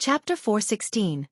Chapter 416.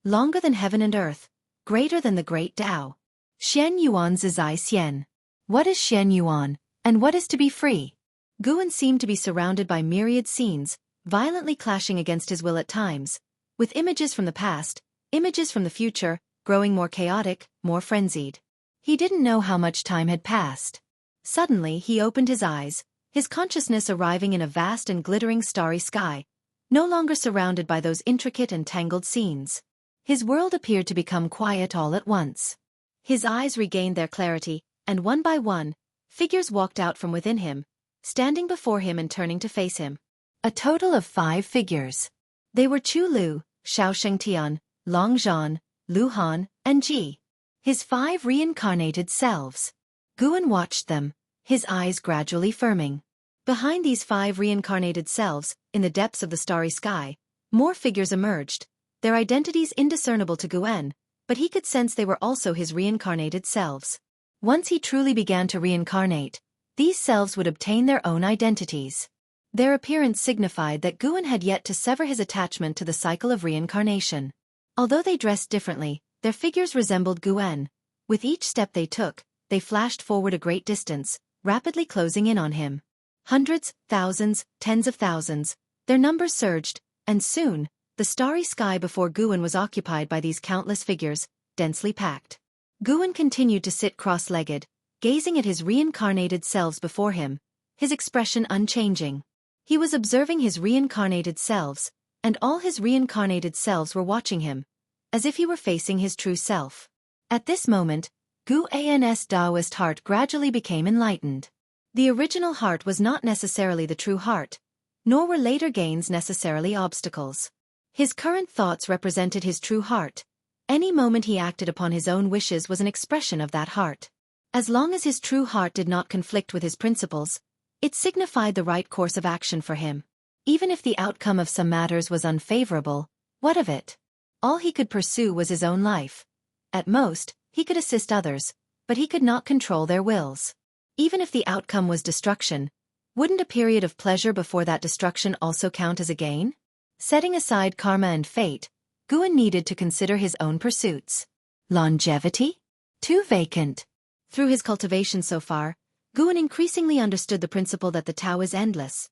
Longer than heaven and earth, greater than the great Tao. Xian Yuan Zizai Xian. What is Xian Yuan, and what is to be free? Guan seemed to be surrounded by myriad scenes, violently clashing against his will at times, with images from the past, images from the future, growing more chaotic, more frenzied. He didn't know how much time had passed. Suddenly he opened his eyes, his consciousness arriving in a vast and glittering starry sky, no longer surrounded by those intricate and tangled scenes. His world appeared to become quiet all at once. His eyes regained their clarity, and one by one, figures walked out from within him, standing before him and turning to face him. A total of 5 figures. They were Chu Lu, Xiao Shengtian, Long Zhan, Lu Han, and Ji. His 5 reincarnated selves. Guan watched them, his eyes gradually firming. Behind these 5 reincarnated selves, in the depths of the starry sky, more figures emerged, their identities indiscernible to Guan, but he could sense they were also his reincarnated selves. Once he truly began to reincarnate, these selves would obtain their own identities. Their appearance signified that Guan had yet to sever his attachment to the cycle of reincarnation. Although they dressed differently, their figures resembled Guan. With each step they took, they flashed forward a great distance, rapidly closing in on him. Hundreds, thousands, tens of thousands, their numbers surged, and soon, the starry sky before Guan was occupied by these countless figures, densely packed. Guan continued to sit cross-legged, gazing at his reincarnated selves before him, his expression unchanging. He was observing his reincarnated selves, and all his reincarnated selves were watching him, as if he were facing his true self. At this moment, Guan's Taoist heart gradually became enlightened. The original heart was not necessarily the true heart, nor were later gains necessarily obstacles. His current thoughts represented his true heart. Any moment he acted upon his own wishes was an expression of that heart. As long as his true heart did not conflict with his principles, it signified the right course of action for him. Even if the outcome of some matters was unfavorable, what of it? All he could pursue was his own life. At most, he could assist others, but he could not control their wills. Even if the outcome was destruction, wouldn't a period of pleasure before that destruction also count as a gain? Setting aside karma and fate, Guan needed to consider his own pursuits. Longevity? Too vacant. Through his cultivation so far, Guan increasingly understood the principle that the Tao is endless.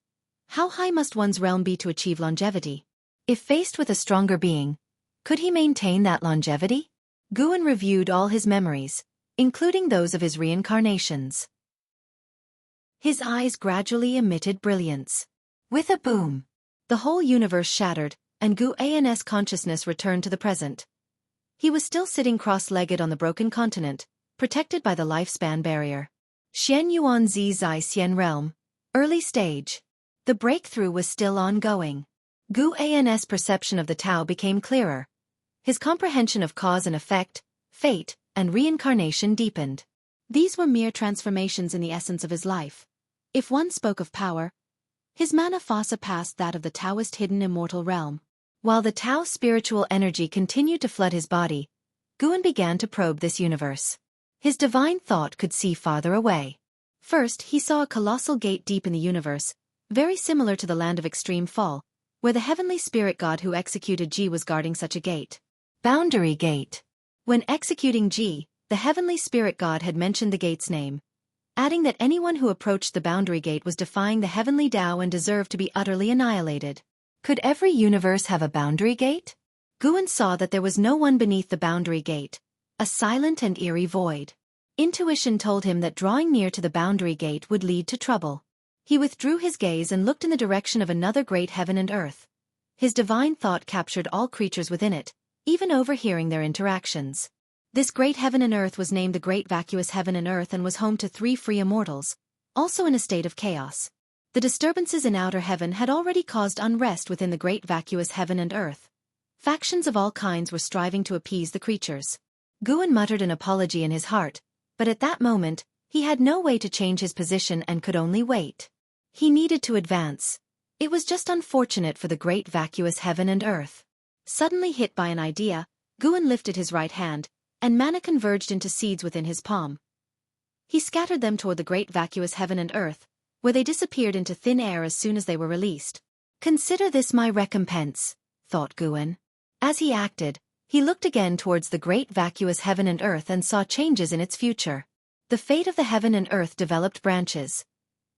How high must one's realm be to achieve longevity? If faced with a stronger being, could he maintain that longevity? Guan reviewed all his memories, including those of his reincarnations. His eyes gradually emitted brilliance. With a boom, the whole universe shattered, and Guan's consciousness returned to the present. He was still sitting cross-legged on the broken continent, protected by the lifespan barrier. Xian Yuan Zi Zai Xian Realm. Early stage. The breakthrough was still ongoing. Guan's perception of the Tao became clearer. His comprehension of cause and effect, fate, and reincarnation deepened. These were mere transformations in the essence of his life. If one spoke of power, his mana fa surpassed that of the Taoist hidden immortal realm. While the Tao's spiritual energy continued to flood his body, Guan began to probe this universe. His divine thought could see farther away. First, he saw a colossal gate deep in the universe, very similar to the land of extreme fall, where the heavenly spirit god who executed Ji was guarding such a gate. Boundary Gate. When executing Ji, the heavenly spirit god had mentioned the gate's name, adding that anyone who approached the boundary gate was defying the heavenly Tao and deserved to be utterly annihilated. Could every universe have a boundary gate? Guan saw that there was no one beneath the boundary gate, a silent and eerie void. Intuition told him that drawing near to the boundary gate would lead to trouble. He withdrew his gaze and looked in the direction of another great heaven and earth. His divine thought captured all creatures within it, even overhearing their interactions. This great heaven and earth was named the Great Vacuous Heaven and Earth and was home to 3 free immortals, also in a state of chaos. The disturbances in outer heaven had already caused unrest within the Great Vacuous Heaven and Earth. Factions of all kinds were striving to appease the creatures. Guan muttered an apology in his heart, but at that moment, he had no way to change his position and could only wait. He needed to advance. It was just unfortunate for the Great Vacuous Heaven and Earth. Suddenly hit by an idea, Guan lifted his right hand, and mana converged into seeds within his palm. He scattered them toward the Great Vacuous Heaven and Earth, where they disappeared into thin air as soon as they were released. Consider this my recompense. thought Guan. As he acted, he looked again towards the great vacuous heaven and earth and saw changes in its future. The fate of the heaven and earth developed branches.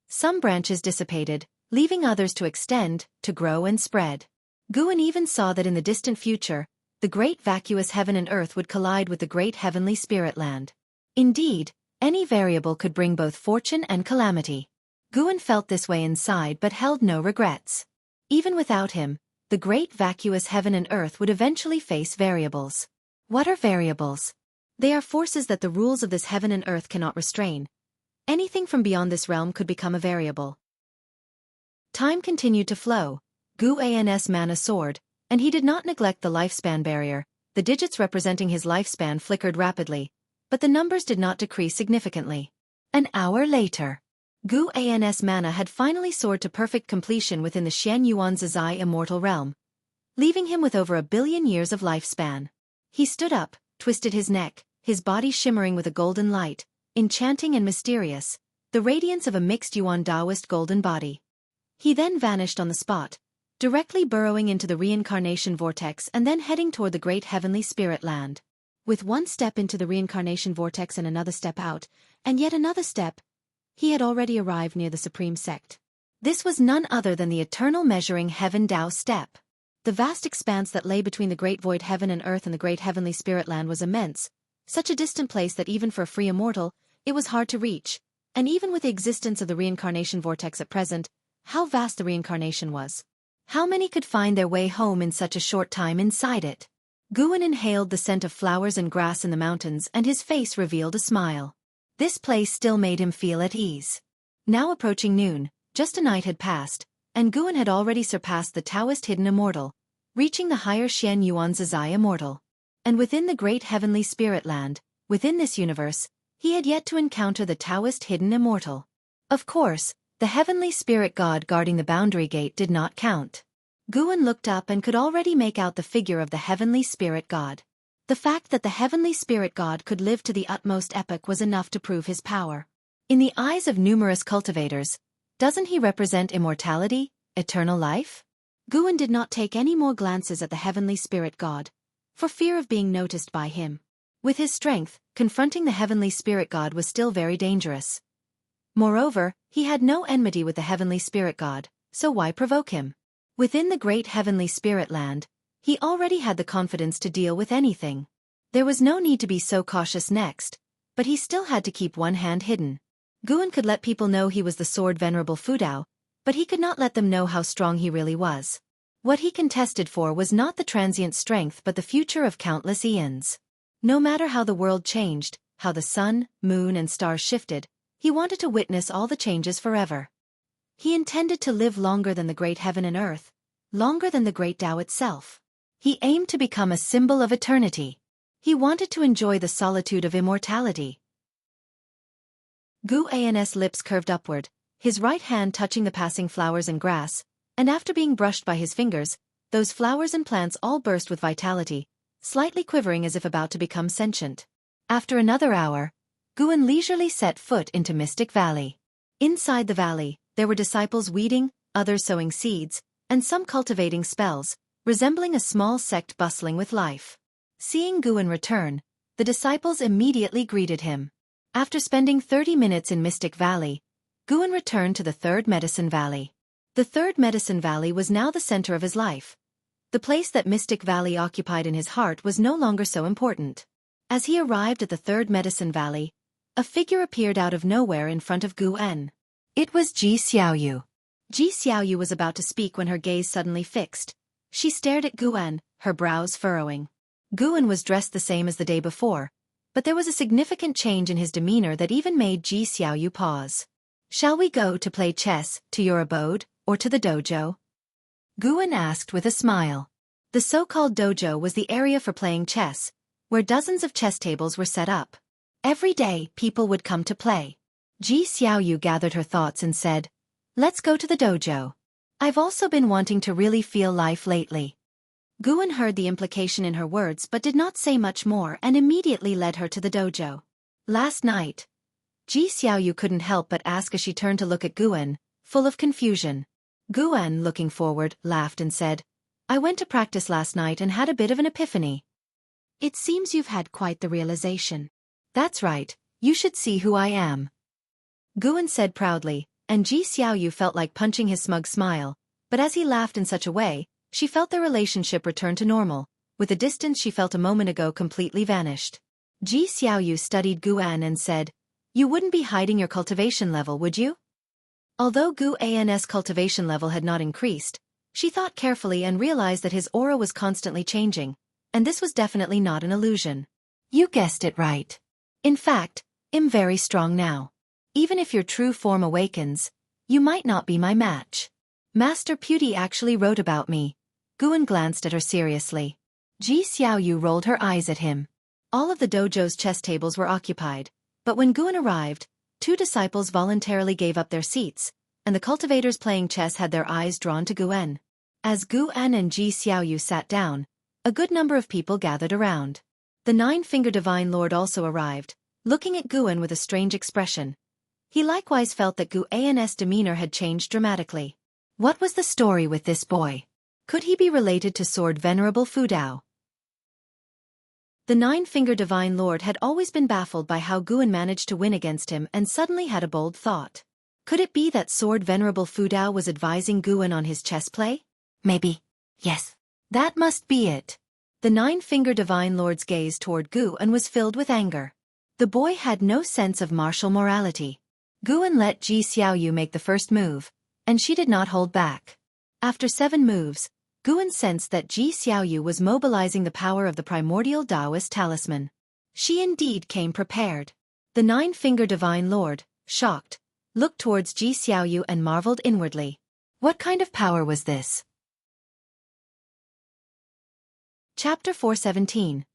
Some branches dissipated, leaving others to extend, to grow and spread. Guan even saw that in the distant future, the great vacuous heaven and earth would collide with the great heavenly spirit land. Indeed, any variable could bring both fortune and calamity. Guan felt this way inside but held no regrets. Even without him, the great vacuous heaven and earth would eventually face variables. What are variables? They are forces that the rules of this heaven and earth cannot restrain. Anything from beyond this realm could become a variable. Time continued to flow. Guan's mana soared, and he did not neglect the lifespan barrier. The digits representing his lifespan flickered rapidly, but the numbers did not decrease significantly. An hour later, Guan's mana had finally soared to perfect completion within the Xian Yuan's Zai immortal realm, leaving him with over 1 billion years of lifespan. He stood up, twisted his neck, his body shimmering with a golden light, enchanting and mysterious, the radiance of a mixed Yuan Taoist golden body. He then vanished on the spot, directly burrowing into the reincarnation vortex and then heading toward the great heavenly spirit land. With one step into the reincarnation vortex and another step out, and yet another step, he had already arrived near the supreme sect. This was none other than the eternal measuring heaven Tao step. The vast expanse that lay between the great void heaven and earth and the great heavenly spirit land was immense, such a distant place that even for a free immortal, it was hard to reach, and even with the existence of the reincarnation vortex at present, how vast the reincarnation was. How many could find their way home in such a short time inside it? Guan inhaled the scent of flowers and grass in the mountains and his face revealed a smile. This place still made him feel at ease. Now approaching noon, just a night had passed, and Guan had already surpassed the Taoist hidden immortal, reaching the higher Xian Yuan's Zai immortal. And within the great heavenly spirit land, within this universe, he had yet to encounter the Taoist hidden immortal. Of course, the heavenly spirit god guarding the boundary gate did not count. Guan looked up and could already make out the figure of the heavenly spirit god. The fact that the heavenly spirit god could live to the utmost epoch was enough to prove his power. In the eyes of numerous cultivators, doesn't he represent immortality, eternal life? Guan did not take any more glances at the heavenly spirit god, for fear of being noticed by him. With his strength, confronting the heavenly spirit god was still very dangerous. Moreover, he had no enmity with the heavenly spirit god, so why provoke him? Within the great heavenly spirit land, he already had the confidence to deal with anything. There was no need to be so cautious next, but he still had to keep one hand hidden. Guan could let people know he was the sword venerable Fudao, but he could not let them know how strong he really was. What he contested for was not the transient strength but the future of countless eons. No matter how the world changed, how the sun, moon and stars shifted, he wanted to witness all the changes forever. He intended to live longer than the great heaven and earth, longer than the great Tao itself. He aimed to become a symbol of eternity. He wanted to enjoy the solitude of immortality. Guan's lips curved upward, his right hand touching the passing flowers and grass, and after being brushed by his fingers, those flowers and plants all burst with vitality, slightly quivering as if about to become sentient. After another hour, Guan leisurely set foot into Mystic Valley. Inside the valley, there were disciples weeding, others sowing seeds, and some cultivating spells, resembling a small sect bustling with life. Seeing Guan return, the disciples immediately greeted him. After spending 30 minutes in Mystic Valley, Guan returned to the Third Medicine Valley. The Third Medicine Valley was now the center of his life. The place that Mystic Valley occupied in his heart was no longer so important. As he arrived at the Third Medicine Valley, a figure appeared out of nowhere in front of Guan. It was Ji Xiaoyu. Ji Xiaoyu was about to speak when her gaze suddenly fixed. She stared at Guan, her brows furrowing. Guan was dressed the same as the day before, but there was a significant change in his demeanor that even made Ji Xiaoyu pause. "Shall we go to play chess, to your abode, or to the dojo?" Guan asked with a smile. The so-called dojo was the area for playing chess, where dozens of chess tables were set up. Every day, people would come to play. Ji Xiaoyu gathered her thoughts and said, "Let's go to the dojo. I've also been wanting to really feel life lately." Guan heard the implication in her words but did not say much more and immediately led her to the dojo. Last night, Ji Xiaoyu couldn't help but ask as she turned to look at Guan, full of confusion. Guan, looking forward, laughed and said, I went to practice last night and had a bit of an epiphany. It seems you've had quite the realization. That's right, you should see who I am. Guan said proudly, and Ji Xiaoyu felt like punching his smug smile, but as he laughed in such a way, she felt their relationship return to normal, with the distance she felt a moment ago completely vanished. Ji Xiaoyu studied Guan and said, "You wouldn't be hiding your cultivation level, would you?" Although Guan's cultivation level had not increased, she thought carefully and realized that his aura was constantly changing, and this was definitely not an illusion. You guessed it right. In fact, I'm very strong now. Even if your true form awakens, you might not be my match. Master Pewdie actually wrote about me. Guan glanced at her seriously. Ji Xiaoyu rolled her eyes at him. All of the dojo's chess tables were occupied, but when Guan arrived, 2 disciples voluntarily gave up their seats, and the cultivators playing chess had their eyes drawn to Guan. As Guan and Ji Xiaoyu sat down, a good number of people gathered around. The 9-Finger Divine Lord also arrived, looking at Guan with a strange expression. He likewise felt that Guan's demeanor had changed dramatically. What was the story with this boy? Could he be related to Sword Venerable Fu Dao? The 9-Finger Divine Lord had always been baffled by how Guan managed to win against him and suddenly had a bold thought. Could it be that Sword Venerable Fu Dao was advising Guan on his chess play? Maybe. Yes. That must be it. The 9-Finger Divine Lord's gaze toward Guan was filled with anger. The boy had no sense of martial morality. Guan let Ji Xiaoyu make the first move, and she did not hold back. After 7 moves, Guan sensed that Ji Xiaoyu was mobilizing the power of the primordial Taoist talisman. She indeed came prepared. The 9-Finger Divine Lord, shocked, looked towards Ji Xiaoyu and marveled inwardly. What kind of power was this? Chapter 417.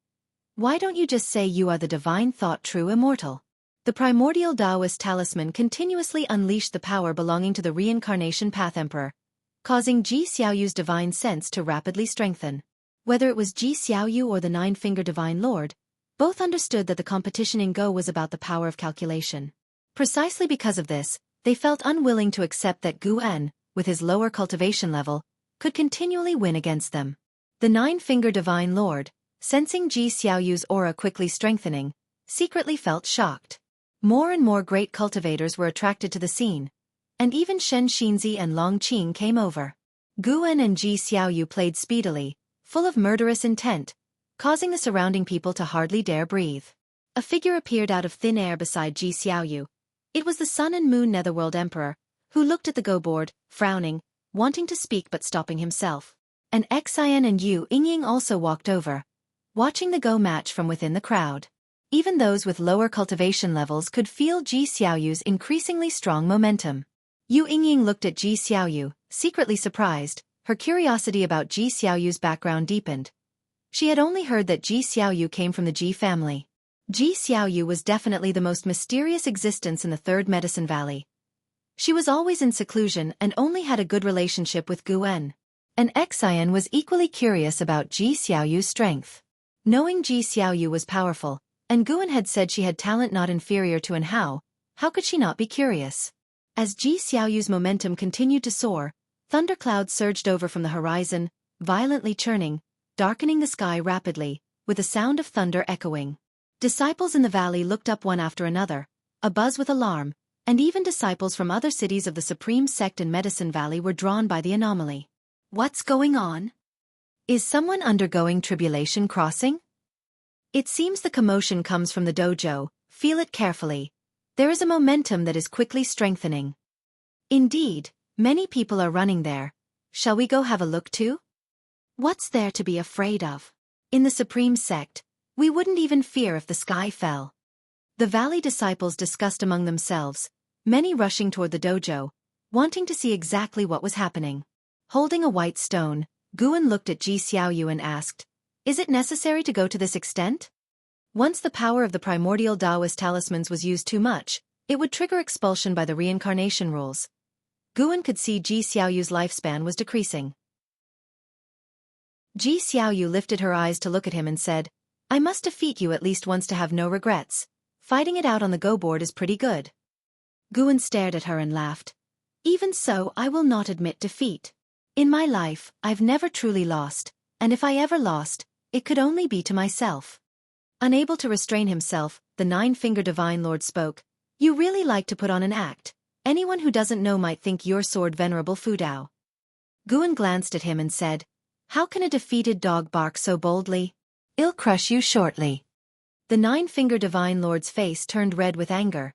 Why don't you just say you are the divine thought true immortal? The primordial Taoist talisman continuously unleashed the power belonging to the reincarnation path emperor, causing Ji Xiaoyu's divine sense to rapidly strengthen. Whether it was Ji Xiaoyu or the 9-Finger Divine Lord, both understood that the competition in Go was about the power of calculation. Precisely because of this, they felt unwilling to accept that Guan, with his lower cultivation level, could continually win against them. The 9-Finger Divine Lord, sensing Ji Xiaoyu's aura quickly strengthening, secretly felt shocked. More and more great cultivators were attracted to the scene, and even Shen Xinzi and Long Qing came over. Guan and Ji Xiaoyu played speedily, full of murderous intent, causing the surrounding people to hardly dare breathe. A figure appeared out of thin air beside Ji Xiaoyu. It was the Sun and Moon Netherworld Emperor, who looked at the Go board, frowning, wanting to speak but stopping himself. And Xian and Yu Yingying also walked over, watching the Go match from within the crowd. Even those with lower cultivation levels could feel Ji Xiaoyu's increasingly strong momentum. Yu Yingying looked at Ji Xiaoyu, secretly surprised. Her curiosity about Ji Xiaoyu's background deepened. She had only heard that Ji Xiaoyu came from the Ji family. Ji Xiaoyu was definitely the most mysterious existence in the Third Medicine Valley. She was always in seclusion and only had a good relationship with Guan. And Xian was equally curious about Ji Xiaoyu's strength. Knowing Ji Xiaoyu was powerful, and Guan had said she had talent not inferior to An Hao, how could she not be curious? As Ji Xiaoyu's momentum continued to soar, thunderclouds surged over from the horizon, violently churning, darkening the sky rapidly, with the sound of thunder echoing. Disciples in the valley looked up one after another, abuzz with alarm, and even disciples from other cities of the Supreme Sect in Medicine Valley were drawn by the anomaly. What's going on? Is someone undergoing tribulation crossing? It seems the commotion comes from the dojo. Feel it carefully. There is a momentum that is quickly strengthening. Indeed, many people are running there. Shall we go have a look too? What's there to be afraid of? In the Supreme Sect, we wouldn't even fear if the sky fell. The valley disciples discussed among themselves, many rushing toward the dojo, wanting to see exactly what was happening. Holding a white stone, Guan looked at Ji Xiaoyu and asked, "Is it necessary to go to this extent?" Once the power of the primordial Taoist talismans was used too much, it would trigger expulsion by the reincarnation rules. Guan could see Ji Xiaoyu's lifespan was decreasing. Ji Xiaoyu lifted her eyes to look at him and said, "I must defeat you at least once to have no regrets. Fighting it out on the Go board is pretty good." Guan stared at her and laughed. "Even so, I will not admit defeat. In my life, I've never truly lost, and if I ever lost, it could only be to myself. Unable to restrain himself, the Nine-Finger Divine Lord spoke. You really like to put on an act. Anyone who doesn't know might think you're sword venerable Fudao. Guan glanced at him and said, how can a defeated dog bark so boldly? I'll crush you shortly. The Nine-Finger Divine Lord's face turned red with anger.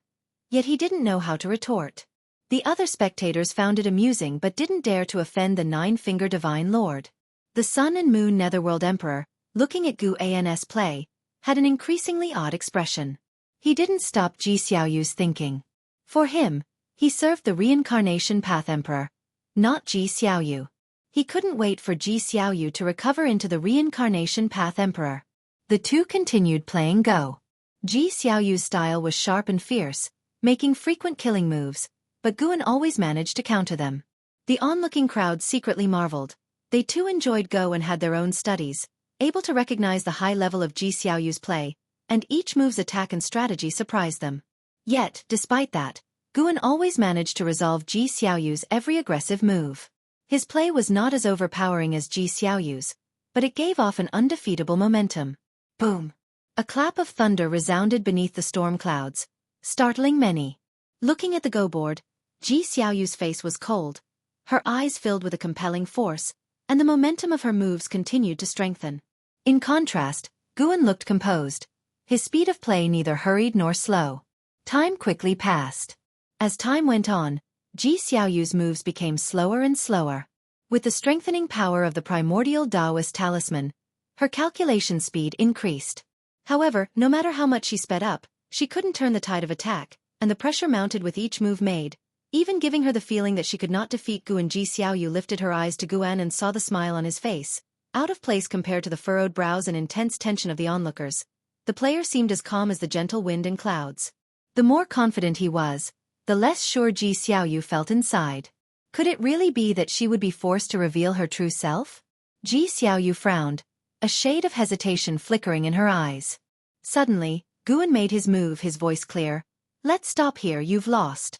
Yet he didn't know how to retort. The other spectators found it amusing but didn't dare to offend the Nine-Finger Divine Lord. The Sun and Moon Netherworld Emperor, looking at Guan's play, had an increasingly odd expression. He didn't stop Ji Xiaoyu's thinking. For him, he served the Reincarnation Path Emperor, not Ji Xiaoyu. He couldn't wait for Ji Xiaoyu to recover into the Reincarnation Path Emperor. The two continued playing Go. Ji Xiaoyu's style was sharp and fierce, making frequent killing moves, but Guan always managed to counter them. The onlooking crowd secretly marveled. They too enjoyed Go and had their own studies, able to recognize the high level of Ji Xiaoyu's play, and each move's attack and strategy surprised them. Yet, despite that, Guan always managed to resolve Ji Xiaoyu's every aggressive move. His play was not as overpowering as Ji Xiaoyu's, but it gave off an undefeatable momentum. Boom! A clap of thunder resounded beneath the storm clouds, startling many. Looking at the Go board, Ji Xiaoyu's face was cold, her eyes filled with a compelling force, and the momentum of her moves continued to strengthen. In contrast, Guan looked composed. His speed of play neither hurried nor slow. Time quickly passed. As time went on, Ji Xiaoyu's moves became slower and slower. With the strengthening power of the primordial Taoist talisman, her calculation speed increased. However, no matter how much she sped up, she couldn't turn the tide of attack, and the pressure mounted with each move made, even giving her the feeling that she could not defeat Guan. Ji Xiaoyu lifted her eyes to Guan and saw the smile on his face, out of place compared to the furrowed brows and intense tension of the onlookers. The player seemed as calm as the gentle wind and clouds. The more confident he was, the less sure Ji Xiaoyu felt inside. Could it really be that she would be forced to reveal her true self? Ji Xiaoyu frowned, a shade of hesitation flickering in her eyes. Suddenly, Guan made his move, his voice clear. Let's stop here, you've lost.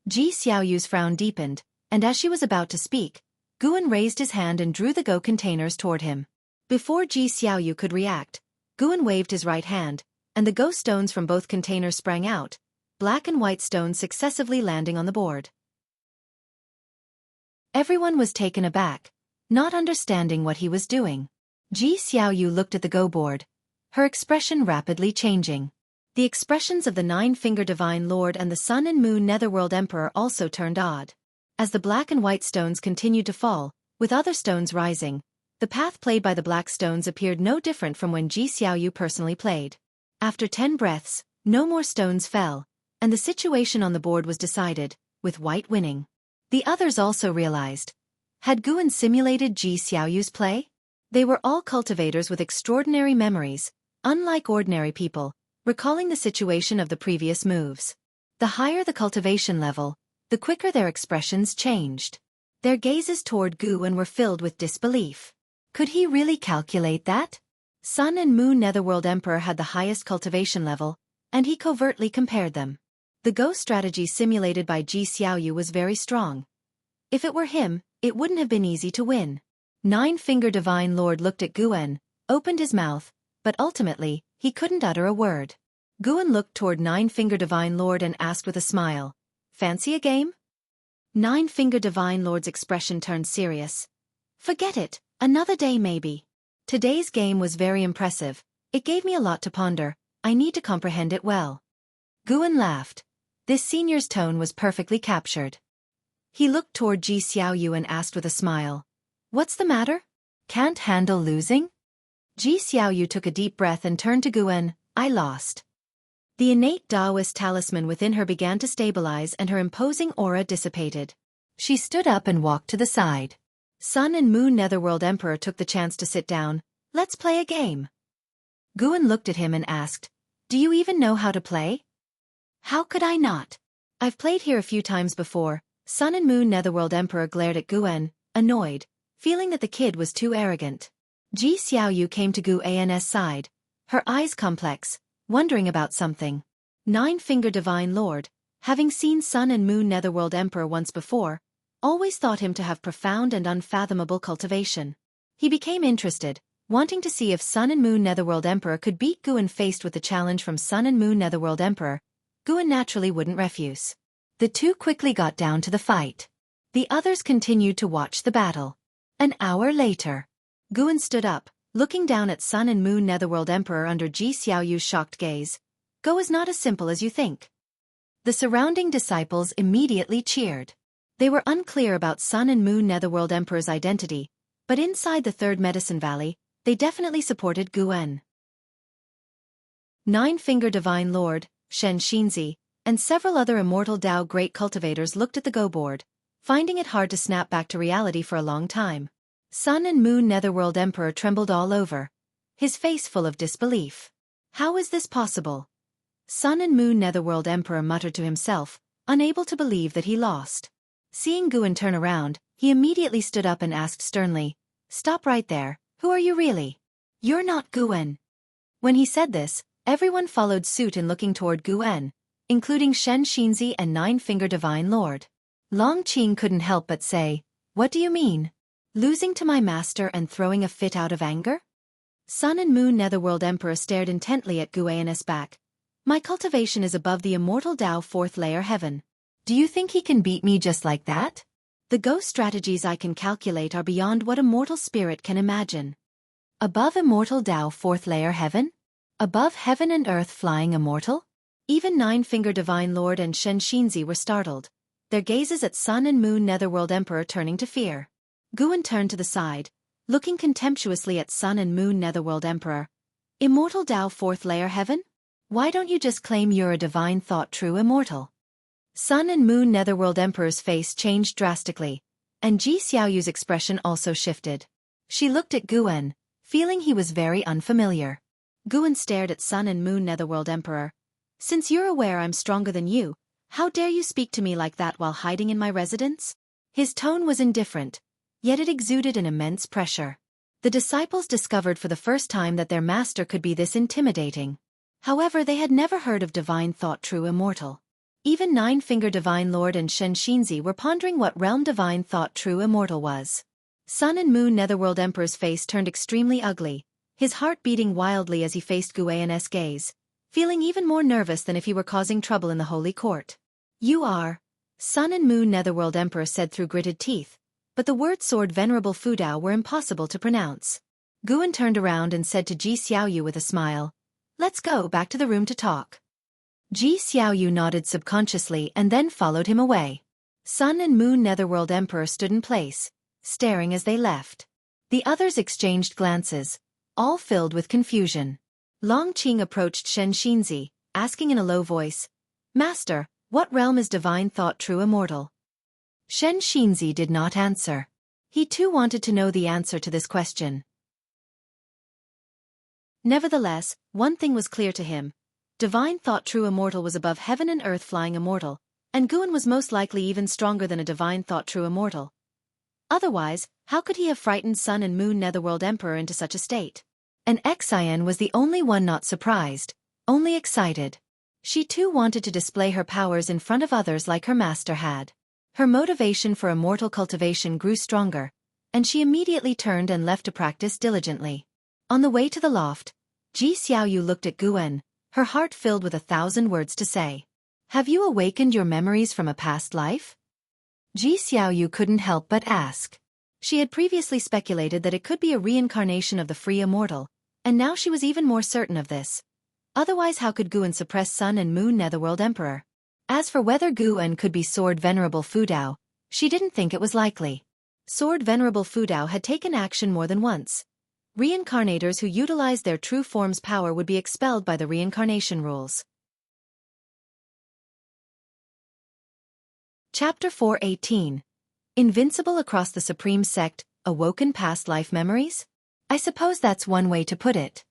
Ji Xiaoyu's frown deepened, and as she was about to speak, Guan raised his hand and drew the Go containers toward him. Before Ji Xiaoyu could react, Guan waved his right hand, and the Go stones from both containers sprang out, black and white stones successively landing on the board. Everyone was taken aback, not understanding what he was doing. Ji Xiaoyu looked at the Go board, her expression rapidly changing. The expressions of the Nine-Finger Divine Lord and the Sun and Moon Netherworld Emperor also turned odd. As the black and white stones continued to fall, with other stones rising, the path played by the black stones appeared no different from when Ji Xiaoyu personally played. After 10 breaths, no more stones fell, and the situation on the board was decided, with white winning. The others also realized. Had Guan simulated Ji Xiaoyu's play? They were all cultivators with extraordinary memories, unlike ordinary people, recalling the situation of the previous moves. The higher the cultivation level, the quicker their expressions changed. Their gazes toward Guan were filled with disbelief. Could he really calculate that? Sun and Moon Netherworld Emperor had the highest cultivation level, and he covertly compared them. The Go strategy simulated by Ji Xiaoyu was very strong. If it were him, it wouldn't have been easy to win. Nine-Finger Divine Lord looked at Guan, opened his mouth, but ultimately, he couldn't utter a word. Guan looked toward Nine-Finger Divine Lord and asked with a smile, "Fancy a game?" Nine-Finger Divine Lord's expression turned serious. "Forget it, another day maybe. Today's game was very impressive. It gave me a lot to ponder. I need to comprehend it well." Guan laughed. This senior's tone was perfectly captured. He looked toward Ji Xiaoyu and asked with a smile, "What's the matter? Can't handle losing?" Ji Xiaoyu took a deep breath and turned to Guan. "I lost." The innate Taoist talisman within her began to stabilize and her imposing aura dissipated. She stood up and walked to the side. Sun and Moon Netherworld Emperor took the chance to sit down. "Let's play a game." Guan looked at him and asked, "Do you even know how to play?" "How could I not? I've played here a few times before." Sun and Moon Netherworld Emperor glared at Guan, annoyed, feeling that the kid was too arrogant. Ji Xiaoyu came to Guan's side, her eyes complex, wondering about something. Nine-Finger Divine Lord, having seen Sun and Moon Netherworld Emperor once before, always thought him to have profound and unfathomable cultivation. He became interested, wanting to see if Sun and Moon Netherworld Emperor could beat Guan. Faced with the challenge from Sun and Moon Netherworld Emperor, Guan naturally wouldn't refuse. The two quickly got down to the fight. The others continued to watch the battle. An hour later, Guan stood up, looking down at Sun and Moon Netherworld Emperor under Ji Xiaoyu's shocked gaze. Go is not as simple as you think. The surrounding disciples immediately cheered. They were unclear about Sun and Moon Netherworld Emperor's identity, but inside the Third Medicine Valley, they definitely supported Guan. Nine-Finger Divine Lord, Shen Xinzi, and several other immortal Dao great cultivators looked at the Go board, finding it hard to snap back to reality for a long time. Sun and Moon Netherworld Emperor trembled all over, his face full of disbelief. How is this possible? Sun and Moon Netherworld Emperor muttered to himself, unable to believe that he lost. Seeing Guan turn around, he immediately stood up and asked sternly, "Stop right there, who are you really? You're not Guan." When he said this, everyone followed suit in looking toward Guan, including Shen Xinzi and Nine-Finger Divine Lord. Long Qing couldn't help but say, "What do you mean? Losing to my master and throwing a fit out of anger?" Sun and Moon Netherworld Emperor stared intently at Guan's back. "My cultivation is above the immortal Dao fourth layer heaven. Do you think he can beat me just like that? The ghost strategies I can calculate are beyond what a mortal spirit can imagine." Above immortal Dao fourth layer heaven? Above heaven and earth flying immortal? Even Nine-Finger Divine Lord and Shen Xinzi were startled, their gazes at Sun and Moon Netherworld Emperor turning to fear. Guan turned to the side, looking contemptuously at Sun and Moon Netherworld Emperor. "Immortal Dao fourth layer heaven? Why don't you just claim you're a divine thought true immortal?" Sun and Moon Netherworld Emperor's face changed drastically, and Ji Xiaoyu's expression also shifted. She looked at Guan, feeling he was very unfamiliar. Guan stared at Sun and Moon Netherworld Emperor. "Since you're aware I'm stronger than you, how dare you speak to me like that while hiding in my residence?" His tone was indifferent, yet it exuded an immense pressure. The disciples discovered for the first time that their master could be this intimidating. However, they had never heard of divine thought true immortal. Even Nine-Finger Divine Lord and Shen Xinzi were pondering what realm divine thought true immortal was. Sun and Moon Netherworld Emperor's face turned extremely ugly, his heart beating wildly as he faced Guan's gaze, feeling even more nervous than if he were causing trouble in the holy court. "You are," Sun and Moon Netherworld Emperor said through gritted teeth, but the word sword Venerable Fudao were impossible to pronounce. Guan turned around and said to Ji Xiaoyu with a smile, "Let's go back to the room to talk." Ji Xiaoyu nodded subconsciously and then followed him away. Sun and Moon Netherworld Emperor stood in place, staring as they left. The others exchanged glances, all filled with confusion. Long Qing approached Shen Xinzi, asking in a low voice, "Master, what realm is divine thought true immortal?" Shen Xinzi did not answer. He too wanted to know the answer to this question. Nevertheless, one thing was clear to him. Divine thought true immortal was above heaven and earth flying immortal, and Guan was most likely even stronger than a divine thought true immortal. Otherwise, how could he have frightened Sun and Moon Netherworld Emperor into such a state? And Xian was the only one not surprised, only excited. She too wanted to display her powers in front of others like her master had. Her motivation for immortal cultivation grew stronger, and she immediately turned and left to practice diligently. On the way to the loft, Ji Xiaoyu looked at Guan, her heart filled with 1,000 words to say. "Have you awakened your memories from a past life?" Ji Xiaoyu couldn't help but ask. She had previously speculated that it could be a reincarnation of the free immortal, and now she was even more certain of this. Otherwise, how could Guan suppress Sun and Moon Netherworld Emperor? As for whether Guan could be Sword Venerable Fudao, she didn't think it was likely. Sword Venerable Fudao had taken action more than once. Reincarnators who utilized their true form's power would be expelled by the reincarnation rules. Chapter 418. Invincible across the Supreme Sect, awoken past life memories? I suppose that's one way to put it.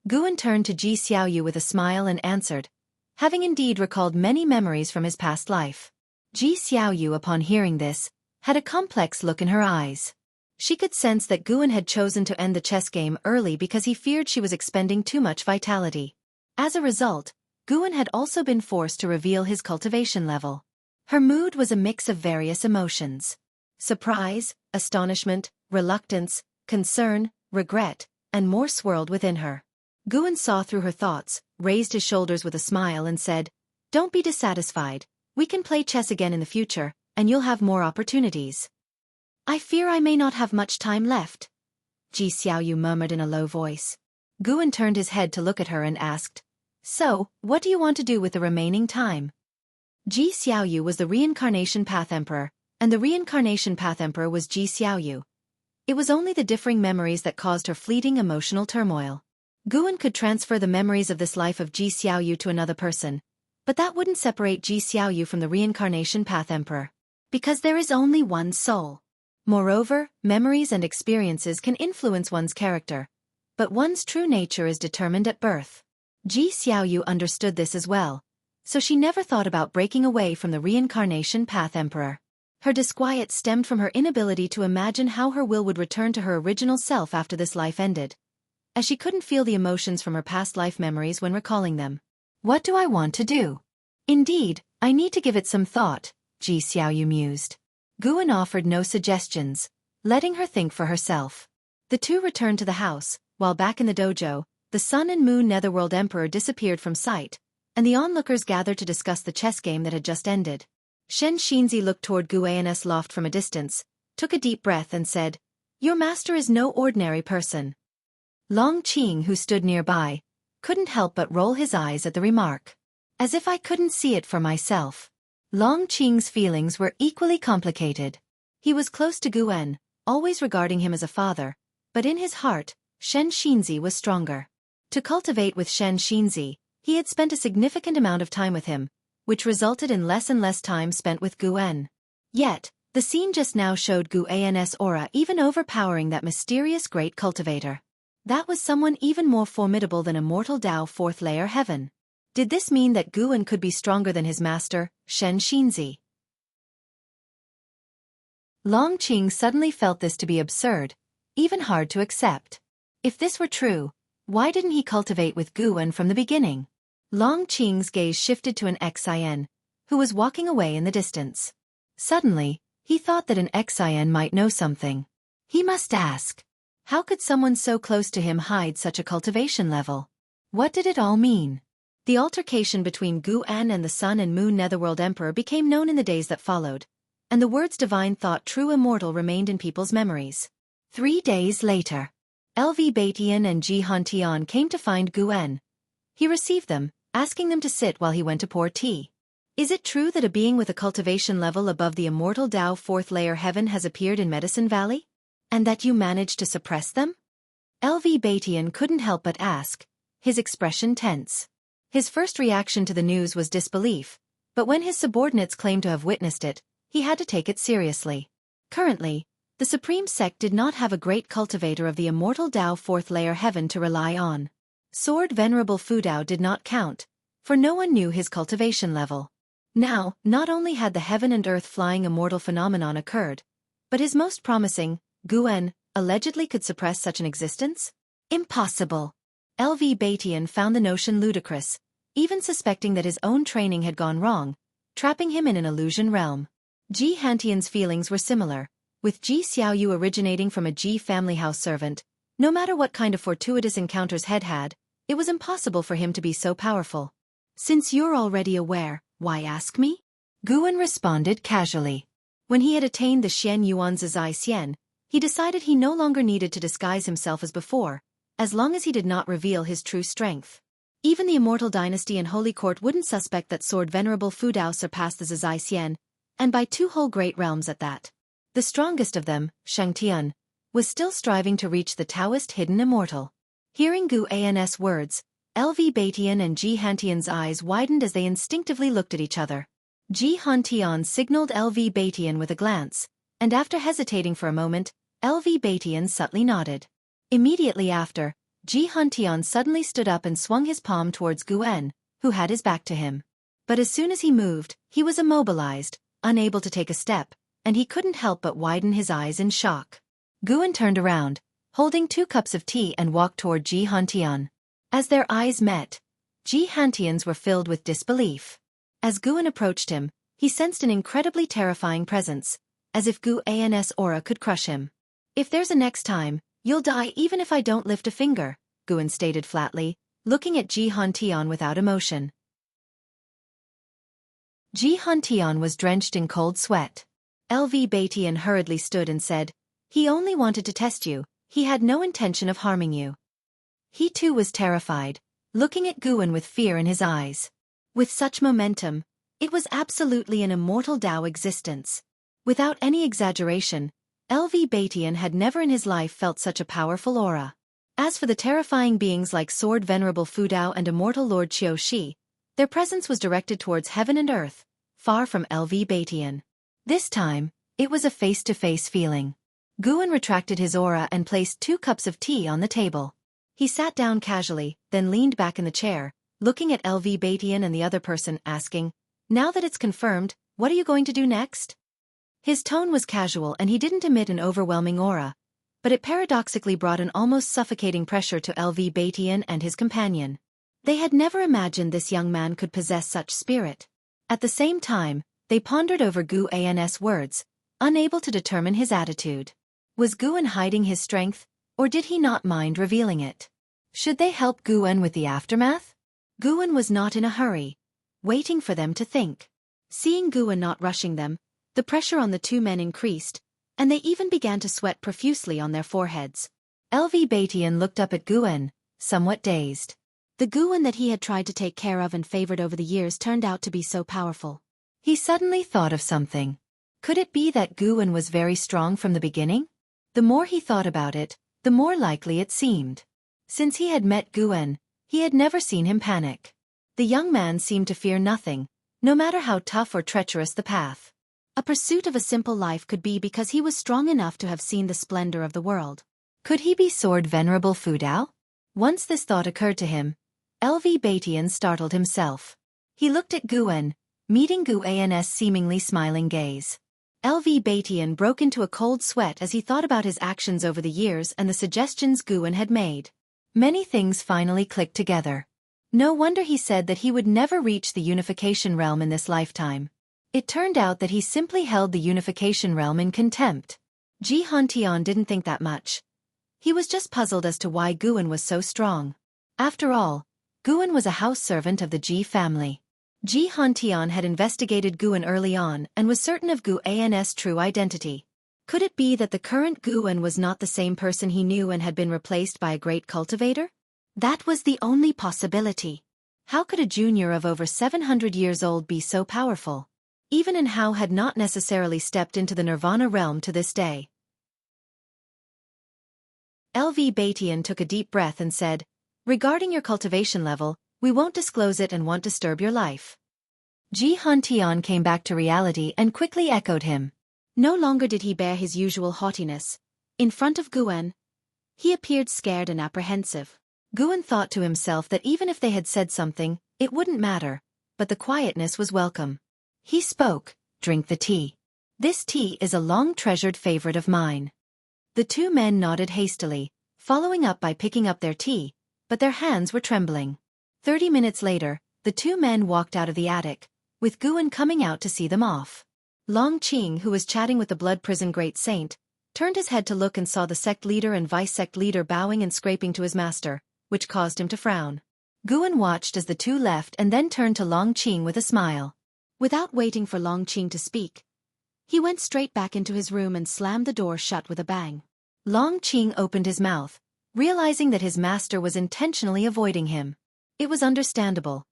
Guan turned to Ji Xiaoyu with a smile and answered, having indeed recalled many memories from his past life. Ji Xiaoyu, upon hearing this, had a complex look in her eyes. She could sense that Guan had chosen to end the chess game early because he feared she was expending too much vitality. As a result, Guan had also been forced to reveal his cultivation level. Her mood was a mix of various emotions. Surprise, astonishment, reluctance, concern, regret, and more swirled within her. Guan saw through her thoughts, raised his shoulders with a smile and said, "Don't be dissatisfied. We can play chess again in the future, and you'll have more opportunities." "I fear I may not have much time left," Ji Xiaoyu murmured in a low voice. Guan turned his head to look at her and asked, "So, what do you want to do with the remaining time?" Ji Xiaoyu was the Reincarnation Path Emperor, and the Reincarnation Path Emperor was Ji Xiaoyu. It was only the differing memories that caused her fleeting emotional turmoil. Guan could transfer the memories of this life of Ji Xiaoyu to another person, but that wouldn't separate Ji Xiaoyu from the Reincarnation Path Emperor. Because there is only one soul. Moreover, memories and experiences can influence one's character, but one's true nature is determined at birth. Ji Xiaoyu understood this as well, so she never thought about breaking away from the Reincarnation Path Emperor. Her disquiet stemmed from her inability to imagine how her will would return to her original self after this life ended, as she couldn't feel the emotions from her past life memories when recalling them. "What do I want to do? Indeed, I need to give it some thought," Ji Xiaoyu mused. Guan offered no suggestions, letting her think for herself. The two returned to the house, while back in the dojo, the Sun and Moon Netherworld Emperor disappeared from sight, and the onlookers gathered to discuss the chess game that had just ended. Shen Xinzi looked toward Guan's loft from a distance, took a deep breath and said, "Your master is no ordinary person." Long Qing, who stood nearby, couldn't help but roll his eyes at the remark. "As if I couldn't see it for myself." Long Qing's feelings were equally complicated. He was close to Guan, always regarding him as a father, but in his heart, Shen Xinzi was stronger. To cultivate with Shen Xinzi, he had spent a significant amount of time with him, which resulted in less and less time spent with Guan. Yet, the scene just now showed Guan's aura even overpowering that mysterious great cultivator. That was someone even more formidable than immortal Tao fourth layer heaven. Did this mean that Guan could be stronger than his master, Shen Xinzi? Long Qing suddenly felt this to be absurd, even hard to accept. If this were true, why didn't he cultivate with Guan from the beginning? Long Qing's gaze shifted to an Xin, who was walking away in the distance. Suddenly, he thought that an Xin might know something. He must ask. How could someone so close to him hide such a cultivation level? What did it all mean? The altercation between Guan and the Sun and Moon Netherworld Emperor became known in the days that followed, and the words divine thought true immortal remained in people's memories. 3 days later, LV Batian and Ji Hantian came to find Guan. He received them, asking them to sit while he went to pour tea. "Is it true that a being with a cultivation level above the immortal Tao fourth layer heaven has appeared in Medicine Valley? And that you managed to suppress them?" LV Batian couldn't help but ask, his expression tense. His first reaction to the news was disbelief, but when his subordinates claimed to have witnessed it, he had to take it seriously. Currently, the Supreme Sect did not have a great cultivator of the immortal Tao fourth layer heaven to rely on. Sword Venerable Fudao did not count, for no one knew his cultivation level. Now, not only had the heaven and earth flying immortal phenomenon occurred, but his most promising, Guan, allegedly could suppress such an existence? Impossible. LV Batian found the notion ludicrous, even suspecting that his own training had gone wrong, trapping him in an illusion realm. Ji Hantian's feelings were similar, with Ji Xiaoyu originating from a Ji family house servant. No matter what kind of fortuitous encounters Head had, it was impossible for him to be so powerful. "Since you're already aware, why ask me?" Guan responded casually. When he had attained the Xian Yuan Zizai Xian, he decided he no longer needed to disguise himself as before, as long as he did not reveal his true strength. Even the Immortal Dynasty and Holy Court wouldn't suspect that Sword Venerable Fudao surpassed the Zizai Xian, and by 2 whole great realms at that. The strongest of them, Shangtian, was still striving to reach the Taoist hidden immortal. Hearing Guan's words, LV Batian and Ji Hantian's eyes widened as they instinctively looked at each other. Ji Hantian signaled LV Batian with a glance, and after hesitating for a moment, LV Batian subtly nodded. Immediately after, Ji Hantian suddenly stood up and swung his palm towards Guan, who had his back to him. But as soon as he moved, he was immobilized, unable to take a step, and he couldn't help but widen his eyes in shock. Guan turned around, holding 2 cups of tea and walked toward Ji Hantian. As their eyes met, Ji Hantian's were filled with disbelief. As Guan approached him, he sensed an incredibly terrifying presence, as if Gu-An's aura could crush him. If there's a next time, you'll die even if I don't lift a finger, Guan stated flatly, looking at Ji Han-Tian without emotion. Ji Han-Tian was drenched in cold sweat. LV Batian hurriedly stood and said, "He only wanted to test you, he had no intention of harming you." He too was terrified, looking at Guan with fear in his eyes. With such momentum, it was absolutely an immortal Tao existence. Without any exaggeration, LV Batian had never in his life felt such a powerful aura. As for the terrifying beings like Sword Venerable Fu Dao and Immortal Lord Qiu Shi, their presence was directed towards heaven and earth, far from LV Batian. This time, it was a face-to-face feeling. Guan retracted his aura and placed 2 cups of tea on the table. He sat down casually, then leaned back in the chair, looking at LV Batian and the other person, asking, "Now that it's confirmed, what are you going to do next?" His tone was casual and he didn't emit an overwhelming aura, but it paradoxically brought an almost suffocating pressure to LV Batian and his companion. They had never imagined this young man could possess such spirit. At the same time, they pondered over Gu-An's words, unable to determine his attitude. Was Guan hiding his strength, or did he not mind revealing it? Should they help Guan with the aftermath? Guan was not in a hurry, waiting for them to think. Seeing Guan not rushing them, the pressure on the 2 men increased, and they even began to sweat profusely on their foreheads. LV Batian looked up at Guan, somewhat dazed. The Guan that he had tried to take care of and favored over the years turned out to be so powerful. He suddenly thought of something. Could it be that Guan was very strong from the beginning? The more he thought about it, the more likely it seemed. Since he had met Guan, he had never seen him panic. The young man seemed to fear nothing, no matter how tough or treacherous the path. A pursuit of a simple life could be because he was strong enough to have seen the splendor of the world. Could he be Sword Venerable Fu Dao? Once this thought occurred to him, LV Batian startled himself. He looked at Guan, meeting Gu-An's seemingly smiling gaze. LV Batian broke into a cold sweat as he thought about his actions over the years and the suggestions Guan had made. Many things finally clicked together. No wonder he said that he would never reach the unification realm in this lifetime. It turned out that he simply held the unification realm in contempt. Ji Han-Tian didn't think that much. He was just puzzled as to why Guan was so strong. After all, Guan was a house servant of the Ji family. Ji Han-Tian had investigated Guan early on and was certain of Gu-An's true identity. Could it be that the current Guan was not the same person he knew and had been replaced by a great cultivator? That was the only possibility. How could a junior of over 700 years old be so powerful? Even An Hao had not necessarily stepped into the Nirvana realm to this day. LV Batian took a deep breath and said, "Regarding your cultivation level, we won't disclose it and won't disturb your life." Ji Han-Tian came back to reality and quickly echoed him. No longer did he bear his usual haughtiness. In front of Guan, he appeared scared and apprehensive. Guan thought to himself that even if they had said something, it wouldn't matter, but the quietness was welcome. He spoke, "Drink the tea. This tea is a long-treasured favorite of mine." The 2 men nodded hastily, following up by picking up their tea, but their hands were trembling. 30 minutes later, the 2 men walked out of the attic, with Guan coming out to see them off. Long Qing, who was chatting with the Blood Prison Great Saint, turned his head to look and saw the sect leader and vice-sect leader bowing and scraping to his master, which caused him to frown. Guan watched as the 2 left and then turned to Long Qing with a smile. Without waiting for Long Qing to speak, he went straight back into his room and slammed the door shut with a bang. Long Qing opened his mouth, realizing that his master was intentionally avoiding him. It was understandable.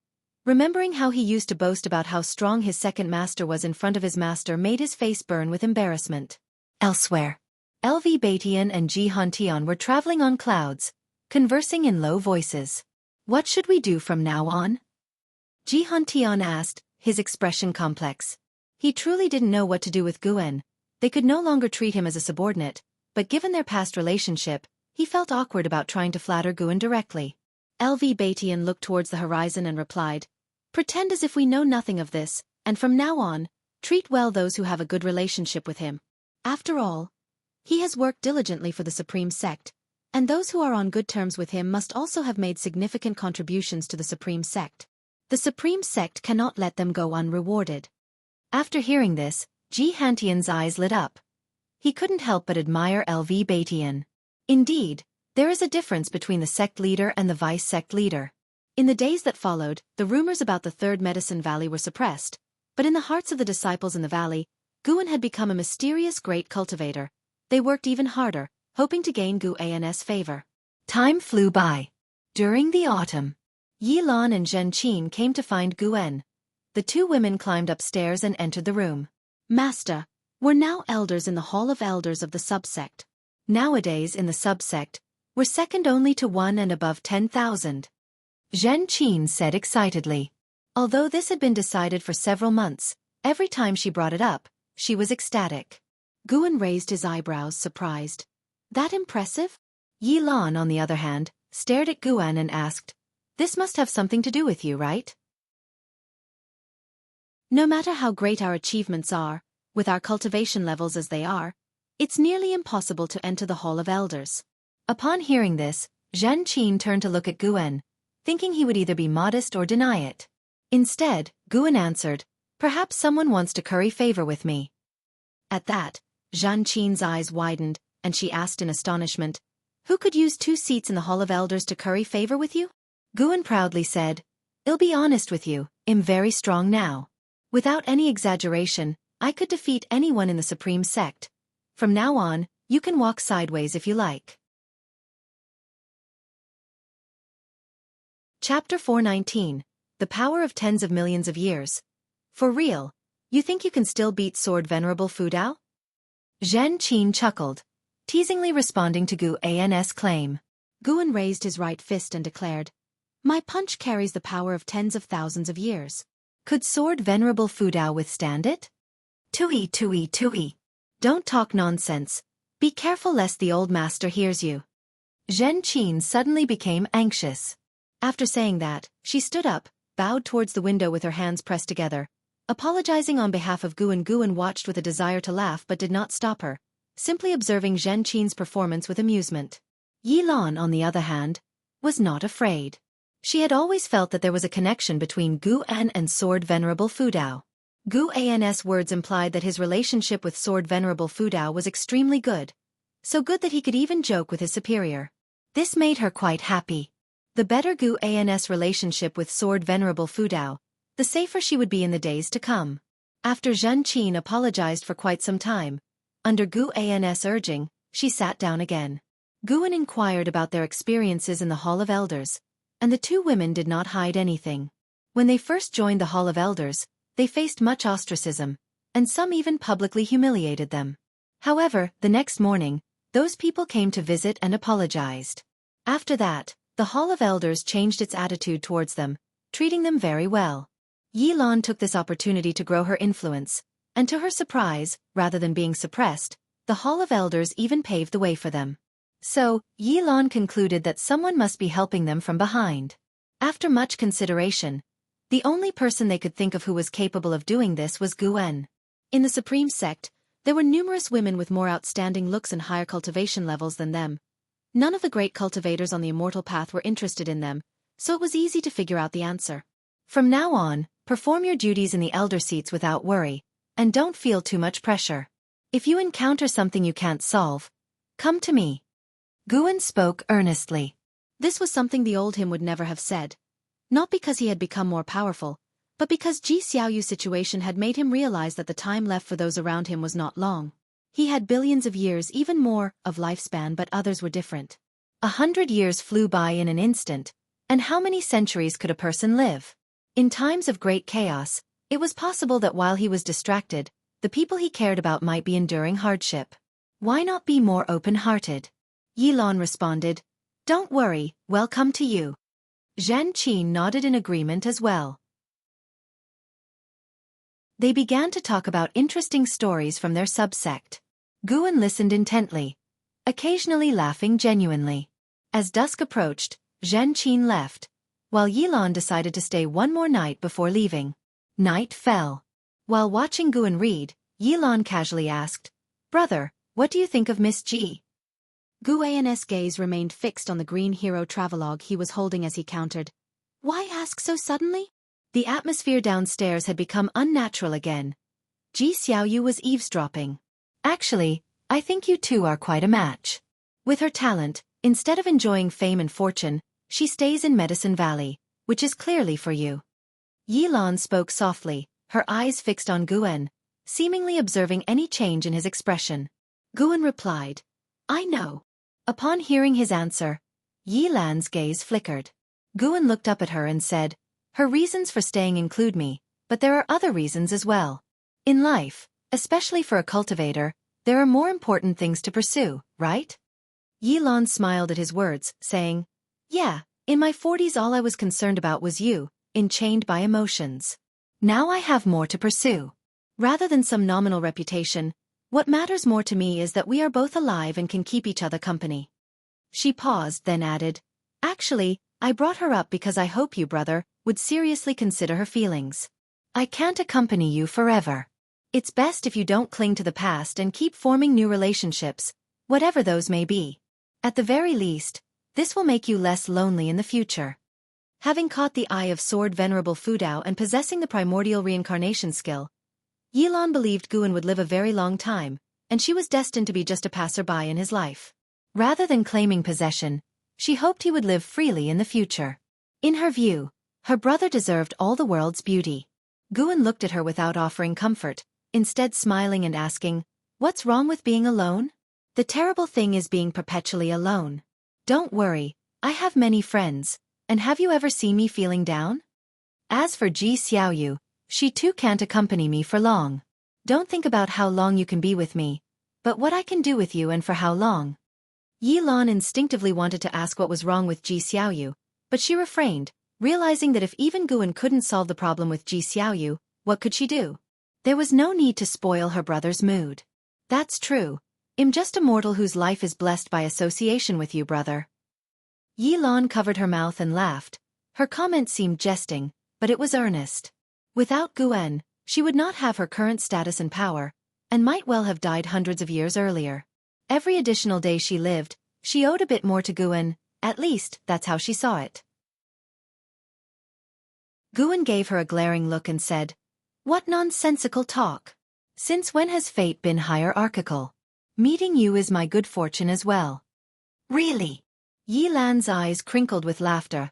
Remembering how he used to boast about how strong his second master was in front of his master made his face burn with embarrassment. Elsewhere, LV Batian and Ji Han-Tian were traveling on clouds, conversing in low voices. "What should we do from now on?" Ji Han-Tian asked, his expression complex. He truly didn't know what to do with Guan. They could no longer treat him as a subordinate, but given their past relationship, he felt awkward about trying to flatter Guan directly. LV Batian looked towards the horizon and replied, "Pretend as if we know nothing of this, and from now on, treat well those who have a good relationship with him. After all, he has worked diligently for the Supreme Sect, and those who are on good terms with him must also have made significant contributions to the Supreme Sect. The Supreme Sect cannot let them go unrewarded." After hearing this, Ji Hantian's eyes lit up. He couldn't help but admire LV Batian. Indeed, there is a difference between the sect leader and the vice-sect leader. In the days that followed, the rumors about the Third Medicine Valley were suppressed, but in the hearts of the disciples in the valley, Guan had become a mysterious great cultivator. They worked even harder, hoping to gain Gu An's favor. Time flew by. During the autumn, Yi Lan and Zhen Qin came to find Guan. The two women climbed upstairs and entered the room. Master, we're now elders in the Hall of Elders of the subsect. Nowadays in the subsect, we're second only to one and above 10,000. Zhen Qin said excitedly. Although this had been decided for several months, every time she brought it up, she was ecstatic. Guan raised his eyebrows, surprised. That impressive? Yi Lan, on the other hand, stared at Guan and asked, "This must have something to do with you, right?" No matter how great our achievements are, with our cultivation levels as they are, it's nearly impossible to enter the Hall of Elders. Upon hearing this, Zhen Qin turned to look at Guan, thinking he would either be modest or deny it. Instead, Guan answered, "Perhaps someone wants to curry favor with me." At that, Zhen Qin's eyes widened, and she asked in astonishment, "Who could use 2 seats in the Hall of Elders to curry favor with you?" Guan proudly said, "I'll be honest with you, I'm very strong now. Without any exaggeration, I could defeat anyone in the Supreme Sect. From now on, you can walk sideways if you like." Chapter 419, The Power of Tens of Millions of Years. For real, you think you can still beat Sword Venerable Fudao? Zhen Qin chuckled, teasingly responding to Gu An's claim. Guan raised his right fist and declared, "My punch carries the power of tens of thousands of years. Could Sword Venerable Fudao withstand it?" Tui tui tui. Don't talk nonsense. Be careful lest the old master hears you. Zhen Qin suddenly became anxious. After saying that, she stood up, bowed towards the window with her hands pressed together, apologizing on behalf of Guan. Guan watched with a desire to laugh but did not stop her, simply observing Zhen Qin's performance with amusement. Yi Lan, on the other hand, was not afraid. She had always felt that there was a connection between Guan and Sword Venerable Fudao. Gu An's words implied that his relationship with Sword Venerable Fudao was extremely good, so good that he could even joke with his superior. This made her quite happy. The better Gu An's relationship with Sword Venerable Fudao, the safer she would be in the days to come. After Zhen Qin apologized for quite some time, under Gu An's urging, she sat down again. Guan inquired about their experiences in the Hall of Elders, and the two women did not hide anything. When they first joined the Hall of Elders, they faced much ostracism, and some even publicly humiliated them. However, the next morning, those people came to visit and apologized. After that, the Hall of Elders changed its attitude towards them, treating them very well. Yi Lan took this opportunity to grow her influence, and to her surprise, rather than being suppressed, the Hall of Elders even paved the way for them. So, Yi Lan concluded that someone must be helping them from behind. After much consideration, the only person they could think of who was capable of doing this was Guan. In the Supreme Sect, there were numerous women with more outstanding looks and higher cultivation levels than them. None of the great cultivators on the immortal path were interested in them, so it was easy to figure out the answer. From now on, perform your duties in the elder seats without worry, and don't feel too much pressure. If you encounter something you can't solve, come to me. Guan spoke earnestly. This was something the old him would never have said. Not because he had become more powerful, but because Ji Xiaoyu's situation had made him realize that the time left for those around him was not long. He had billions of years, even more, of lifespan, but others were different. 100 years flew by in an instant, and how many centuries could a person live? In times of great chaos, it was possible that while he was distracted, the people he cared about might be enduring hardship. Why not be more open-hearted? Yi Lan responded, "Don't worry, we'll come to you." Zhen Qin nodded in agreement as well. They began to talk about interesting stories from their subsect. Guan listened intently, occasionally laughing genuinely. As dusk approached, Zhen Qin left, while Yi Lan decided to stay one more night before leaving. Night fell. While watching Guan read, Yi Lan casually asked, "Brother, what do you think of Miss Ji?" Guan's gaze remained fixed on the green hero travelogue he was holding as he countered, "Why ask so suddenly?" The atmosphere downstairs had become unnatural again. Ji Xiaoyu was eavesdropping. Actually, I think you two are quite a match. With her talent, instead of enjoying fame and fortune, she stays in Medicine Valley, which is clearly for you. Yi Lan spoke softly, her eyes fixed on Guan, seemingly observing any change in his expression. Guan replied, I know. Upon hearing his answer, Yi Lan's gaze flickered. Guan looked up at her and said, her reasons for staying include me, but there are other reasons as well. In life, especially for a cultivator, there are more important things to pursue, right? Yi Lan smiled at his words, saying, yeah, in my 40s all I was concerned about was you, enchained by emotions. Now I have more to pursue. Rather than some nominal reputation, what matters more to me is that we are both alive and can keep each other company. She paused, then added, actually, I brought her up because I hope you, brother, would seriously consider her feelings. I can't accompany you forever. It's best if you don't cling to the past and keep forming new relationships, whatever those may be. At the very least, this will make you less lonely in the future. Having caught the eye of Sword Venerable Fudao and possessing the primordial reincarnation skill, Yi Lan believed Guan would live a very long time, and she was destined to be just a passerby in his life. Rather than claiming possession, she hoped he would live freely in the future. In her view, her brother deserved all the world's beauty. Guan looked at her without offering comfort, instead smiling and asking, what's wrong with being alone? The terrible thing is being perpetually alone. Don't worry, I have many friends, and have you ever seen me feeling down? As for Ji Xiaoyu, she too can't accompany me for long. Don't think about how long you can be with me, but what I can do with you and for how long. Yi Lan instinctively wanted to ask what was wrong with Ji Xiaoyu, but she refrained, realizing that if even Guan couldn't solve the problem with Ji Xiaoyu, what could she do? There was no need to spoil her brother's mood. That's true. I'm just a mortal whose life is blessed by association with you, brother. Yi Lan covered her mouth and laughed. Her comment seemed jesting, but it was earnest. Without Guan, she would not have her current status and power, and might well have died hundreds of years earlier. Every additional day she lived, she owed a bit more to Guan, at least that's how she saw it. Guan gave her a glaring look and said, what nonsensical talk. Since when has fate been hierarchical? Meeting you is my good fortune as well. Really? Yi Lan's eyes crinkled with laughter,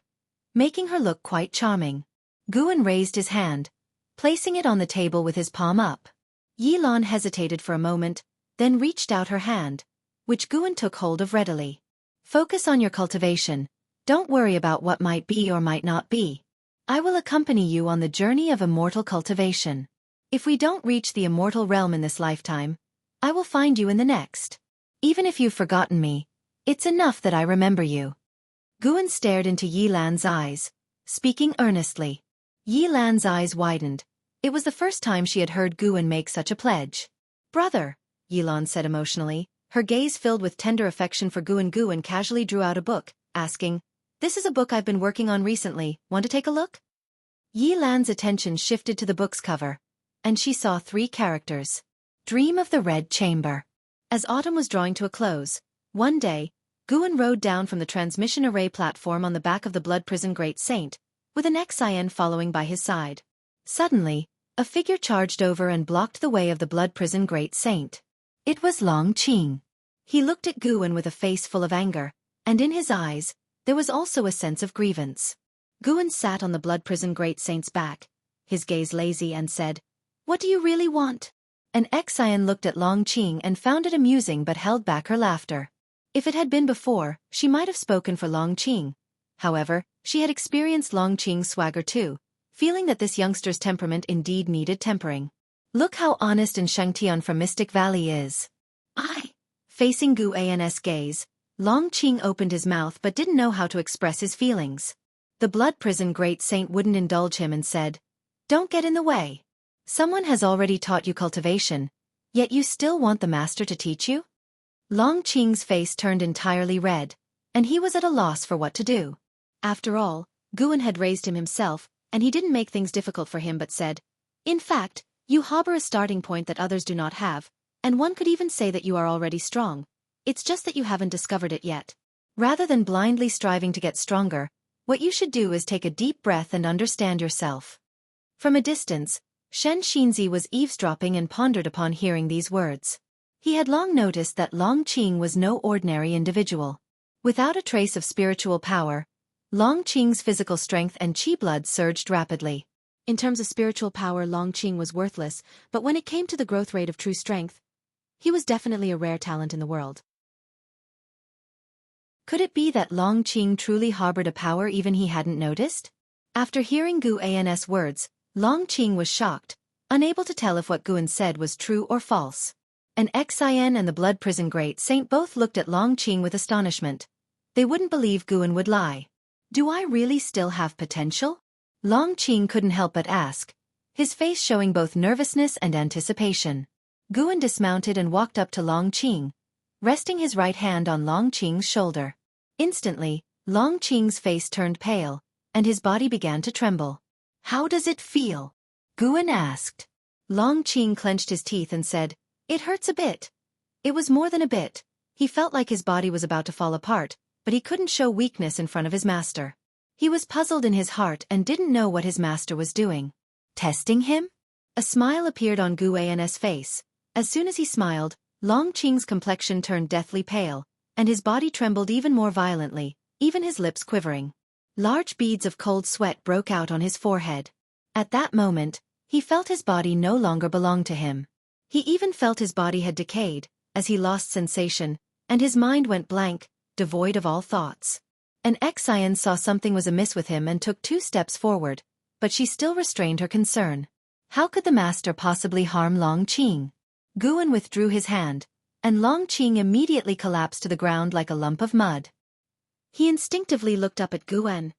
making her look quite charming. Guan raised his hand, placing it on the table with his palm up. Yi Lan hesitated for a moment, then reached out her hand, which Guan took hold of readily. Focus on your cultivation. Don't worry about what might be or might not be. I will accompany you on the journey of immortal cultivation. If we don't reach the immortal realm in this lifetime, I will find you in the next. Even if you've forgotten me, it's enough that I remember you. Guan stared into Yi Lan's eyes, speaking earnestly. Yi Lan's eyes widened. It was the first time she had heard Guan make such a pledge. Brother, Yi Lan said emotionally, her gaze filled with tender affection for Guan. Guan casually drew out a book, asking, this is a book I've been working on recently, want to take a look? Yi Lan's attention shifted to the book's cover, and she saw 3 characters. Dream of the Red Chamber. As autumn was drawing to a close, one day, Guan rode down from the transmission array platform on the back of the Blood Prison Great Saint, with an Xian following by his side. Suddenly, a figure charged over and blocked the way of the Blood Prison Great Saint. It was Long Qing. He looked at Guan with a face full of anger, and in his eyes, there was also a sense of grievance. Guan sat on the Blood Prison Great Saint's back, his gaze lazy, and said, what do you really want? An Xian looked at Long Qing and found it amusing but held back her laughter. If it had been before, she might have spoken for Long Qing. However, she had experienced Long Qing's swagger too, feeling that this youngster's temperament indeed needed tempering. Look how honest and Shangtian from Mystic Valley is. Facing Guan's gaze, Long Qing opened his mouth but didn't know how to express his feelings. The Blood Prison Great Saint wouldn't indulge him and said, don't get in the way. Someone has already taught you cultivation, yet you still want the master to teach you? Long Qing's face turned entirely red, and he was at a loss for what to do. After all, Guan had raised him himself, and he didn't make things difficult for him but said, in fact, you harbor a starting point that others do not have, and one could even say that you are already strong. It's just that you haven't discovered it yet. Rather than blindly striving to get stronger, what you should do is take a deep breath and understand yourself. From a distance, Shen Xinzi was eavesdropping and pondered upon hearing these words. He had long noticed that Long Qing was no ordinary individual. Without a trace of spiritual power, Long Qing's physical strength and qi blood surged rapidly. In terms of spiritual power, Long Qing was worthless, but when it came to the growth rate of true strength, he was definitely a rare talent in the world. Could it be that Long Qing truly harbored a power even he hadn't noticed? After hearing Gu An's words, Long Qing was shocked, unable to tell if what Guan said was true or false. An Xian and the Blood Prison Great Saint both looked at Long Qing with astonishment. They wouldn't believe Guan would lie. Do I really still have potential? Long Qing couldn't help but ask, his face showing both nervousness and anticipation. Guan dismounted and walked up to Long Qing, resting his right hand on Long Qing's shoulder. Instantly, Long Qing's face turned pale, and his body began to tremble. How does it feel? Guan asked. Long Qing clenched his teeth and said, It hurts a bit. It was more than a bit. He felt like his body was about to fall apart, but he couldn't show weakness in front of his master. He was puzzled in his heart and didn't know what his master was doing. Testing him? A smile appeared on Gu An's face. As soon as he smiled, Long Qing's complexion turned deathly pale, and his body trembled even more violently, even his lips quivering. Large beads of cold sweat broke out on his forehead. At that moment, he felt his body no longer belonged to him. He even felt his body had decayed, as he lost sensation, and his mind went blank, devoid of all thoughts. An Xian saw something was amiss with him and took 2 steps forward, but she still restrained her concern. How could the master possibly harm Long Qing? Guan withdrew his hand, and Long Qing immediately collapsed to the ground like a lump of mud. He instinctively looked up at Guan.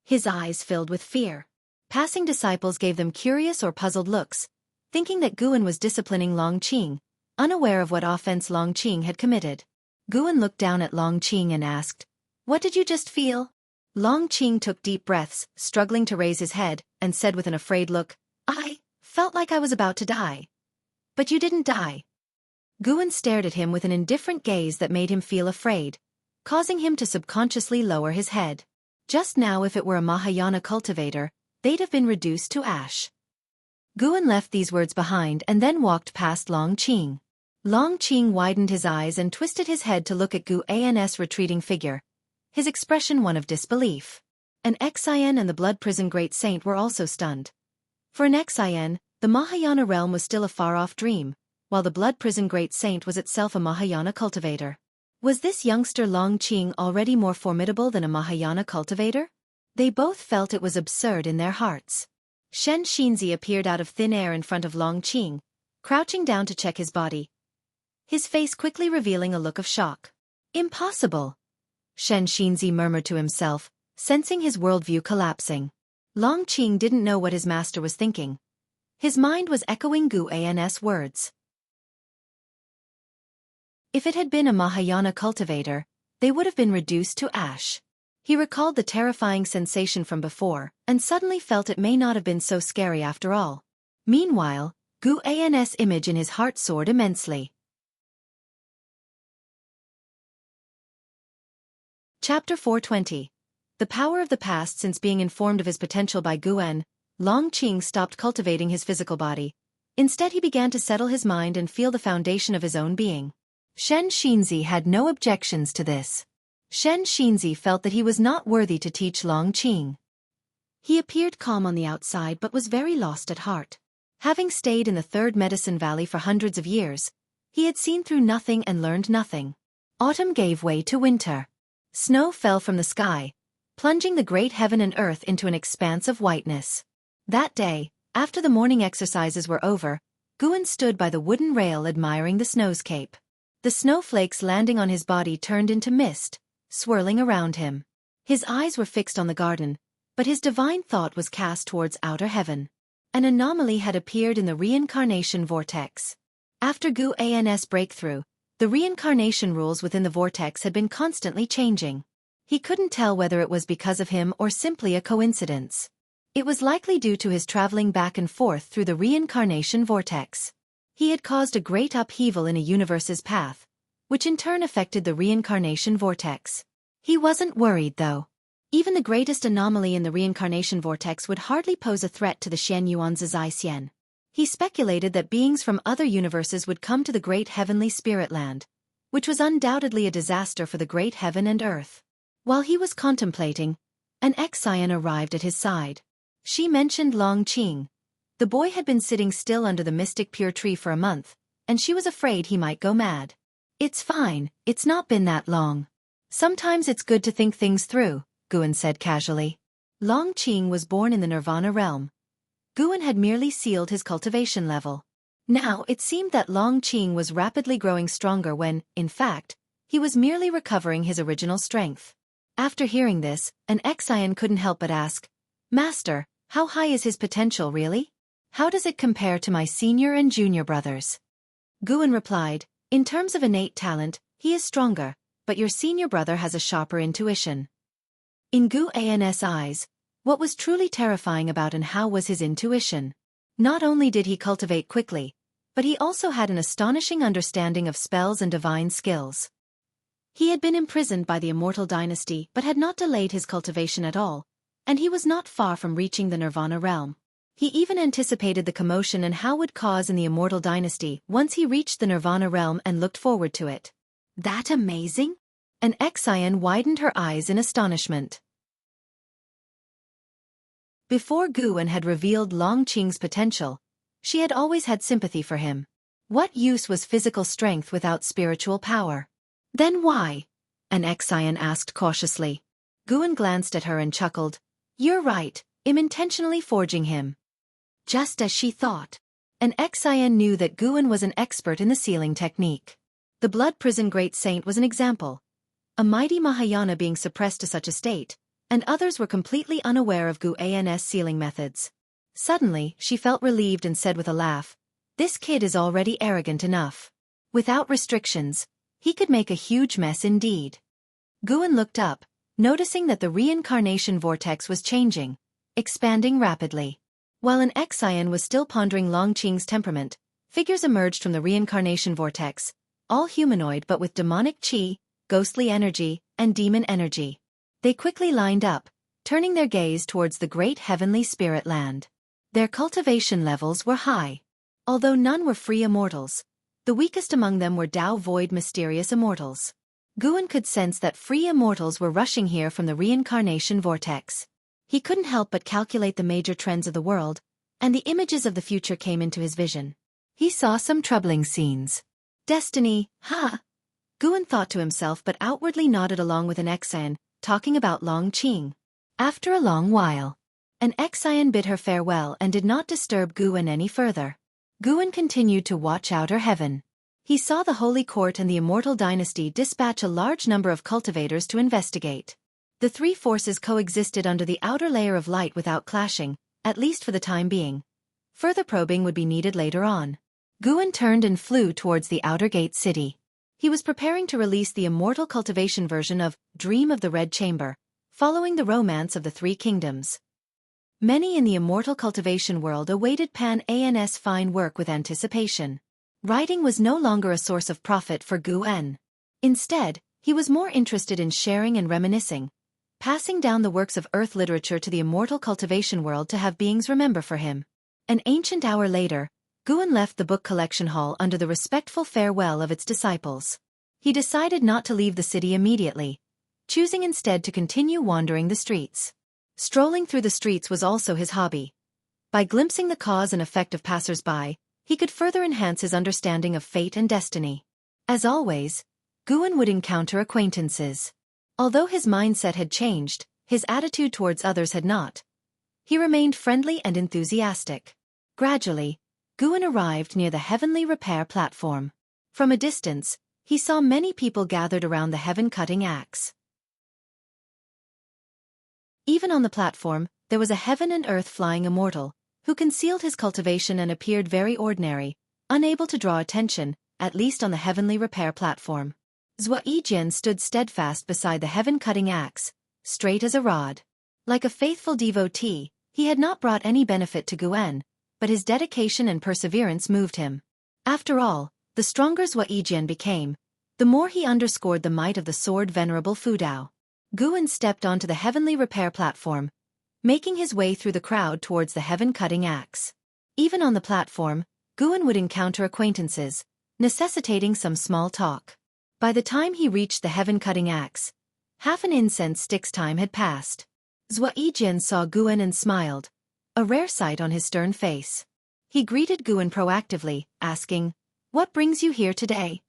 His eyes filled with fear. Passing disciples gave them curious or puzzled looks, thinking that Guan was disciplining Long Qing, unaware of what offense Long Qing had committed. Guan looked down at Long Qing and asked, What did you just feel? Long Qing took deep breaths, struggling to raise his head, and said with an afraid look, I felt like I was about to die. But you didn't die. Guan stared at him with an indifferent gaze that made him feel afraid, causing him to subconsciously lower his head. Just now, if it were a Mahayana cultivator, they'd have been reduced to ash. Guan left these words behind and then walked past Long Qing. Long Qing widened his eyes and twisted his head to look at Gu An's retreating figure, his expression one of disbelief. An Xian and the Blood Prison Great Saint were also stunned. For an Xian, the Mahayana realm was still a far-off dream, while the Blood Prison Great Saint was itself a Mahayana cultivator. Was this youngster Long Qing already more formidable than a Mahayana cultivator? They both felt it was absurd in their hearts. Shen Xinzi appeared out of thin air in front of Long Qing, crouching down to check his body, his face quickly revealing a look of shock. Impossible! Shen Xinzi murmured to himself, sensing his worldview collapsing. Long Qing didn't know what his master was thinking. His mind was echoing Gu An's words. If it had been a Mahayana cultivator, they would have been reduced to ash. He recalled the terrifying sensation from before, and suddenly felt it may not have been so scary after all. Meanwhile, Gu An's image in his heart soared immensely. Chapter 420. The power of the past. Since being informed of his potential by Guan, Long Qing stopped cultivating his physical body. Instead he began to settle his mind and feel the foundation of his own being. Shen Xinzi had no objections to this. Shen Xinzi felt that he was not worthy to teach Long Qing. He appeared calm on the outside but was very lost at heart. Having stayed in the Third Medicine Valley for hundreds of years, he had seen through nothing and learned nothing. Autumn gave way to winter. Snow fell from the sky, plunging the great heaven and earth into an expanse of whiteness. That day, after the morning exercises were over, Guan stood by the wooden rail admiring the snowscape. The snowflakes landing on his body turned into mist, swirling around him. His eyes were fixed on the garden, but his divine thought was cast towards outer heaven. An anomaly had appeared in the reincarnation vortex. After Gu An's breakthrough, the reincarnation rules within the vortex had been constantly changing. He couldn't tell whether it was because of him or simply a coincidence. It was likely due to his traveling back and forth through the reincarnation vortex. He had caused a great upheaval in a universe's path, which in turn affected the reincarnation vortex. He wasn't worried though. Even the greatest anomaly in the reincarnation vortex would hardly pose a threat to the Xianyuan Zizai Xian. He speculated that beings from other universes would come to the great heavenly spirit land, which was undoubtedly a disaster for the great heaven and earth. While he was contemplating, an ex-scion arrived at his side. She mentioned Long Qing. The boy had been sitting still under the mystic pure tree for a month, and she was afraid he might go mad. It's fine, it's not been that long. Sometimes it's good to think things through, Guan said casually. Long Qing was born in the Nirvana realm. Guan had merely sealed his cultivation level. Now it seemed that Long Qing was rapidly growing stronger when, in fact, he was merely recovering his original strength. After hearing this, an ex-scion couldn't help but ask, Master, how high is his potential really? How does it compare to my senior and junior brothers? Guan replied, in terms of innate talent, he is stronger, but your senior brother has a sharper intuition. In Guan's eyes, what was truly terrifying about and how was his intuition? Not only did he cultivate quickly, but he also had an astonishing understanding of spells and divine skills. He had been imprisoned by the Immortal Dynasty but had not delayed his cultivation at all, and he was not far from reaching the Nirvana realm. He even anticipated the commotion and how would cause in the Immortal Dynasty once he reached the Nirvana realm and looked forward to it. That amazing? An ex-scion widened her eyes in astonishment. Before Guan had revealed Long Qing's potential, she had always had sympathy for him. What use was physical strength without spiritual power? Then why? An ex-scion asked cautiously. Guan glanced at her and chuckled. You're right, I'm intentionally forging him. Just as she thought. An ex-scion knew that Guan was an expert in the sealing technique. The Blood Prison Great Saint was an example. A mighty Mahayana being suppressed to such a state, and others were completely unaware of Guan's sealing methods. Suddenly, she felt relieved and said with a laugh, this kid is already arrogant enough. Without restrictions, he could make a huge mess indeed. Guan looked up, noticing that the reincarnation vortex was changing, expanding rapidly. While an ex-scion was still pondering Long Qing's temperament, figures emerged from the reincarnation vortex, all humanoid but with demonic qi, ghostly energy, and demon energy. They quickly lined up, turning their gaze towards the great heavenly spirit land. Their cultivation levels were high. Although none were free immortals, the weakest among them were Tao Void mysterious immortals. Guan could sense that free immortals were rushing here from the reincarnation vortex. He couldn't help but calculate the major trends of the world, and the images of the future came into his vision. He saw some troubling scenes. Destiny, ha! Guan thought to himself but outwardly nodded along with an ex-scion, talking about Long Qing. After a long while, an ex-scion bid her farewell and did not disturb Guan any further. Guan continued to watch outer heaven. He saw the Holy Court and the Immortal Dynasty dispatch a large number of cultivators to investigate. The three forces coexisted under the outer layer of light without clashing, at least for the time being. Further probing would be needed later on. Guan turned and flew towards the outer gate city. He was preparing to release the immortal cultivation version of Dream of the Red Chamber, following the romance of the Three Kingdoms. Many in the immortal cultivation world awaited Pan's fine work with anticipation. Writing was no longer a source of profit for Guan. Instead, he was more interested in sharing and reminiscing, passing down the works of earth literature to the immortal cultivation world to have beings remember for him. An ancient hour later, Guan left the book collection hall under the respectful farewell of its disciples. He decided not to leave the city immediately, choosing instead to continue wandering the streets. Strolling through the streets was also his hobby. By glimpsing the cause and effect of passers-by, he could further enhance his understanding of fate and destiny. As always, Guan would encounter acquaintances. Although his mindset had changed, his attitude towards others had not. He remained friendly and enthusiastic. Gradually, Guan arrived near the heavenly repair platform. From a distance, he saw many people gathered around the heaven-cutting axe. Even on the platform, there was a heaven and earth flying immortal, who concealed his cultivation and appeared very ordinary, unable to draw attention, at least on the heavenly repair platform. Zhuayijian stood steadfast beside the heaven-cutting axe, straight as a rod. Like a faithful devotee, he had not brought any benefit to Guan, but his dedication and perseverance moved him. After all, the stronger Zhuayijian became, the more he underscored the might of the sword Venerable Fudao. Guan stepped onto the heavenly repair platform, making his way through the crowd towards the heaven-cutting axe. Even on the platform, Guan would encounter acquaintances, necessitating some small talk. By the time he reached the heaven-cutting axe, half an incense stick's time had passed. Zhuo Yijian saw Guan and smiled, a rare sight on his stern face. He greeted Guan proactively, asking, "What brings you here today?"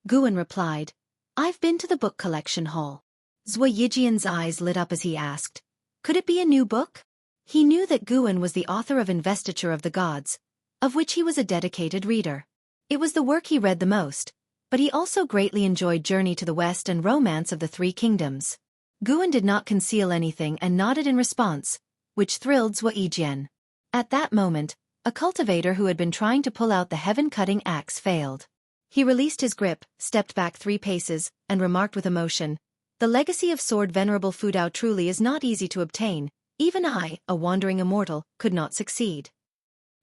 Guan replied, "I've been to the book collection hall." Zhuo Yijian's eyes lit up as he asked, "Could it be a new book?" He knew that Guan was the author of Investiture of the Gods, of which he was a dedicated reader. It was the work he read the most, but he also greatly enjoyed Journey to the West and Romance of the Three Kingdoms. Guan did not conceal anything and nodded in response, which thrilled Zhuo Yijian. At that moment, a cultivator who had been trying to pull out the heaven-cutting axe failed. He released his grip, stepped back 3 paces, and remarked with emotion, "The legacy of Sword Venerable Fudao truly is not easy to obtain. Even I, a wandering immortal, could not succeed."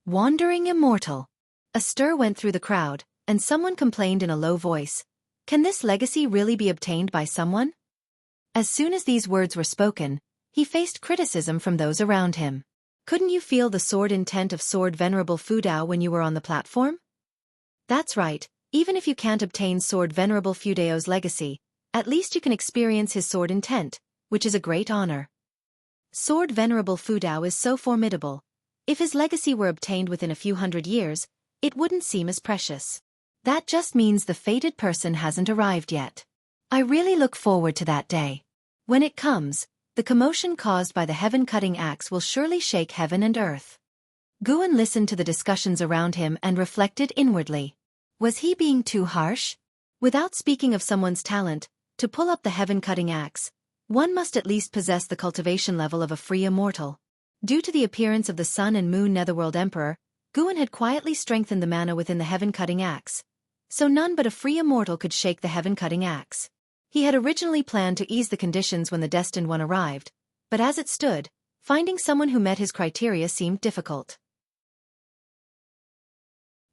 Wandering immortal. A stir went through the crowd, and someone complained in a low voice, "Can this legacy really be obtained by someone?" As soon as these words were spoken, he faced criticism from those around him. "Couldn't you feel the sword intent of Sword Venerable Fudao when you were on the platform?" "That's right, even if you can't obtain Sword Venerable Fudao's legacy, at least you can experience his sword intent, which is a great honor. Sword Venerable Fudao is so formidable. If his legacy were obtained within a few hundred years, it wouldn't seem as precious. That just means the fated person hasn't arrived yet. I really look forward to that day. When it comes, the commotion caused by the heaven-cutting axe will surely shake heaven and earth." Guan listened to the discussions around him and reflected inwardly. Was he being too harsh? Without speaking of someone's talent, to pull up the heaven-cutting axe, one must at least possess the cultivation level of a free immortal. Due to the appearance of the Sun and Moon Netherworld Emperor, Guan had quietly strengthened the mana within the heaven-cutting axe, so none but a free immortal could shake the heaven-cutting axe. He had originally planned to ease the conditions when the destined one arrived, but as it stood, finding someone who met his criteria seemed difficult.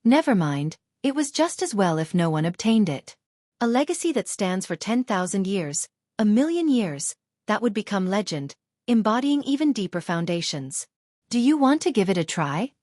Never mind, it was just as well if no one obtained it. A legacy that stands for 10,000 years, a million years, that would become legend, embodying even deeper foundations. Do you want to give it a try?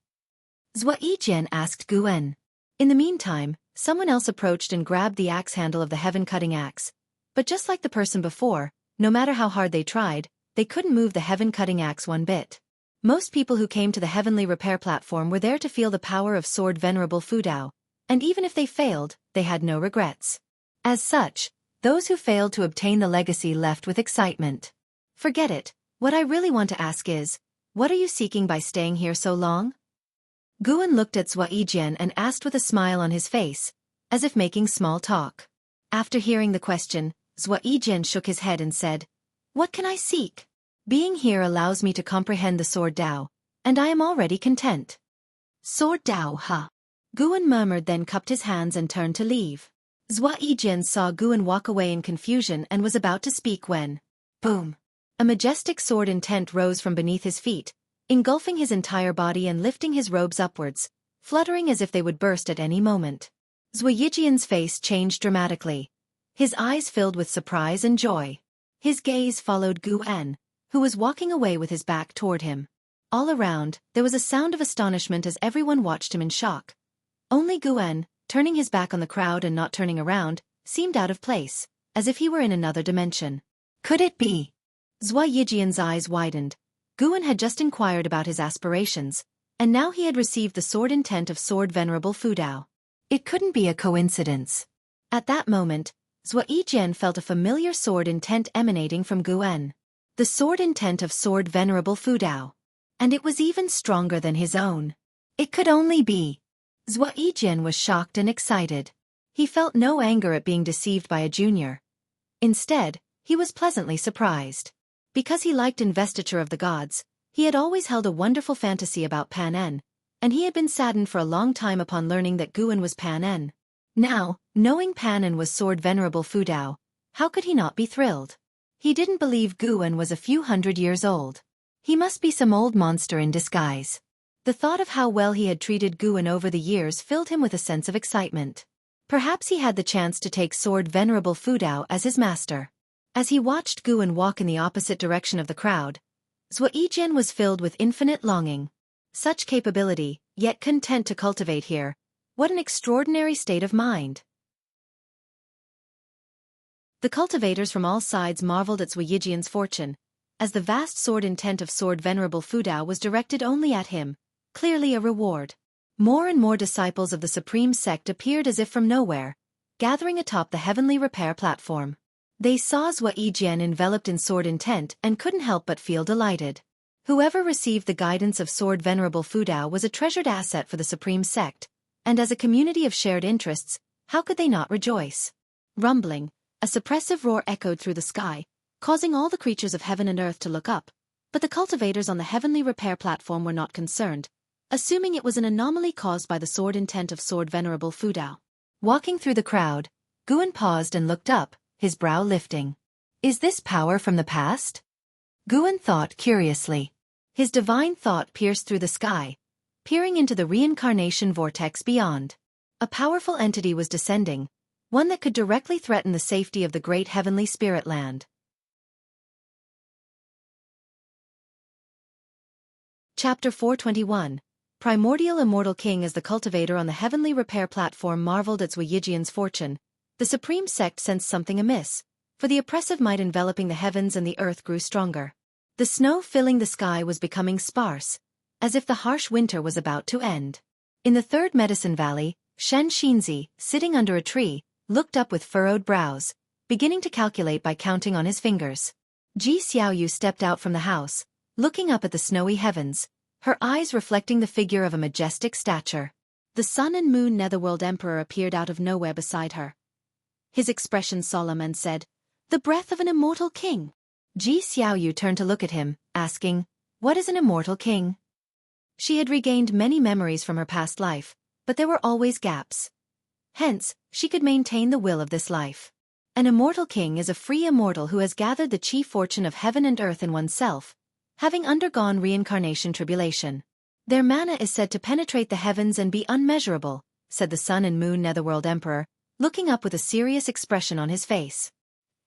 Zhuo Yijian asked Guan. In the meantime, someone else approached and grabbed the axe handle of the heaven-cutting axe, but just like the person before, no matter how hard they tried, they couldn't move the heaven-cutting axe one bit. Most people who came to the heavenly repair platform were there to feel the power of Sword Venerable Fudao, and even if they failed, they had no regrets. As such, those who failed to obtain the legacy left with excitement. Forget it, what I really want to ask is, what are you seeking by staying here so long? Guan looked at Zhuo Yijian and asked with a smile on his face, as if making small talk. After hearing the question, Zhuo Yijian shook his head and said, "What can I seek? Being here allows me to comprehend the Sword Dao, and I am already content." "Sword Dao, huh?" Guan murmured, then cupped his hands and turned to leave. Zhuo Yijian saw Guan walk away in confusion and was about to speak when, boom! A majestic sword intent rose from beneath his feet, engulfing his entire body and lifting his robes upwards, fluttering as if they would burst at any moment. Zhuo Yijian's face changed dramatically. His eyes filled with surprise and joy. His gaze followed Guan, who was walking away with his back toward him. All around, there was a sound of astonishment as everyone watched him in shock. Only Guan, turning his back on the crowd and not turning around, seemed out of place, as if he were in another dimension. Could it be? Zhuo Yijian's eyes widened. Guan had just inquired about his aspirations, and now he had received the sword intent of Sword Venerable Fudao. It couldn't be a coincidence. At that moment, Zhuo Yijian felt a familiar sword intent emanating from Guan. The sword intent of Sword Venerable Fudao. And it was even stronger than his own. It could only be. Zhuo Yijian was shocked and excited. He felt no anger at being deceived by a junior. Instead, he was pleasantly surprised. Because he liked Investiture of the Gods, he had always held a wonderful fantasy about Pan En, and he had been saddened for a long time upon learning that Guan was Pan En. Now, knowing Pan En was Sword Venerable Fudao, how could he not be thrilled? He didn't believe Guan was a few hundred years old. He must be some old monster in disguise. The thought of how well he had treated Guan over the years filled him with a sense of excitement. Perhaps he had the chance to take Sword Venerable Fudao as his master. As he watched Guan walk in the opposite direction of the crowd, Zhuo Yijian was filled with infinite longing. Such capability, yet content to cultivate here. What an extraordinary state of mind. The cultivators from all sides marveled at Zhuyijian's fortune, as the vast sword intent of Sword Venerable Fudao was directed only at him, clearly a reward. More and more disciples of the supreme sect appeared as if from nowhere, gathering atop the heavenly repair platform. They saw Zhuyijian enveloped in sword intent and couldn't help but feel delighted. Whoever received the guidance of Sword Venerable Fudao was a treasured asset for the supreme sect, and as a community of shared interests, how could they not rejoice? Rumbling, a suppressive roar echoed through the sky, causing all the creatures of heaven and earth to look up, but the cultivators on the heavenly repair platform were not concerned, assuming it was an anomaly caused by the sword intent of Sword Venerable Fudao. Walking through the crowd, Guan paused and looked up, his brow lifting. Is this power from the past? Guan thought curiously. His divine thought pierced through the sky, peering into the reincarnation vortex beyond. A powerful entity was descending, one that could directly threaten the safety of the great heavenly spirit land. Chapter 421. Primordial Immortal King. As the cultivator on the heavenly repair platform marveled at Zhuyijian's fortune, the supreme sect sensed something amiss, for the oppressive might enveloping the heavens and the earth grew stronger. The snow filling the sky was becoming sparse, as if the harsh winter was about to end. In the third medicine valley, Shen Xinzi, sitting under a tree, looked up with furrowed brows, beginning to calculate by counting on his fingers. Ji Xiaoyu stepped out from the house, looking up at the snowy heavens, her eyes reflecting the figure of a majestic stature. The Sun and Moon Netherworld Emperor appeared out of nowhere beside her. His expression solemn and said, "The breath of an immortal king." Ji Xiaoyu turned to look at him, asking, "What is an immortal king?" She had regained many memories from her past life, but there were always gaps. Hence, she could maintain the will of this life. An immortal king is a free immortal who has gathered the chief fortune of heaven and earth in oneself, having undergone reincarnation tribulation. Their mana is said to penetrate the heavens and be unmeasurable, said the Sun and Moon Netherworld Emperor, looking up with a serious expression on his face.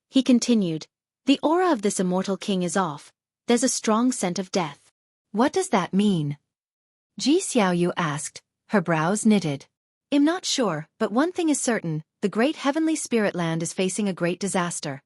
He continued, "The aura of this immortal king is off. There's a strong scent of death." What does that mean? Ji Xiaoyu asked, her brows knitted. I'm not sure, but one thing is certain, the great heavenly spirit land is facing a great disaster.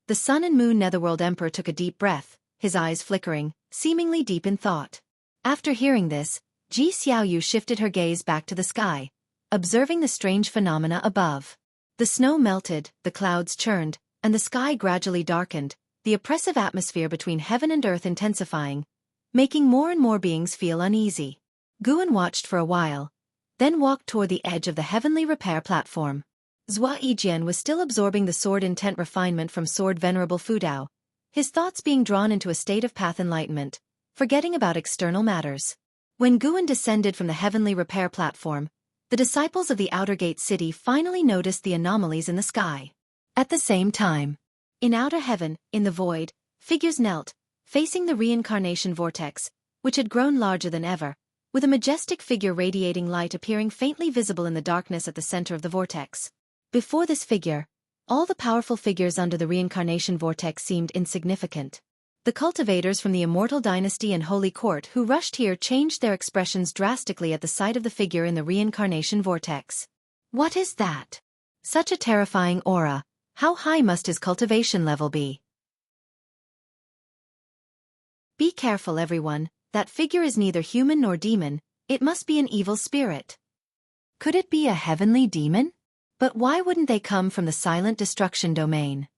The Sun and Moon Netherworld Emperor took a deep breath, his eyes flickering, seemingly deep in thought. After hearing this, Ji Xiaoyu shifted her gaze back to the sky, observing the strange phenomena above. The snow melted, the clouds churned, and the sky gradually darkened, the oppressive atmosphere between heaven and earth intensifying, making more and more beings feel uneasy. Guan watched for a while, then walked toward the edge of the heavenly repair platform. Zhuyijian was still absorbing the sword intent refinement from Sword Venerable Fudao, his thoughts being drawn into a state of path enlightenment, forgetting about external matters. When Guan descended from the heavenly repair platform, the disciples of the Outer Gate City finally noticed the anomalies in the sky. At the same time, in outer heaven, in the void, figures knelt, facing the reincarnation vortex, which had grown larger than ever, with a majestic figure radiating light appearing faintly visible in the darkness at the center of the vortex. Before this figure, all the powerful figures under the reincarnation vortex seemed insignificant. The cultivators from the Immortal Dynasty and Holy Court who rushed here changed their expressions drastically at the sight of the figure in the reincarnation vortex. What is that? Such a terrifying aura. How high must his cultivation level be? Be careful, everyone. That figure is neither human nor demon, it must be an evil spirit. Could it be a heavenly demon? But why wouldn't they come from the silent destruction domain?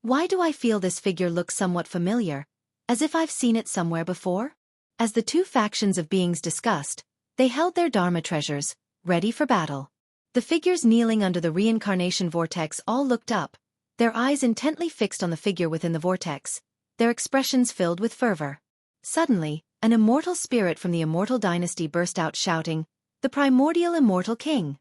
Why do I feel this figure look somewhat familiar, as if I've seen it somewhere before? As the two factions of beings discussed, they held their Dharma treasures, ready for battle. The figures kneeling under the reincarnation vortex all looked up, their eyes intently fixed on the figure within the vortex, their expressions filled with fervor. Suddenly, an immortal spirit from the Immortal Dynasty burst out shouting, "The primordial immortal king!"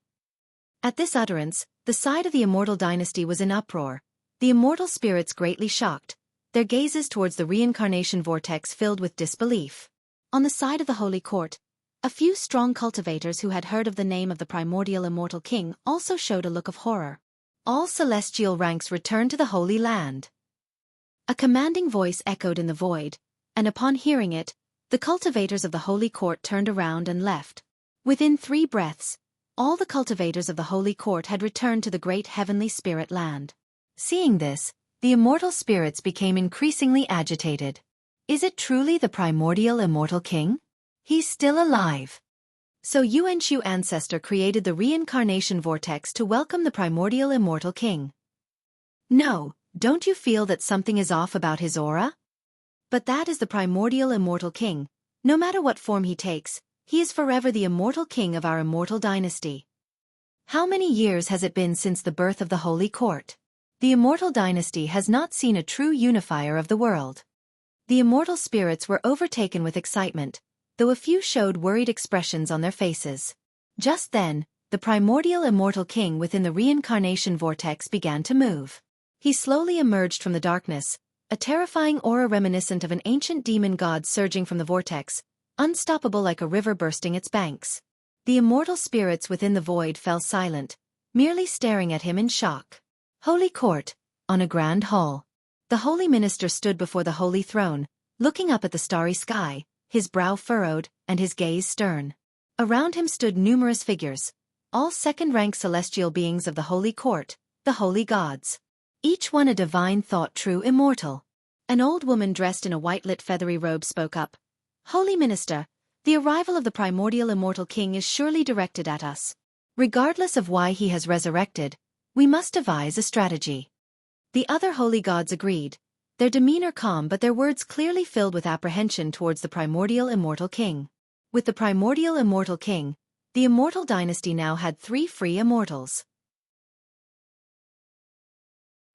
At this utterance, the side of the Immortal Dynasty was in uproar, the immortal spirits greatly shocked, their gazes towards the reincarnation vortex filled with disbelief. On the side of the Holy Court, a few strong cultivators who had heard of the name of the primordial immortal king also showed a look of horror. All celestial ranks returned to the Holy Land. A commanding voice echoed in the void, and upon hearing it, The cultivators of the holy court turned around and left. Within 3 breaths, all the cultivators of the holy court had returned to the great heavenly spirit land. Seeing this, the immortal spirits became increasingly agitated. Is it truly the primordial immortal king? He's still alive. So Yuanqiu ancestor created the reincarnation vortex to welcome the primordial immortal king. No, don't you feel that something is off about his aura? But that is the primordial immortal king. No matter what form he takes, he is forever the immortal king of our immortal dynasty. How many years has it been since the birth of the holy court? The immortal dynasty has not seen a true unifier of the world. The immortal spirits were overtaken with excitement, though a few showed worried expressions on their faces. Just then, the primordial immortal king within the reincarnation vortex began to move. He slowly emerged from the darkness, a terrifying aura reminiscent of an ancient demon god surging from the vortex, unstoppable like a river bursting its banks. The immortal spirits within the void fell silent, merely staring at him in shock. Holy court, on a grand hall. The holy minister stood before the holy throne, looking up at the starry sky, his brow furrowed, and his gaze stern. Around him stood numerous figures, all second-rank celestial beings of the holy court, the holy gods. Each one a divine thought true immortal. An old woman dressed in a white-lit feathery robe spoke up. Holy minister, the arrival of the primordial immortal king is surely directed at us. Regardless of why he has resurrected, we must devise a strategy. The other holy gods agreed, their demeanor calm but their words clearly filled with apprehension towards the primordial immortal king. With the primordial immortal king, the immortal dynasty now had 3 free immortals.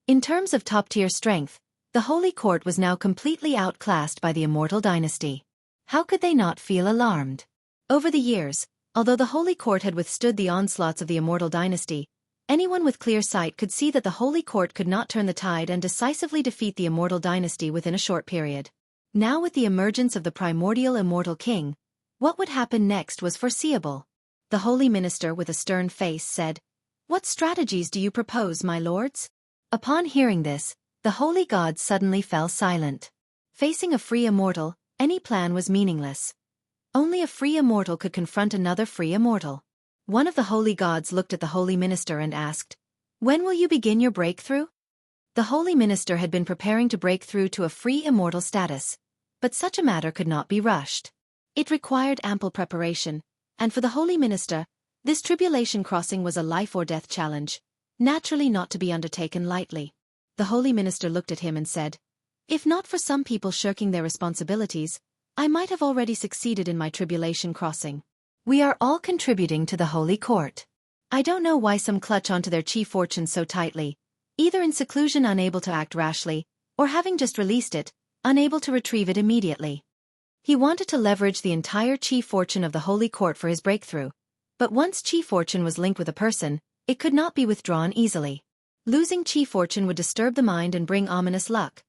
In terms of top-tier strength, the holy court was now completely outclassed by the immortal dynasty. How could they not feel alarmed? Over the years, although the holy court had withstood the onslaughts of the immortal dynasty, anyone with clear sight could see that the holy court could not turn the tide and decisively defeat the immortal dynasty within a short period. Now with the emergence of the primordial immortal king, what would happen next was foreseeable. The holy minister with a stern face said, "What strategies do you propose, my lords?" Upon hearing this, the holy gods suddenly fell silent. Facing a free immortal, any plan was meaningless. Only a free immortal could confront another free immortal. One of the holy gods looked at the holy minister and asked, "When will you begin your breakthrough?" The holy minister had been preparing to break through to a free immortal status, but such a matter could not be rushed. It required ample preparation, and for the holy minister, this tribulation crossing was a life-or-death challenge, naturally not to be undertaken lightly. The holy minister looked at him and said, "If not for some people shirking their responsibilities, I might have already succeeded in my tribulation crossing. We are all contributing to the holy court. I don't know why some clutch onto their chi fortune so tightly, either in seclusion unable to act rashly, or having just released it, unable to retrieve it immediately." He wanted to leverage the entire chi fortune of the holy court for his breakthrough, but once chi fortune was linked with a person, it could not be withdrawn easily. Losing chi fortune would disturb the mind and bring ominous luck.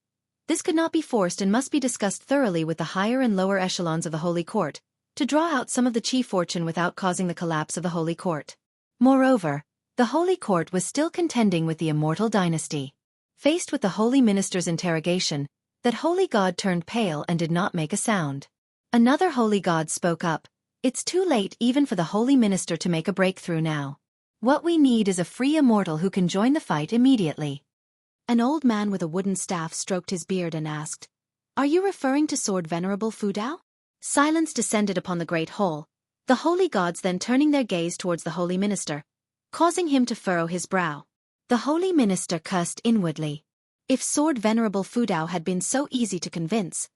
This could not be forced and must be discussed thoroughly with the higher and lower echelons of the holy court, to draw out some of the chi fortune without causing the collapse of the holy court. Moreover, the holy court was still contending with the immortal dynasty. Faced with the holy minister's interrogation, that holy god turned pale and did not make a sound. Another holy god spoke up, "It's too late even for the holy minister to make a breakthrough now. What we need is a free immortal who can join the fight immediately." An old man with a wooden staff stroked his beard and asked, "Are you referring to Sword Venerable Fudao?" Silence descended upon the great hall, the holy gods then turning their gaze towards the holy minister, causing him to furrow his brow. The holy minister cursed inwardly. If Sword Venerable Fudao had been so easy to convince,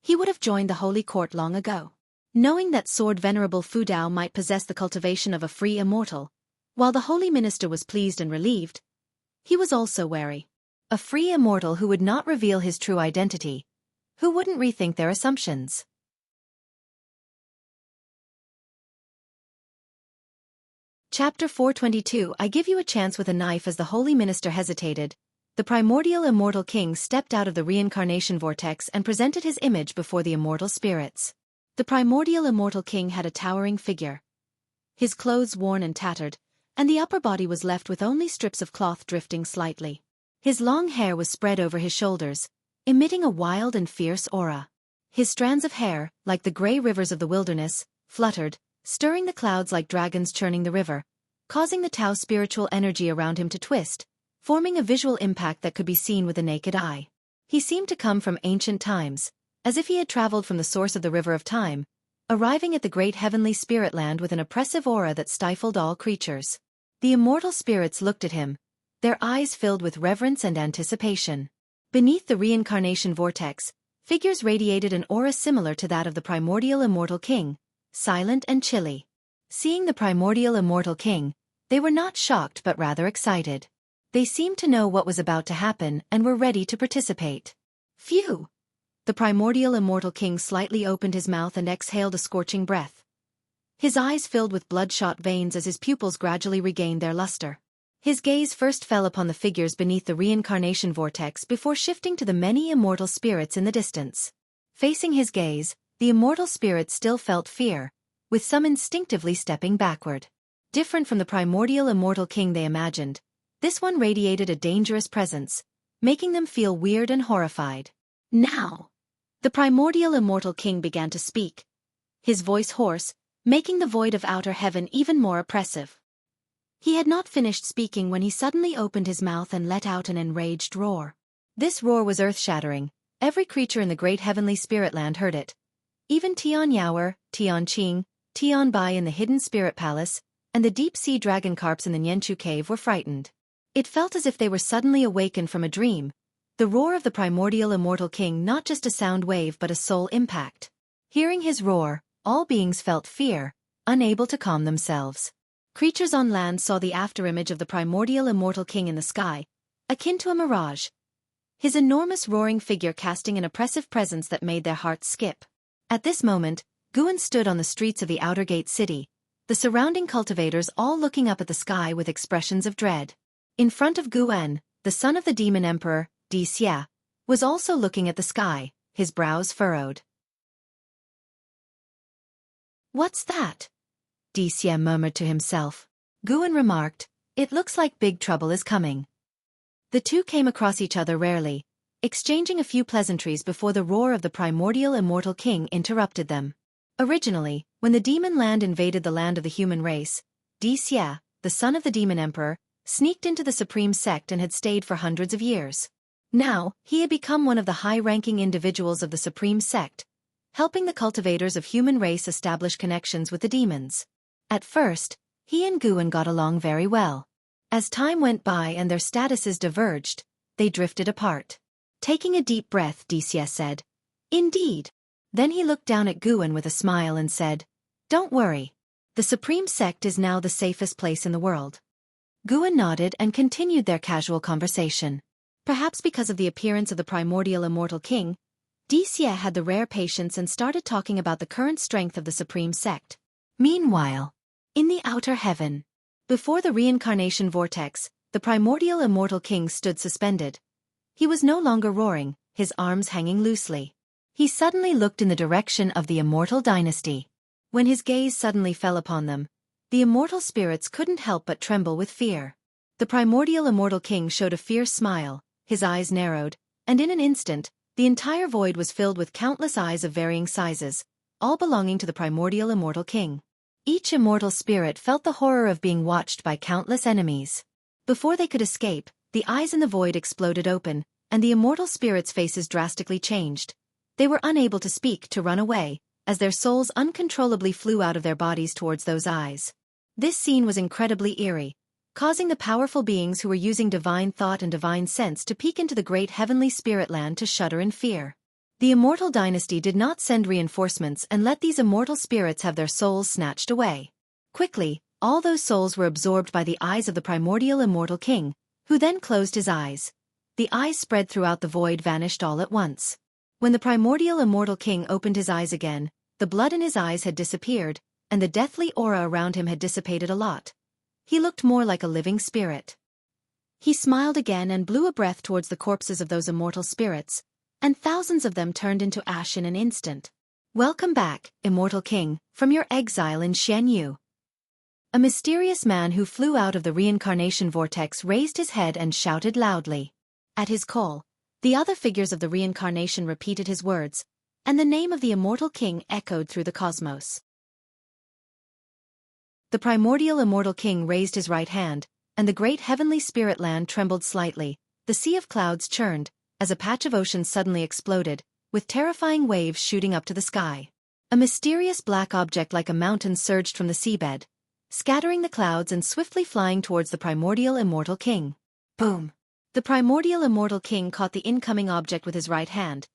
he would have joined the holy court long ago. Knowing that Sword Venerable Fudao might possess the cultivation of a free immortal, while the holy minister was pleased and relieved, he was also wary. A free immortal who would not reveal his true identity, who wouldn't rethink their assumptions. Chapter 422. I give you a chance with a knife. As the holy minister hesitated, the primordial immortal king stepped out of the reincarnation vortex and presented his image before the immortal spirits. The primordial immortal king had a towering figure, his clothes worn and tattered, and the upper body was left with only strips of cloth drifting slightly. His long hair was spread over his shoulders, emitting a wild and fierce aura. His strands of hair, like the gray rivers of the wilderness, fluttered, stirring the clouds like dragons churning the river, causing the Tao spiritual energy around him to twist, forming a visual impact that could be seen with the naked eye. He seemed to come from ancient times, as if he had traveled from the source of the river of time, arriving at the great heavenly spirit land with an oppressive aura that stifled all creatures. The immortal spirits looked at him, their eyes filled with reverence and anticipation. Beneath the reincarnation vortex, figures radiated an aura similar to that of the primordial immortal king, silent and chilly. Seeing the primordial immortal king, they were not shocked but rather excited. They seemed to know what was about to happen and were ready to participate. Phew! The primordial immortal king slightly opened his mouth and exhaled a scorching breath. His eyes filled with bloodshot veins as his pupils gradually regained their luster. His gaze first fell upon the figures beneath the reincarnation vortex before shifting to the many immortal spirits in the distance. Facing his gaze, the immortal spirits still felt fear, with some instinctively stepping backward. Different from the primordial immortal king they imagined, this one radiated a dangerous presence, making them feel weird and horrified. Now! The primordial immortal king began to speak, his voice hoarse, making the void of outer heaven even more oppressive. He had not finished speaking when he suddenly opened his mouth and let out an enraged roar. This roar was earth-shattering. Every creature in the great heavenly spirit land heard it. Even Tian Yaoer, Tian Qing, Tian Bai in the hidden spirit palace, and the deep-sea dragon carps in the Nianchu cave were frightened. It felt as if they were suddenly awakened from a dream. The roar of the primordial immortal king, not just a sound wave but a soul impact. Hearing his roar, all beings felt fear, unable to calm themselves. Creatures on land saw the afterimage of the primordial immortal king in the sky, akin to a mirage. His enormous roaring figure casting an oppressive presence that made their hearts skip. At this moment, Guan stood on the streets of the outer gate city, the surrounding cultivators all looking up at the sky with expressions of dread. In front of Guan, the son of the demon emperor, Di Xia, was also looking at the sky, his brows furrowed. "What's that?" Di Xia murmured to himself. Guan remarked, "It looks like big trouble is coming." The two came across each other rarely, exchanging a few pleasantries before the roar of the primordial immortal king interrupted them. Originally, when the demon land invaded the land of the human race, Di Xia, the son of the demon emperor, sneaked into the supreme sect and had stayed for hundreds of years. Now, he had become one of the high-ranking individuals of the supreme sect, helping the cultivators of human race establish connections with the demons. At first, he and Guan got along very well. As time went by and their statuses diverged, they drifted apart. Taking a deep breath, Di Xia said, "Indeed." Then he looked down at Guan with a smile and said, "Don't worry. The supreme sect is now the safest place in the world." Guan nodded and continued their casual conversation. Perhaps because of the appearance of the primordial immortal king, Di Xia had the rare patience and started talking about the current strength of the supreme sect. Meanwhile, in the outer heaven, before the reincarnation vortex, the primordial immortal king stood suspended. He was no longer roaring, his arms hanging loosely. He suddenly looked in the direction of the immortal dynasty. When his gaze suddenly fell upon them, the immortal spirits couldn't help but tremble with fear. The primordial immortal king showed a fierce smile, his eyes narrowed, and in an instant, the entire void was filled with countless eyes of varying sizes, all belonging to the primordial immortal king. Each immortal spirit felt the horror of being watched by countless enemies. Before they could escape, the eyes in the void exploded open, and the immortal spirits' faces drastically changed. They were unable to speak, to run away, as their souls uncontrollably flew out of their bodies towards those eyes. This scene was incredibly eerie, causing the powerful beings who were using divine thought and divine sense to peek into the great heavenly spirit land to shudder in fear. The immortal dynasty did not send reinforcements and let these immortal spirits have their souls snatched away. Quickly, all those souls were absorbed by the eyes of the primordial immortal king, who then closed his eyes. The eyes spread throughout the void vanished all at once. When the primordial immortal king opened his eyes again, the blood in his eyes had disappeared, and the deathly aura around him had dissipated a lot. He looked more like a living spirit. He smiled again and blew a breath towards the corpses of those immortal spirits, and thousands of them turned into ash in an instant. "Welcome back, immortal king, from your exile in Xianyu." A mysterious man who flew out of the reincarnation vortex raised his head and shouted loudly. At his call, the other figures of the reincarnation repeated his words, and the name of the immortal king echoed through the cosmos. The primordial immortal king raised his right hand, and the great heavenly spirit land trembled slightly. The sea of clouds churned, as a patch of ocean suddenly exploded, with terrifying waves shooting up to the sky. A mysterious black object like a mountain surged from the seabed, scattering the clouds and swiftly flying towards the primordial immortal king. Boom! The primordial immortal king caught the incoming object with his right hand,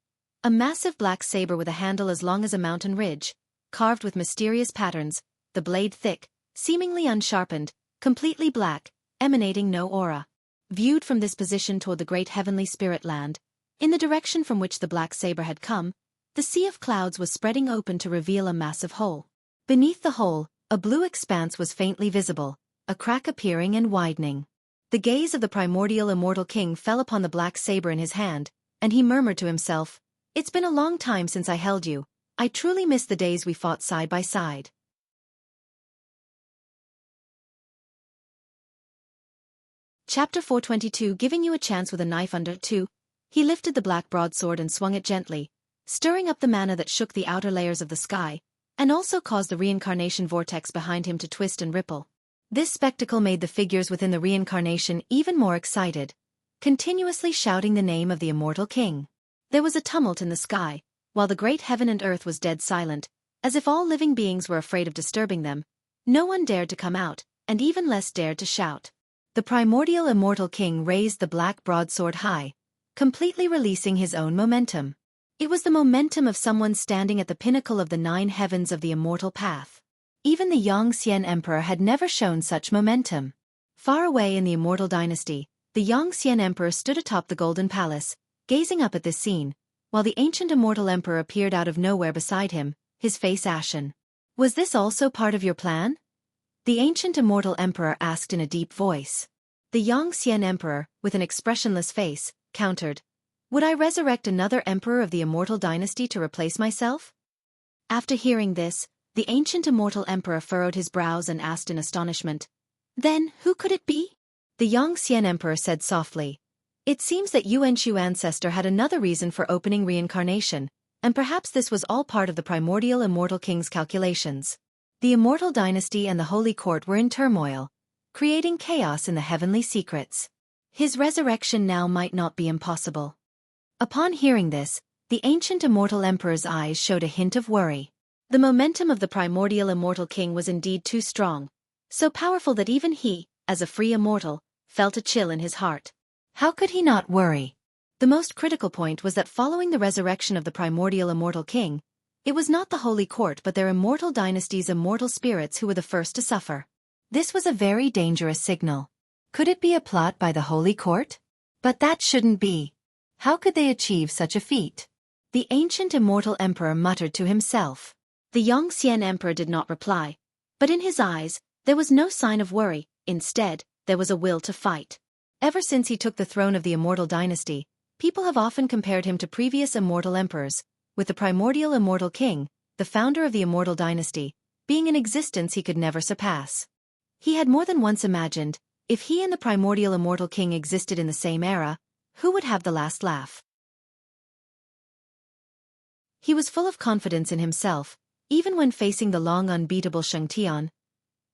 a massive black saber with a handle as long as a mountain ridge, carved with mysterious patterns, the blade thick, seemingly unsharpened, completely black, emanating no aura. Viewed from this position toward the great heavenly spirit land, in the direction from which the black saber had come, the sea of clouds was spreading open to reveal a massive hole. Beneath the hole, a blue expanse was faintly visible, a crack appearing and widening. The gaze of the primordial immortal king fell upon the black saber in his hand, and he murmured to himself, "It's been a long time since I held you. I truly miss the days we fought side by side." Chapter 422 Giving you a chance with a knife under 2. He lifted the black broadsword and swung it gently, stirring up the mana that shook the outer layers of the sky, and also caused the reincarnation vortex behind him to twist and ripple. This spectacle made the figures within the reincarnation even more excited, continuously shouting the name of the immortal king. There was a tumult in the sky, while the great heaven and earth was dead silent, as if all living beings were afraid of disturbing them. No one dared to come out, and even less dared to shout. The primordial immortal king raised the black broadsword high, completely releasing his own momentum. It was the momentum of someone standing at the pinnacle of the 9 heavens of the immortal path. Even the Yangxian Emperor had never shown such momentum. Far away in the immortal dynasty, the Yangxian Emperor stood atop the golden palace, gazing up at this scene, while the ancient immortal emperor appeared out of nowhere beside him, his face ashen. "Was this also part of your plan?" the ancient immortal emperor asked in a deep voice. The Yangxian Emperor, with an expressionless face, countered, "Would I resurrect another emperor of the immortal dynasty to replace myself?" After hearing this, the ancient immortal emperor furrowed his brows and asked in astonishment, "Then, who could it be?" The Yangxian Emperor said softly, "It seems that Yuanchu ancestor had another reason for opening reincarnation, and perhaps this was all part of the primordial immortal king's calculations." The immortal dynasty and the holy court were in turmoil, creating chaos in the heavenly secrets. His resurrection now might not be impossible. Upon hearing this, the ancient immortal emperor's eyes showed a hint of worry. The momentum of the primordial immortal king was indeed too strong, so powerful that even he, as a free immortal, felt a chill in his heart. How could he not worry? The most critical point was that following the resurrection of the primordial immortal king, it was not the holy court but their immortal dynasty's immortal spirits who were the first to suffer. This was a very dangerous signal. Could it be a plot by the holy court? But that shouldn't be. How could they achieve such a feat? The ancient immortal emperor muttered to himself. The Yangxian emperor did not reply, but in his eyes, there was no sign of worry. Instead, there was a will to fight. Ever since he took the throne of the immortal dynasty, people have often compared him to previous immortal emperors, with the primordial immortal king, the founder of the immortal dynasty, being an existence he could never surpass. He had more than once imagined, if he and the primordial immortal king existed in the same era, who would have the last laugh? He was full of confidence in himself, even when facing the long unbeatable Shangtian.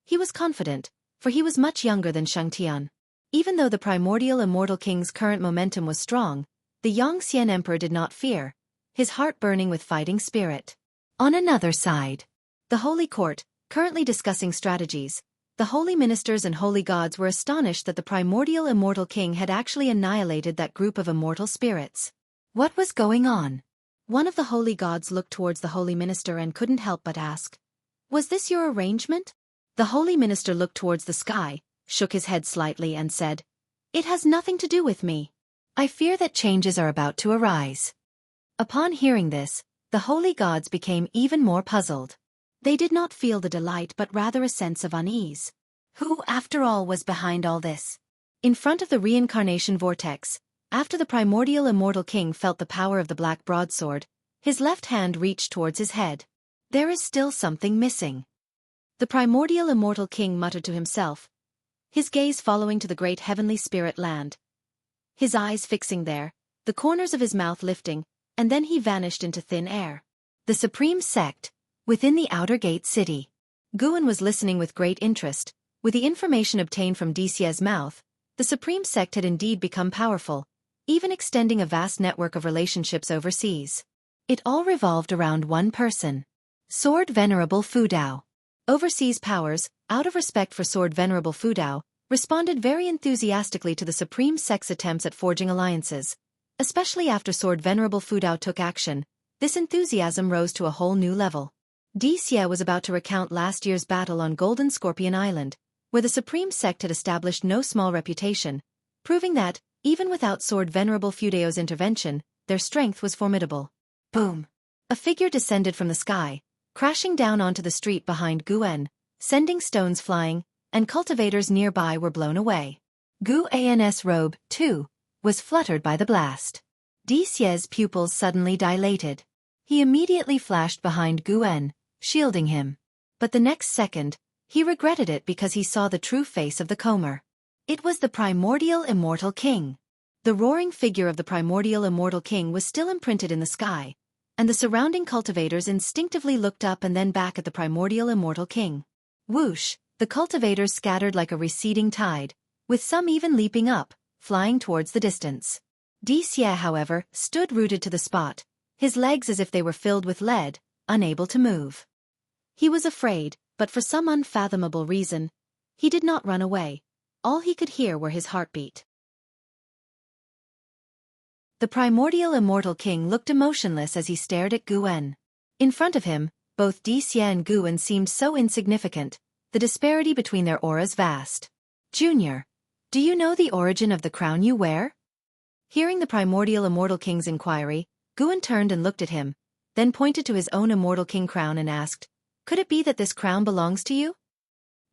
He was confident, for he was much younger than Shangtian. Even though the primordial immortal king's current momentum was strong, the Yangxian emperor did not fear, his heart burning with fighting spirit. On another side, the holy court, currently discussing strategies, the holy ministers and holy gods were astonished that the primordial immortal king had actually annihilated that group of immortal spirits. What was going on? One of the holy gods looked towards the holy minister and couldn't help but ask, "Was this your arrangement?" The holy minister looked towards the sky, shook his head slightly and said, "It has nothing to do with me. I fear that changes are about to arise." Upon hearing this, the holy gods became even more puzzled. They did not feel the delight but rather a sense of unease. Who, after all, was behind all this? In front of the reincarnation vortex, after the primordial immortal king felt the power of the black broadsword, his left hand reached towards his head. There is still something missing. The primordial immortal king muttered to himself, his gaze following to the great heavenly spirit land. His eyes fixing there, the corners of his mouth lifting, and then he vanished into thin air. The Supreme Sect, within the Outer Gate City. Guan was listening with great interest. With the information obtained from Dixie's mouth, the Supreme Sect had indeed become powerful, even extending a vast network of relationships overseas. It all revolved around one person. Sword Venerable Fudao. Overseas powers, out of respect for Sword Venerable Fudao, responded very enthusiastically to the Supreme Sect's attempts at forging alliances. Especially after Sword Venerable Fudao took action, this enthusiasm rose to a whole new level. Dixie was about to recount last year's battle on Golden Scorpion Island, where the Supreme Sect had established no small reputation, proving that, even without Sword Venerable Fudao's intervention, their strength was formidable. Boom! A figure descended from the sky, crashing down onto the street behind Guan, sending stones flying, and cultivators nearby were blown away. Guan's robe, too, was fluttered by the blast. Dixie's pupils suddenly dilated. He immediately flashed behind Guan, shielding him. But the next second, he regretted it because he saw the true face of the comer. It was the primordial immortal king. The roaring figure of the primordial immortal king was still imprinted in the sky, and the surrounding cultivators instinctively looked up and then back at the primordial immortal king. Whoosh! The cultivators scattered like a receding tide, with some even leaping up, flying towards the distance. Dixie, however, stood rooted to the spot, his legs as if they were filled with lead, unable to move. He was afraid, but for some unfathomable reason, he did not run away. All he could hear were his heartbeat. The primordial immortal king looked emotionless as he stared at Guan. In front of him, both Dixie and Guan seemed so insignificant, the disparity between their auras vast. Junior, do you know the origin of the crown you wear? Hearing the primordial immortal king's inquiry, Guan turned and looked at him, then pointed to his own immortal king crown and asked, "Could it be that this crown belongs to you?"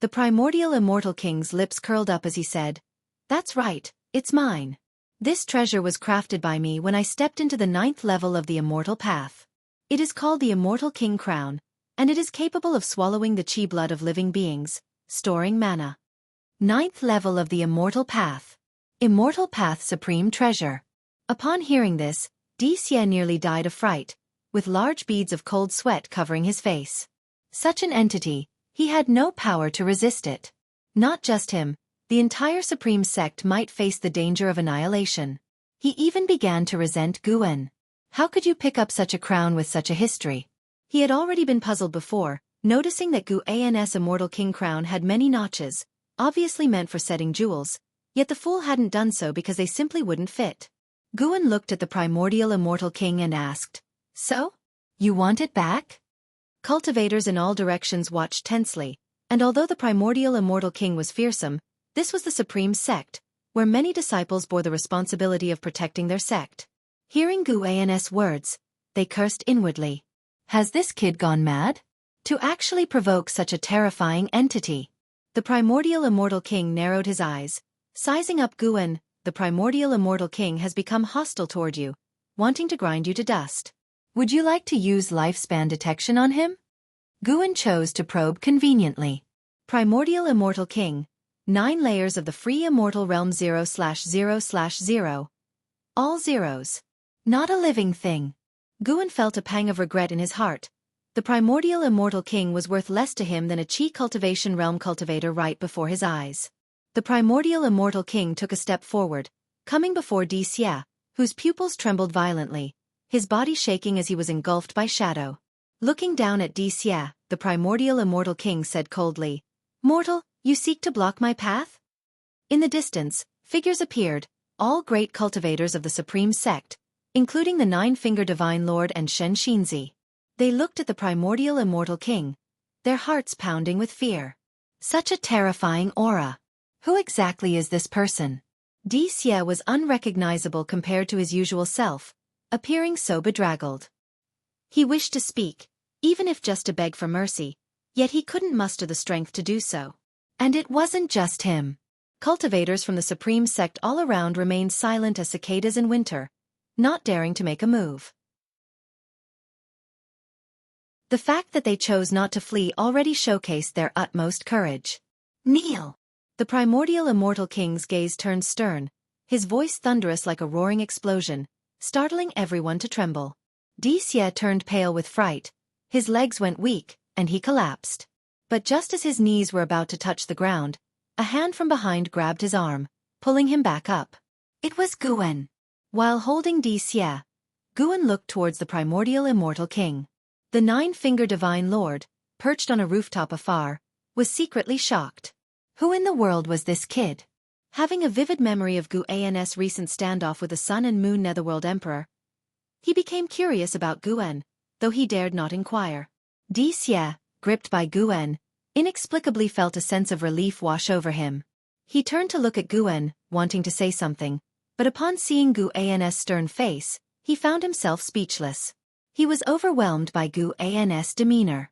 The primordial immortal king's lips curled up as he said, "That's right, it's mine. This treasure was crafted by me when I stepped into the 9th level of the immortal path. It is called the Immortal King Crown, and it is capable of swallowing the chi blood of living beings, storing mana. 9th level of the immortal path. Immortal path supreme treasure." Upon hearing this, Dixie nearly died of fright, with large beads of cold sweat covering his face. Such an entity, he had no power to resist it. Not just him, the entire Supreme Sect might face the danger of annihilation. He even began to resent Guan. How could you pick up such a crown with such a history? He had already been puzzled before, noticing that Guan's immortal king crown had many notches, obviously meant for setting jewels, yet the fool hadn't done so because they simply wouldn't fit. Guan looked at the primordial immortal king and asked, "So? You want it back?" Cultivators in all directions watched tensely, and although the primordial immortal king was fearsome, this was the Supreme Sect, where many disciples bore the responsibility of protecting their sect. Hearing Guan's words, they cursed inwardly. Has this kid gone mad? To actually provoke such a terrifying entity. The primordial immortal king narrowed his eyes, sizing up Guan. The primordial immortal king has become hostile toward you, wanting to grind you to dust. Would you like to use lifespan detection on him? Guan chose to probe conveniently. Primordial immortal king, 9 layers of the free immortal realm 0/0/0. All zeros. Not a living thing. Guan felt a pang of regret in his heart. The primordial immortal king was worth less to him than a chi cultivation realm cultivator right before his eyes. The primordial immortal king took a step forward, coming before Dixie, whose pupils trembled violently, his body shaking as he was engulfed by shadow. Looking down at Dixie, the primordial immortal king said coldly, "Mortal, you seek to block my path?" In the distance, figures appeared, all great cultivators of the Supreme Sect, including the 9-Finger Divine Lord and Shen Shinzi. They looked at the primordial immortal king, their hearts pounding with fear. Such a terrifying aura. Who exactly is this person? Dixie was unrecognizable compared to his usual self, appearing so bedraggled. He wished to speak, even if just to beg for mercy, yet he couldn't muster the strength to do so. And it wasn't just him. Cultivators from the Supreme Sect all around remained silent as cicadas in winter, not daring to make a move. The fact that they chose not to flee already showcased their utmost courage. "Kneel!" The primordial immortal king's gaze turned stern, his voice thunderous like a roaring explosion, startling everyone to tremble. Xie turned pale with fright, his legs went weak, and he collapsed. But just as his knees were about to touch the ground, a hand from behind grabbed his arm, pulling him back up. It was Guwen. While holding Xie, Guwen looked towards the primordial immortal king. The nine-finger divine lord, perched on a rooftop afar, was secretly shocked. Who in the world was this kid? Having a vivid memory of Guwen's recent standoff with the Sun and Moon Netherworld Emperor, he became curious about Guwen, though he dared not inquire. Xie, gripped by Guwen, inexplicably felt a sense of relief wash over him. He turned to look at Guwen, wanting to say something, but upon seeing Guwen's stern face, he found himself speechless. He was overwhelmed by Guwen's demeanor.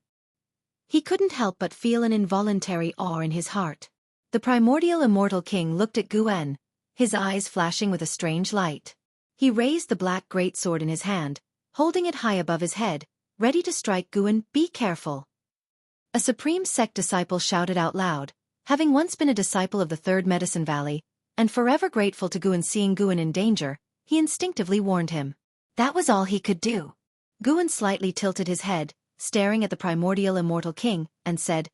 He couldn't help but feel an involuntary awe in his heart. The primordial immortal king looked at Guwen, his eyes flashing with a strange light. He raised the black greatsword in his hand, holding it high above his head, ready to strike Guwen. Be careful. A supreme sect disciple shouted out loud, having once been a disciple of the Third Medicine Valley, and forever grateful to Guwen. Seeing Guwen in danger, he instinctively warned him. That was all he could do. Guwen slightly tilted his head, staring at the primordial immortal king, and said,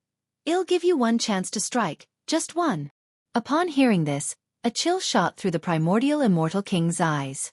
"I'll give you one chance to strike, just one." Upon hearing this, a chill shot through the primordial immortal king's eyes.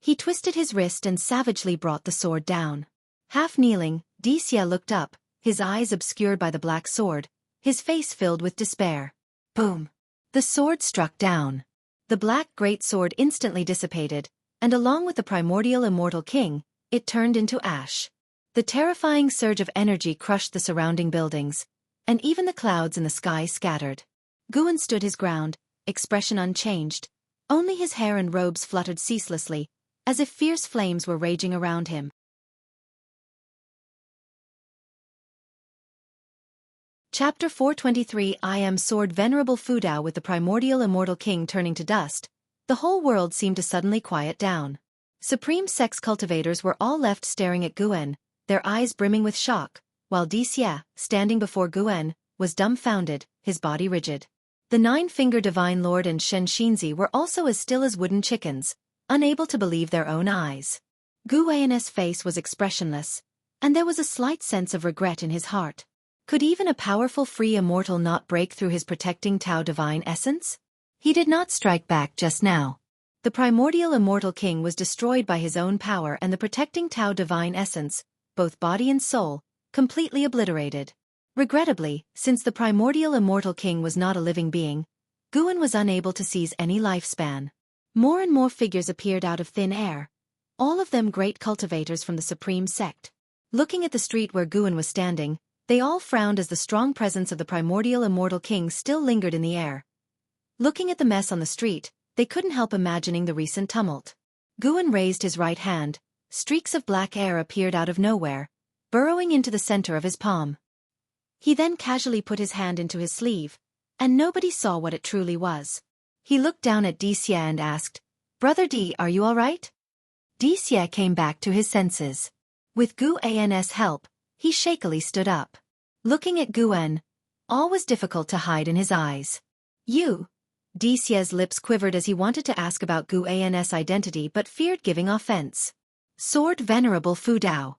He twisted his wrist and savagely brought the sword down. Half kneeling, Xie looked up, his eyes obscured by the black sword, his face filled with despair. Boom! The sword struck down. The black greatsword instantly dissipated, and along with the primordial immortal king, it turned into ash. The terrifying surge of energy crushed the surrounding buildings, and even the clouds in the sky scattered. Guwen stood his ground, expression unchanged, only his hair and robes fluttered ceaselessly, as if fierce flames were raging around him. Chapter 423 I am Sword Venerable Fudao. With the primordial immortal king turning to dust, the whole world seemed to suddenly quiet down. Supreme Sex cultivators were all left staring at Guwen, their eyes brimming with shock, while Xie, standing before Guwen, was dumbfounded, his body rigid. The nine-finger divine lord and Shen Xinzi were also as still as wooden chickens, unable to believe their own eyes. Guwen's face was expressionless, and there was a slight sense of regret in his heart. Could even a powerful free immortal not break through his protecting Tao divine essence? He did not strike back just now. The primordial immortal king was destroyed by his own power, and the protecting Tao divine essence, both body and soul, completely obliterated. Regrettably, since the primordial immortal king was not a living being, Guwen was unable to seize any lifespan. More and more figures appeared out of thin air, all of them great cultivators from the supreme sect. Looking at the street where Guwen was standing, they all frowned as the strong presence of the primordial immortal king still lingered in the air. Looking at the mess on the street, they couldn't help imagining the recent tumult. Guwen raised his right hand, streaks of black air appeared out of nowhere, burrowing into the center of his palm. He then casually put his hand into his sleeve, and nobody saw what it truly was. He looked down at Xie and asked, "Brother D, are you all right?" Xie came back to his senses. With Guwen's help, he shakily stood up. Looking at Guwen, all was difficult to hide in his eyes. "You?" Xie's lips quivered as he wanted to ask about Guwen's identity but feared giving offense. "Sword Venerable Fudao."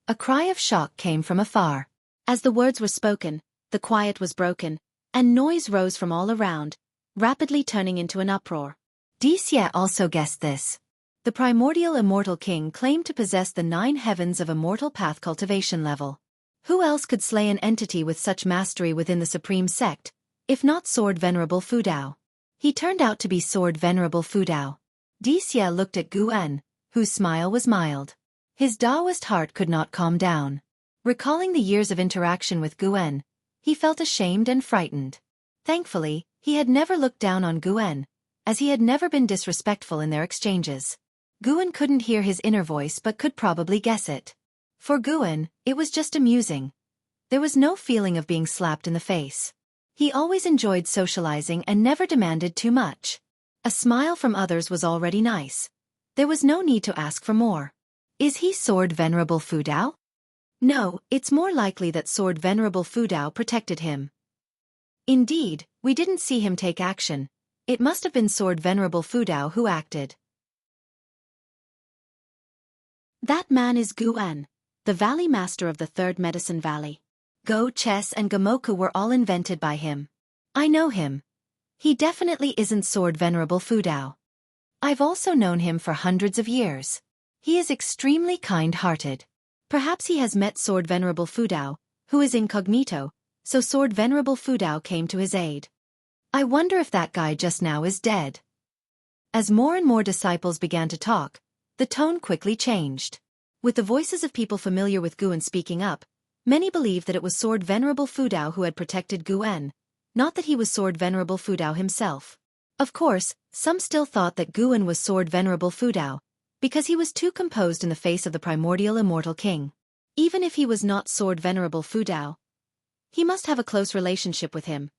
A cry of shock came from afar. As the words were spoken, the quiet was broken, and noise rose from all around, rapidly turning into an uproar. Xie also guessed this. The primordial immortal king claimed to possess the 9 heavens of immortal path cultivation level. Who else could slay an entity with such mastery within the supreme sect, if not Sword Venerable Fudao? He turned out to be Sword Venerable Fudao. Xie looked at Guwen, whose smile was mild. His Taoist heart could not calm down. Recalling the years of interaction with Guwen, he felt ashamed and frightened. Thankfully, he had never looked down on Guwen, as he had never been disrespectful in their exchanges. Guwen couldn't hear his inner voice but could probably guess it. For Guwen, it was just amusing. There was no feeling of being slapped in the face. He always enjoyed socializing and never demanded too much. A smile from others was already nice. There was no need to ask for more. Is he Sword Venerable Fudao? No, it's more likely that Sword Venerable Fudao protected him. Indeed, we didn't see him take action. It must have been Sword Venerable Fudao who acted. That man is Gu-en, the valley master of the Third Medicine Valley. Go, chess and Gamoku were all invented by him. I know him. He definitely isn't Sword Venerable Fudao. I've also known him for hundreds of years. He is extremely kind-hearted. Perhaps he has met Sword Venerable Fudao, who is incognito, so Sword Venerable Fudao came to his aid. I wonder if that guy just now is dead. As more and more disciples began to talk, the tone quickly changed. With the voices of people familiar with Gu-en speaking up, many believed that it was Sword Venerable Fudao who had protected Gu-en, not that he was Sword Venerable Fudao himself. Of course, some still thought that Gu-en was Sword Venerable Fudao, because he was too composed in the face of the primordial immortal king. Even if he was not Sword Venerable Fudao, he must have a close relationship with him.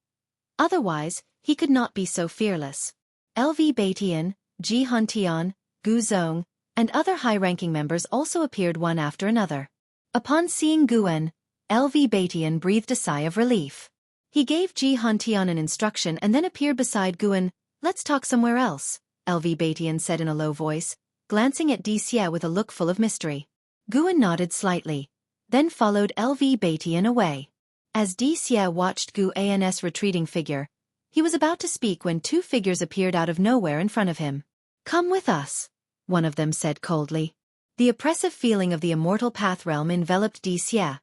Otherwise, he could not be so fearless. LV Baitian, Ji Huntian, Gu Zong, and other high-ranking members also appeared one after another. Upon seeing Gu-en, LV Baitian breathed a sigh of relief. He gave Ji Huntian an instruction and then appeared beside Gu-en. Let's talk somewhere else, LV Baitian said in a low voice, glancing at Xie with a look full of mystery. Gu-en nodded slightly, then followed LV Baitian away. As Xie watched Gu-en's retreating figure, he was about to speak when two figures appeared out of nowhere in front of him. Come with us, one of them said coldly. The oppressive feeling of the immortal path realm enveloped Xie,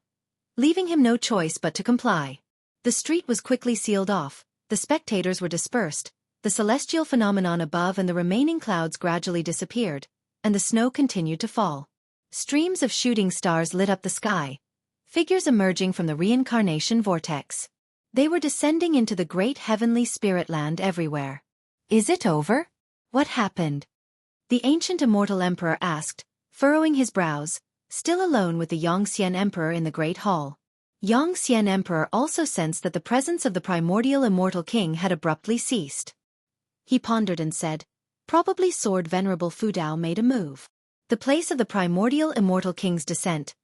leaving him no choice but to comply. The street was quickly sealed off, the spectators were dispersed, the celestial phenomenon above and the remaining clouds gradually disappeared, and the snow continued to fall. Streams of shooting stars lit up the sky, figures emerging from the reincarnation vortex. They were descending into the great heavenly spirit land everywhere. Is it over? What happened? The ancient immortal emperor asked, furrowing his brows, still alone with the Yongxian emperor in the great hall. Yongxian emperor also sensed that the presence of the primordial immortal king had abruptly ceased. He pondered and said, probably Sword Venerable Fudao made a move. The place of the primordial immortal king's descent,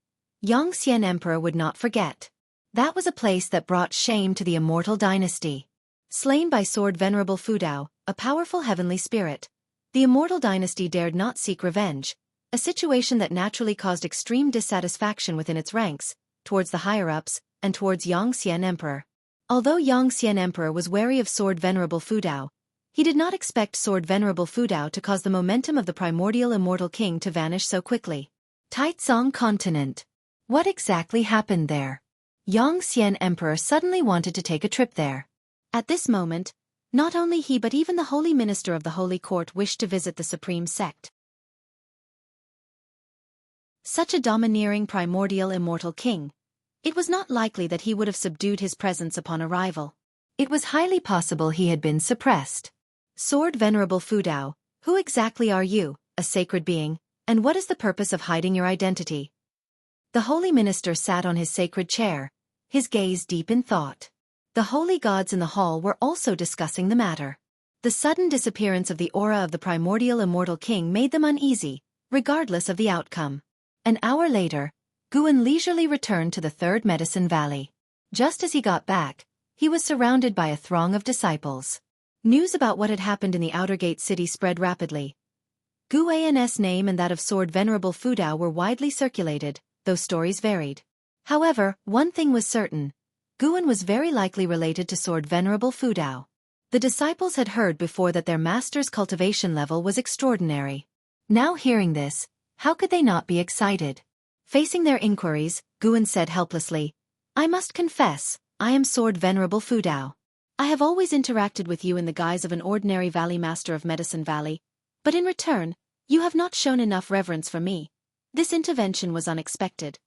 Yongxian emperor would not forget. That was a place that brought shame to the immortal dynasty. Slain by Sword Venerable Fudao, a powerful heavenly spirit, the immortal dynasty dared not seek revenge, a situation that naturally caused extreme dissatisfaction within its ranks, towards the higher-ups, and towards Yongxian emperor. Although Yongxian emperor was wary of Sword Venerable Fudao, he did not expect Sword Venerable Fudao to cause the momentum of the primordial immortal king to vanish so quickly. Taizong continent. What exactly happened there? Yongxian emperor suddenly wanted to take a trip there. At this moment, not only he but even the holy minister of the holy court wished to visit the supreme sect. Such a domineering primordial immortal king, it was not likely that he would have subdued his presence upon arrival. It was highly possible he had been suppressed. Sword Venerable Fudao, who exactly are you, a sacred being, and what is the purpose of hiding your identity? The holy minister sat on his sacred chair, his gaze deep in thought. The holy gods in the hall were also discussing the matter. The sudden disappearance of the aura of the primordial immortal king made them uneasy, regardless of the outcome. An hour later, Gu-en leisurely returned to the Third Medicine Valley. Just as he got back, he was surrounded by a throng of disciples. News about what had happened in the Outer Gate city spread rapidly. Gu-en's name and that of Sword Venerable Fudao were widely circulated, though stories varied. However, one thing was certain. Gu-en was very likely related to Sword Venerable Fudao. The disciples had heard before that their master's cultivation level was extraordinary. Now hearing this, how could they not be excited? Facing their inquiries, Gu-en said helplessly, I must confess, I am Sword Venerable Fudao. I have always interacted with you in the guise of an ordinary valley master of Medicine Valley, but in return, you have not shown enough reverence for me. This intervention was unexpected.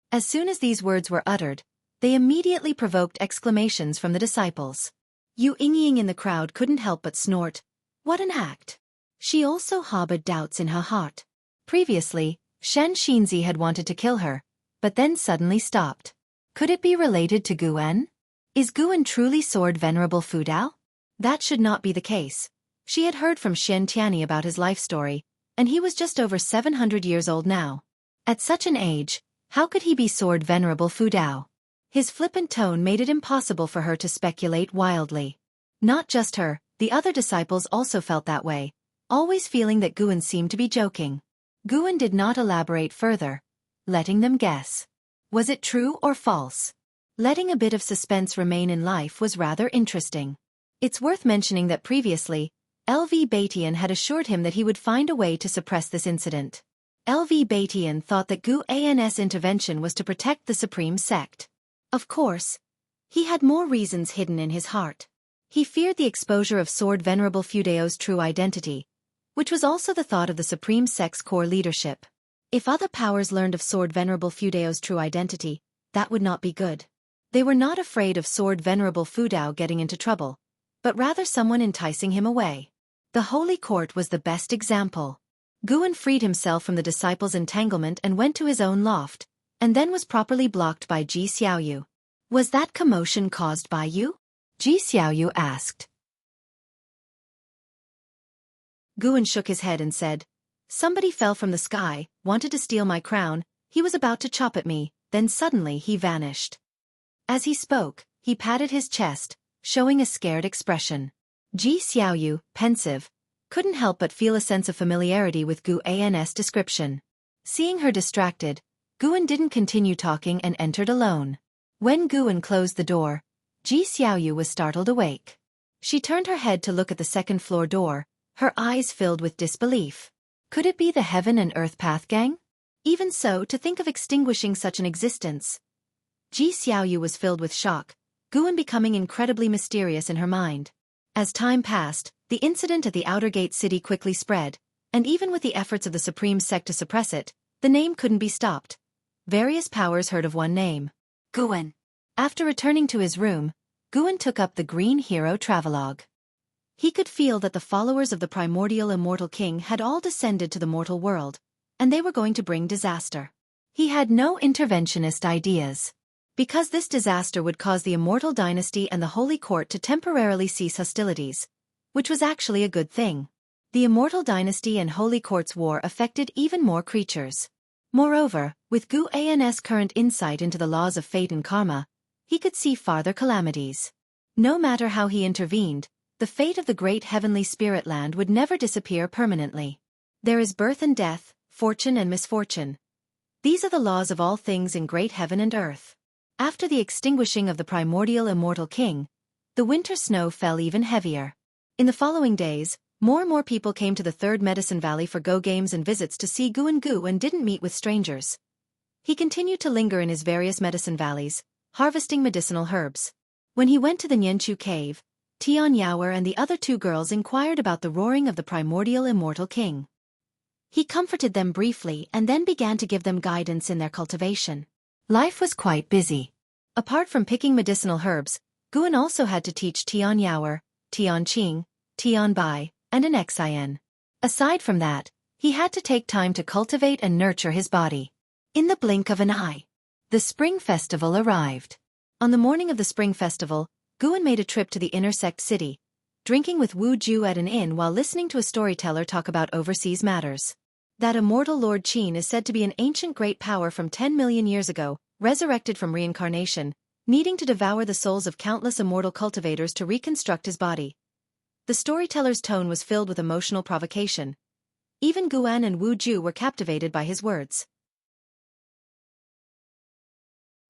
As soon as these words were uttered, they immediately provoked exclamations from the disciples. Yu Yingying in the crowd couldn't help but snort. What an act! She also harbored doubts in her heart. Previously, Shen Xinzi had wanted to kill her, but then suddenly stopped. Could it be related to Gu-en? Is Gu-en truly Sword Venerable Fudao? That should not be the case. She had heard from Shen Tianyi about his life story, and he was just over 700 years old now. At such an age, how could he be Sword Venerable Fudao? His flippant tone made it impossible for her to speculate wildly. Not just her, the other disciples also felt that way, always feeling that Gu-en seemed to be joking. Guan did not elaborate further, letting them guess. Was it true or false? Letting a bit of suspense remain in life was rather interesting. It's worth mentioning that previously, LV Batian had assured him that he would find a way to suppress this incident. LV Batian thought that Guan's intervention was to protect the Supreme Sect. Of course, he had more reasons hidden in his heart. He feared the exposure of Sword Venerable Fudeo's true identity, which was also the thought of the Supreme Sect's core leadership. If other powers learned of Sword Venerable Fudeo's true identity, that would not be good. They were not afraid of Sword Venerable Fudao getting into trouble, but rather someone enticing him away. The Holy Court was the best example. Guan freed himself from the disciples' entanglement and went to his own loft, and then was properly blocked by Ji Xiaoyu. Was that commotion caused by you? Ji Xiaoyu asked. Guan shook his head and said, somebody fell from the sky, wanted to steal my crown, he was about to chop at me, then suddenly he vanished. As he spoke, he patted his chest, showing a scared expression. Ji Xiaoyu, pensive, couldn't help but feel a sense of familiarity with Guan's description. Seeing her distracted, Guan didn't continue talking and entered alone. When Guan closed the door, Ji Xiaoyu was startled awake. She turned her head to look at the second-floor door, her eyes filled with disbelief. Could it be the Heaven and Earth Path Gang? Even so, to think of extinguishing such an existence. Ji Xiaoyu was filled with shock, Guan becoming incredibly mysterious in her mind. As time passed, the incident at the Outer Gate City quickly spread, and even with the efforts of the Supreme Sect to suppress it, the name couldn't be stopped. Various powers heard of one name. Guan. After returning to his room, Guan took up the Green Hero Travelogue. He could feel that the followers of the primordial immortal king had all descended to the mortal world, and they were going to bring disaster. He had no interventionist ideas. Because this disaster would cause the immortal dynasty and the Holy Court to temporarily cease hostilities, which was actually a good thing. The immortal dynasty and Holy Court's war affected even more creatures. Moreover, with Guan's current insight into the laws of fate and karma, he could see farther calamities. No matter how he intervened, the fate of the great heavenly spirit land would never disappear permanently. There is birth and death, fortune and misfortune. These are the laws of all things in great heaven and earth. After the extinguishing of the primordial immortal king, the winter snow fell even heavier. In the following days, more and more people came to the Third Medicine Valley for go games and visits to see Guan and didn't meet with strangers. He continued to linger in his various medicine valleys, harvesting medicinal herbs. When he went to the Nianchu cave, Tian Yaoer and the other two girls inquired about the roaring of the primordial immortal king. He comforted them briefly and then began to give them guidance in their cultivation. Life was quite busy. Apart from picking medicinal herbs, Guan also had to teach Tian Yaoer, Tian Qing, Tian Bai, and an Xian. Aside from that, he had to take time to cultivate and nurture his body. In the blink of an eye, the Spring Festival arrived. On the morning of the Spring Festival, Guan made a trip to the inner sect city, drinking with Wu Ju at an inn while listening to a storyteller talk about overseas matters. That immortal Lord Qin is said to be an ancient great power from 10 million years ago, resurrected from reincarnation, needing to devour the souls of countless immortal cultivators to reconstruct his body. The storyteller's tone was filled with emotional provocation. Even Guan and Wu Ju were captivated by his words.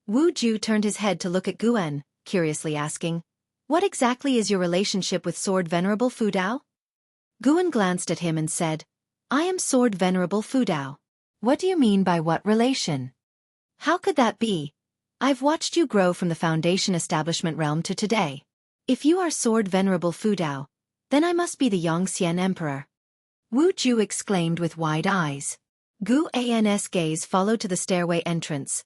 Wu Ju turned his head to look at Guan, curiously asking, "What exactly is your relationship with Sword Venerable Fudao?" Guan glanced at him and said, "I am Sword Venerable Fudao." "What do you mean by what relation?" "How could that be? I've watched you grow from the Foundation Establishment realm to today. If you are Sword Venerable Fudao, then I must be the Yongxian Emperor." Wu Ju exclaimed with wide eyes. Guan's gaze followed to the stairway entrance.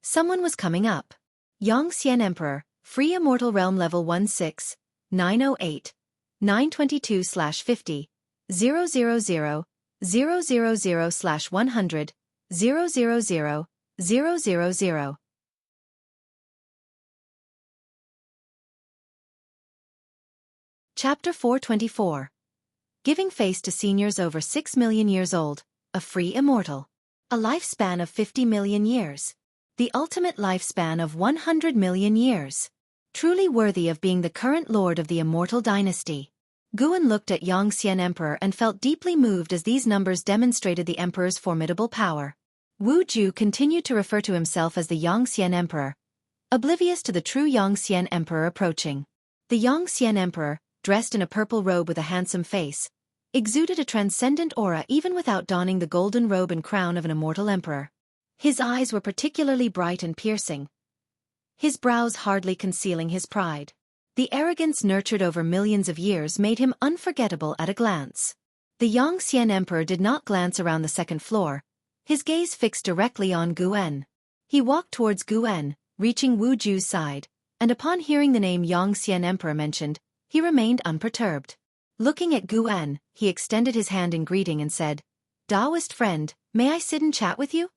Someone was coming up. Yongxian Emperor, Free Immortal Realm Level 16, 908, 922/50, 000, 000/100, 000, 000. Chapter 424. Giving face to seniors over 6 million years old, a free immortal. A lifespan of 50 million years. The ultimate lifespan of 100 million years. Truly worthy of being the current lord of the immortal dynasty. Guan looked at Yongxian Emperor and felt deeply moved as these numbers demonstrated the emperor's formidable power. Wu Ju continued to refer to himself as the Yongxian Emperor, oblivious to the true Yongxian Emperor approaching. The Yongxian Emperor, dressed in a purple robe with a handsome face, exuded a transcendent aura even without donning the golden robe and crown of an immortal emperor. His eyes were particularly bright and piercing, his brows hardly concealing his pride. The arrogance nurtured over millions of years made him unforgettable at a glance. The Yongxian Emperor did not glance around the second floor, his gaze fixed directly on Guan. He walked towards Guan, reaching Wu Ju's side, and upon hearing the name Yongxian Emperor mentioned, he remained unperturbed. Looking at Guan, he extended his hand in greeting and said, "Taoist friend, may I sit and chat with you?"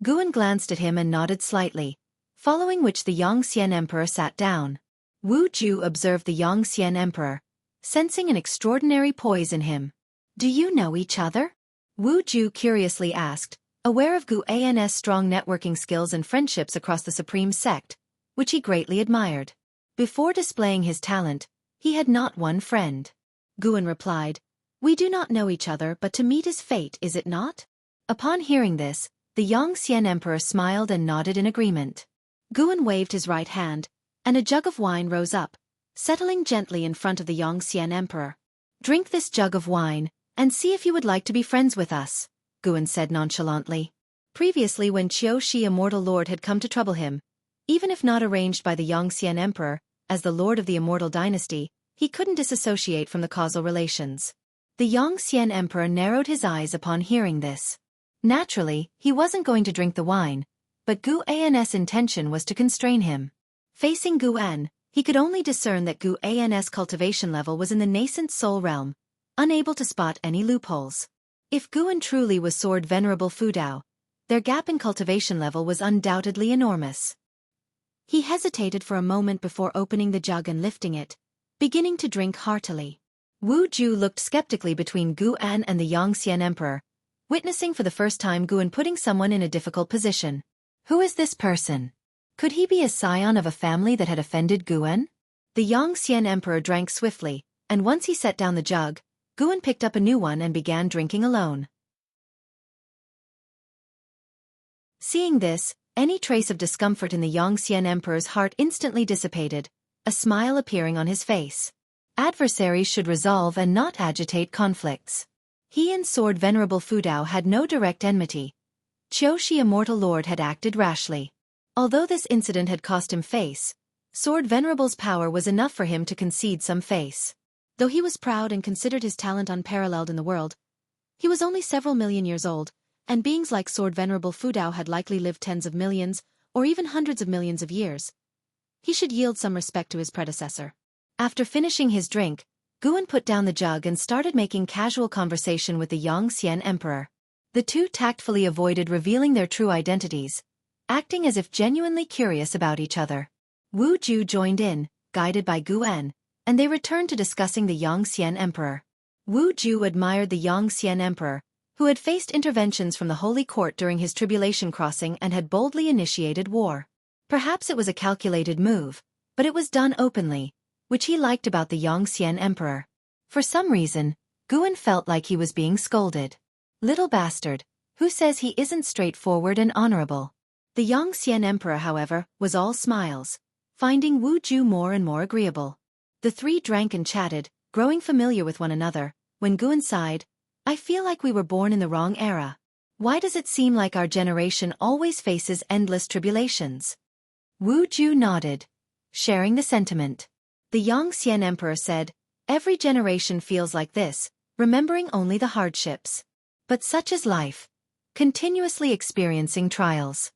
Guan glanced at him and nodded slightly, following which the Yongxian Emperor sat down. Wu Ju observed the Yongxian Emperor, sensing an extraordinary poise in him. "Do you know each other?" Wu Ju curiously asked, aware of Guan's strong networking skills and friendships across the Supreme Sect, which he greatly admired. Before displaying his talent, he had not one friend. Guan replied, "We do not know each other, but to meet is fate, is it not?" Upon hearing this, the Yongxian Emperor smiled and nodded in agreement. Guan waved his right hand, and a jug of wine rose up, settling gently in front of the Yongxian Emperor. "Drink this jug of wine, and see if you would like to be friends with us," Guan said nonchalantly. Previously, when Qiushi Immortal Lord had come to trouble him, even if not arranged by the Yongxian Emperor, as the Lord of the Immortal Dynasty, he couldn't disassociate from the causal relations. The Yongxian Emperor narrowed his eyes upon hearing this. Naturally, he wasn't going to drink the wine, but Guan's intention was to constrain him. Facing Guan, he could only discern that Guan's cultivation level was in the nascent soul realm, unable to spot any loopholes. If Guan truly was Sword Venerable Fudao, their gap in cultivation level was undoubtedly enormous. He hesitated for a moment before opening the jug and lifting it, beginning to drink heartily. Wu Ju looked skeptically between Guan and the Yongxian Emperor, witnessing for the first time Guan putting someone in a difficult position. Who is this person? Could he be a scion of a family that had offended Guan? The Yongxian Emperor drank swiftly, and once he set down the jug, Guan picked up a new one and began drinking alone. Seeing this, any trace of discomfort in the Yongxian Emperor's heart instantly dissipated, a smile appearing on his face. Adversaries should resolve and not agitate conflicts. He and Sword Venerable Fudao had no direct enmity. Qiushi Immortal Lord had acted rashly. Although this incident had cost him face, Sword Venerable's power was enough for him to concede some face. Though he was proud and considered his talent unparalleled in the world, he was only several million years old, and beings like Sword Venerable Fudao had likely lived tens of millions, or even hundreds of millions of years. He should yield some respect to his predecessor. After finishing his drink, Guan put down the jug and started making casual conversation with the Yongxian Emperor. The two tactfully avoided revealing their true identities, acting as if genuinely curious about each other. Wu Ju joined in, guided by Guan, and they returned to discussing the Yongxian Emperor. Wu Ju admired the Yongxian Emperor, who had faced interventions from the Holy Court during his tribulation crossing and had boldly initiated war. Perhaps it was a calculated move, but it was done openly, which he liked about the Yongxian Emperor. For some reason, Guan felt like he was being scolded. Little bastard, who says he isn't straightforward and honorable? The Yongxian Emperor, however, was all smiles, finding Wu Ju more and more agreeable. The three drank and chatted, growing familiar with one another, when Guan sighed, "I feel like we were born in the wrong era. Why does it seem like our generation always faces endless tribulations?" Wu Ju nodded, sharing the sentiment. The Yongxian Emperor said, "Every generation feels like this, remembering only the hardships. But such is life, continuously experiencing trials."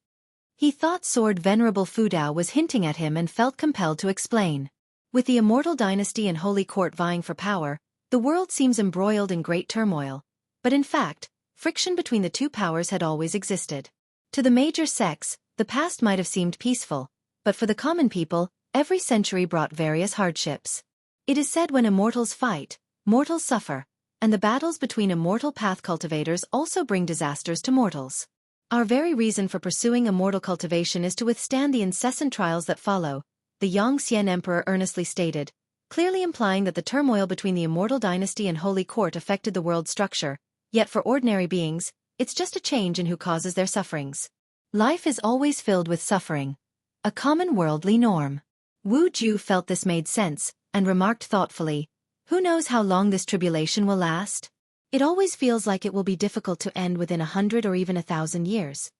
He thought Sword Venerable Fudao was hinting at him and felt compelled to explain. With the Immortal Dynasty and Holy Court vying for power, the world seems embroiled in great turmoil, but in fact, friction between the two powers had always existed. To the major sects, the past might have seemed peaceful, but for the common people, every century brought various hardships. It is said when immortals fight, mortals suffer, and the battles between immortal path cultivators also bring disasters to mortals. Our very reason for pursuing immortal cultivation is to withstand the incessant trials that follow, the Yongxian Emperor earnestly stated, clearly implying that the turmoil between the Immortal Dynasty and Holy Court affected the world's structure, yet for ordinary beings, it's just a change in who causes their sufferings. Life is always filled with suffering, a common worldly norm. Wu Ju felt this made sense, and remarked thoughtfully, "Who knows how long this tribulation will last? It always feels like it will be difficult to end within 100 or even 1,000 years.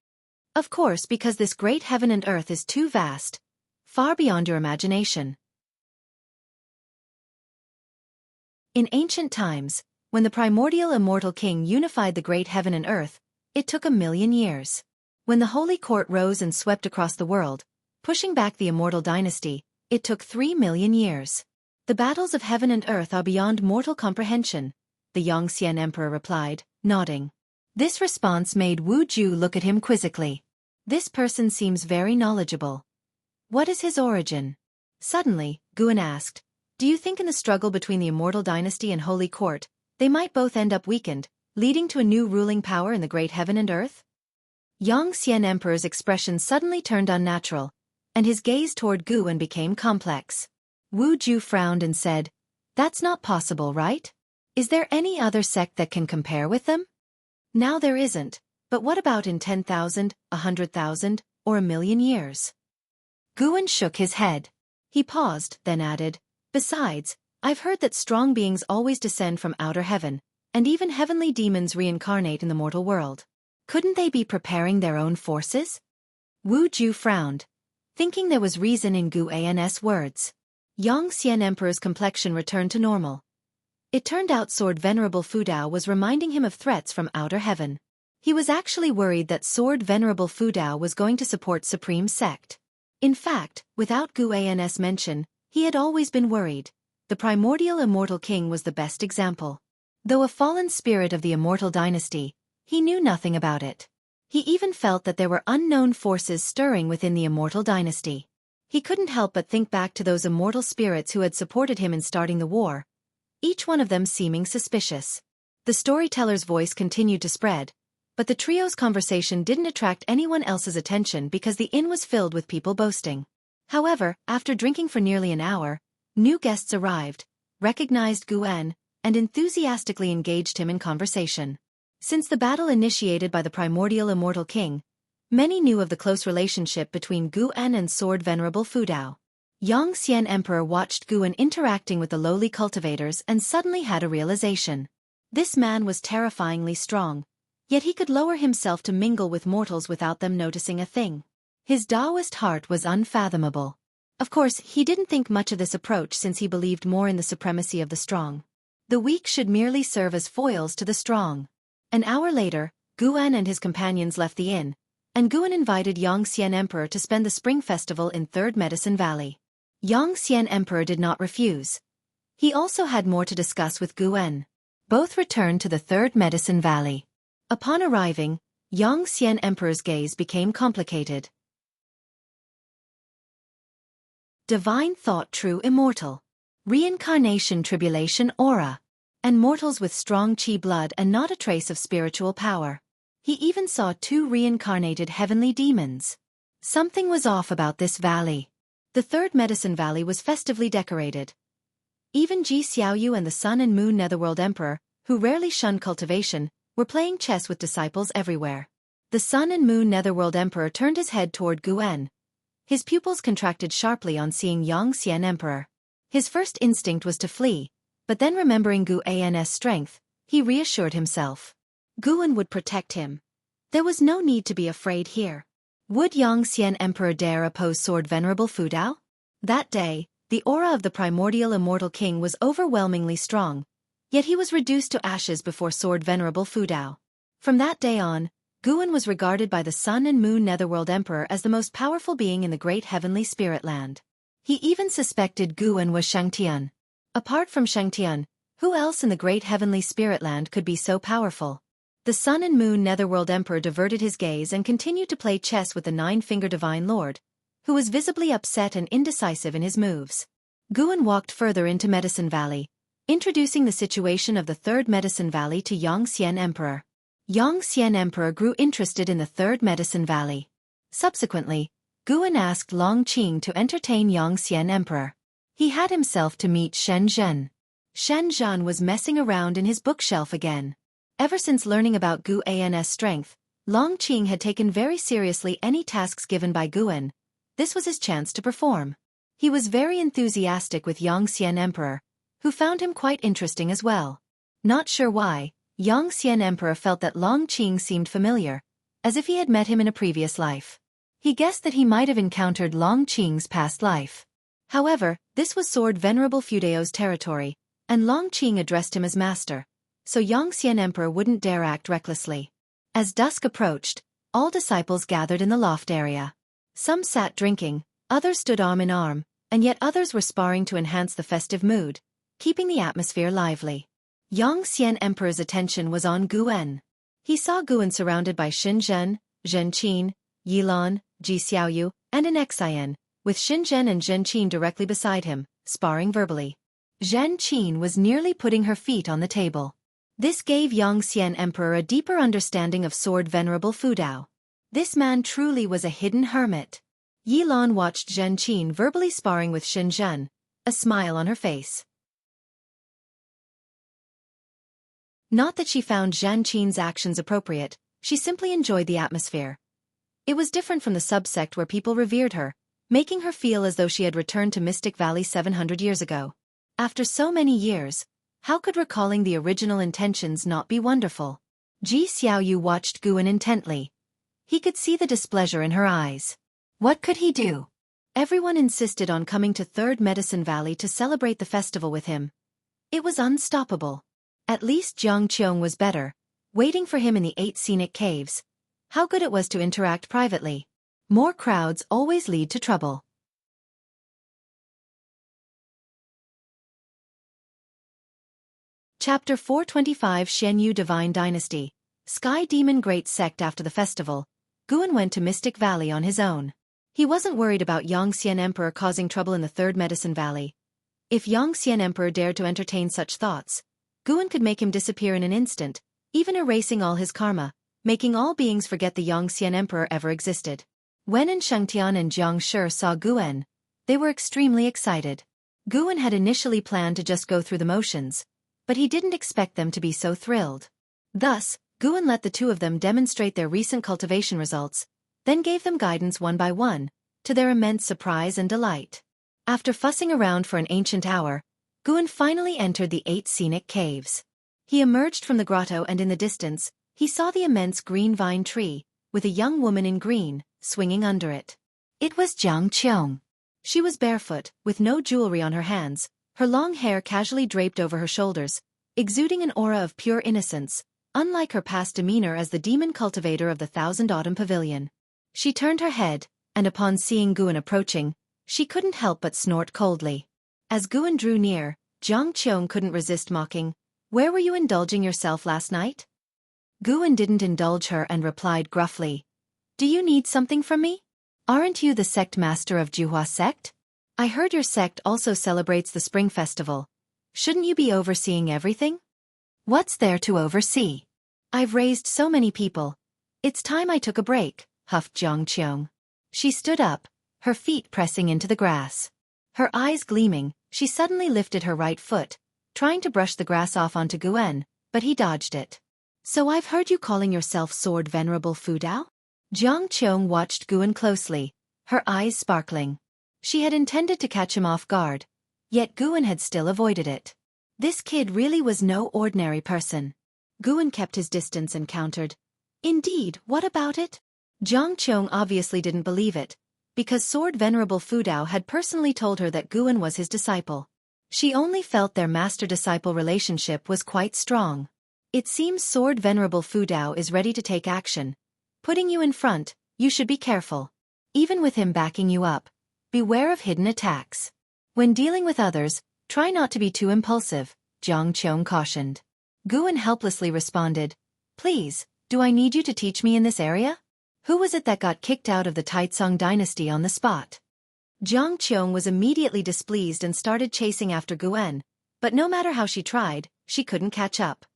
Of course, because this great heaven and earth is too vast, far beyond your imagination." In ancient times, when the primordial immortal king unified the great heaven and earth, it took 1,000,000 years. When the Holy Court rose and swept across the world, pushing back the Immortal Dynasty, it took 3,000,000 years. "The battles of heaven and earth are beyond mortal comprehension," the Yongxian Emperor replied, nodding. This response made Wu Ju look at him quizzically. This person seems very knowledgeable. What is his origin? Suddenly, Guan asked, "Do you think in the struggle between the Immortal Dynasty and Holy Court, they might both end up weakened, leading to a new ruling power in the great heaven and earth?" Yongxian Emperor's expression suddenly turned unnatural, and his gaze toward Guan became complex. Wu Ju frowned and said, "That's not possible, right? Is there any other sect that can compare with them?" "Now there isn't, but what about in 10,000, 100,000, or 1,000,000 years?" Guan shook his head. He paused, then added, "Besides, I've heard that strong beings always descend from outer heaven, and even heavenly demons reincarnate in the mortal world. Couldn't they be preparing their own forces?" Wu Ju frowned, thinking there was reason in Guan's words. Yongxian Emperor's complexion returned to normal. It turned out Sword Venerable Fudao was reminding him of threats from outer heaven. He was actually worried that Sword Venerable Fudao was going to support Supreme Sect. In fact, without Guan's mention, he had always been worried. The primordial immortal king was the best example. Though a fallen spirit of the Immortal Dynasty, he knew nothing about it. He even felt that there were unknown forces stirring within the Immortal Dynasty. He couldn't help but think back to those immortal spirits who had supported him in starting the war, each one of them seeming suspicious. The storyteller's voice continued to spread, but the trio's conversation didn't attract anyone else's attention because the inn was filled with people boasting. However, after drinking for nearly an hour, new guests arrived, recognized Guan, and enthusiastically engaged him in conversation. Since the battle initiated by the primordial immortal king, many knew of the close relationship between Guan and Sword Venerable Fudao. Yongxian Emperor watched Guan interacting with the lowly cultivators and suddenly had a realization. This man was terrifyingly strong, yet he could lower himself to mingle with mortals without them noticing a thing. His Taoist heart was unfathomable. Of course, he didn't think much of this approach since he believed more in the supremacy of the strong. The weak should merely serve as foils to the strong. An hour later, Guan and his companions left the inn, and Guan invited Yongxian Emperor to spend the spring festival in Third Medicine Valley. Yongxian Emperor did not refuse. He also had more to discuss with Guan. Both returned to the Third Medicine Valley. Upon arriving, Yongxian Emperor's gaze became complicated. Divine thought true immortal. Reincarnation tribulation aura. And mortals with strong chi blood and not a trace of spiritual power. He even saw 2 reincarnated heavenly demons. Something was off about this valley. The Third Medicine Valley was festively decorated. Even Ji Xiaoyu and the Sun and Moon Netherworld Emperor, who rarely shunned cultivation, were playing chess with disciples everywhere. The Sun and Moon Netherworld Emperor turned his head toward Guan. His pupils contracted sharply on seeing Yongxian Emperor. His first instinct was to flee, but then remembering Guan's strength, he reassured himself. Guan would protect him. There was no need to be afraid here. Would Yongxian Emperor dare oppose Sword Venerable Fudao? That day, the aura of the primordial immortal king was overwhelmingly strong, yet he was reduced to ashes before Sword Venerable Fudao. From that day on, Guan was regarded by the Sun and Moon Netherworld Emperor as the most powerful being in the great heavenly spirit land. He even suspected Guan was Shangtian. Apart from Shangtian, who else in the great heavenly spirit land could be so powerful? The Sun and Moon Netherworld Emperor diverted his gaze and continued to play chess with the 9-Finger Divine Lord, who was visibly upset and indecisive in his moves. Guan walked further into Medicine Valley, introducing the situation of the Third Medicine Valley to Yongxian Emperor. Yongxian Emperor grew interested in the Third Medicine Valley. Subsequently, Guan asked Long Qing to entertain Yongxian Emperor. He had himself to meet Shen Zhen. Shen Zhen was messing around in his bookshelf again. Ever since learning about Gu An's strength, Long Qing had taken very seriously any tasks given by Guan. This was his chance to perform. He was very enthusiastic with Yang Xian Emperor, who found him quite interesting as well. Not sure why, Yang Xian Emperor felt that Long Qing seemed familiar, as if he had met him in a previous life. He guessed that he might have encountered Long Qing's past life. However, this was Sword Venerable Fudao's territory, and Long Qing addressed him as master, so Yang Xian Emperor wouldn't dare act recklessly. As dusk approached, all disciples gathered in the loft area. Some sat drinking, others stood arm in arm, and yet others were sparring to enhance the festive mood, keeping the atmosphere lively. Yang Xian Emperor's attention was on Guan. He saw Guan surrounded by Xin Zhen, Zhen Qin, Yilan, Ji Xiaoyu, and an Xian, with Xin Zhen and Zhen Qin directly beside him, sparring verbally. Zhen Qin was nearly putting her feet on the table. This gave Yang Xian Emperor a deeper understanding of Sword Venerable Fudao. This man truly was a hidden hermit. Yilan watched Zhen Qin verbally sparring with Xin Zhen, a smile on her face. Not that she found Zhen Qin's actions appropriate, she simply enjoyed the atmosphere. It was different from the subsect where people revered her, making her feel as though she had returned to Mystic Valley 700 years ago. After so many years, how could recalling the original intentions not be wonderful? Ji Xiaoyu watched Guan intently. He could see the displeasure in her eyes. What could he do? Everyone insisted on coming to Third Medicine Valley to celebrate the festival with him. It was unstoppable. At least Jiang Qiong was better, waiting for him in the 8 scenic caves. How good it was to interact privately. More crowds always lead to trouble. Chapter 425 Xianyu Divine Dynasty. Sky Demon Great Sect. After the festival, Guan went to Mystic Valley on his own. He wasn't worried about Yang Xian Emperor causing trouble in the Third Medicine Valley. If Yang Xian Emperor dared to entertain such thoughts, Guan could make him disappear in an instant, even erasing all his karma, making all beings forget the Yang Xian Emperor ever existed. Wen and Shengtian and Jiang Shi saw Guan. They were extremely excited. Guan had initially planned to just go through the motions, but he didn't expect them to be so thrilled. Thus, Guan let the two of them demonstrate their recent cultivation results, then gave them guidance one by one, to their immense surprise and delight. After fussing around for an ancient hour, Guan finally entered the 8 scenic caves. He emerged from the grotto and in the distance, he saw the immense green vine tree, with a young woman in green, swinging under it. It was Jiang Qiong. She was barefoot, with no jewelry on her hands, her long hair casually draped over her shoulders, exuding an aura of pure innocence, unlike her past demeanor as the demon cultivator of the Thousand Autumn Pavilion. She turned her head, and upon seeing Guan approaching, she couldn't help but snort coldly. As Guan drew near, Jiang Qiong couldn't resist mocking. "Where were you indulging yourself last night?" Guan didn't indulge her and replied gruffly, "Do you need something from me? Aren't you the sect master of Juhua sect? I heard your sect also celebrates the Spring Festival. Shouldn't you be overseeing everything?" "What's there to oversee? I've raised so many people. It's time I took a break," huffed Jiang Qiong. She stood up, her feet pressing into the grass. Her eyes gleaming, she suddenly lifted her right foot, trying to brush the grass off onto Guan, but he dodged it. "So I've heard you calling yourself Sword Venerable Fudao?" Jiang Qiong watched Guan closely, her eyes sparkling. She had intended to catch him off guard, yet Guan had still avoided it. This kid really was no ordinary person. Guan kept his distance and countered, "Indeed, what about it?" Jiang Qiong obviously didn't believe it, because Sword Venerable Fudao had personally told her that Guan was his disciple. She only felt their master-disciple relationship was quite strong. It seems Sword Venerable Fudao is ready to take action. Putting you in front, you should be careful. Even with him backing you up, beware of hidden attacks. When dealing with others, try not to be too impulsive, Jiang Qiong cautioned. Guan helplessly responded, "Please, do I need you to teach me in this area? Who was it that got kicked out of the Taitsong dynasty on the spot?" Jiang Qiong was immediately displeased and started chasing after Guan, but no matter how she tried, she couldn't catch up.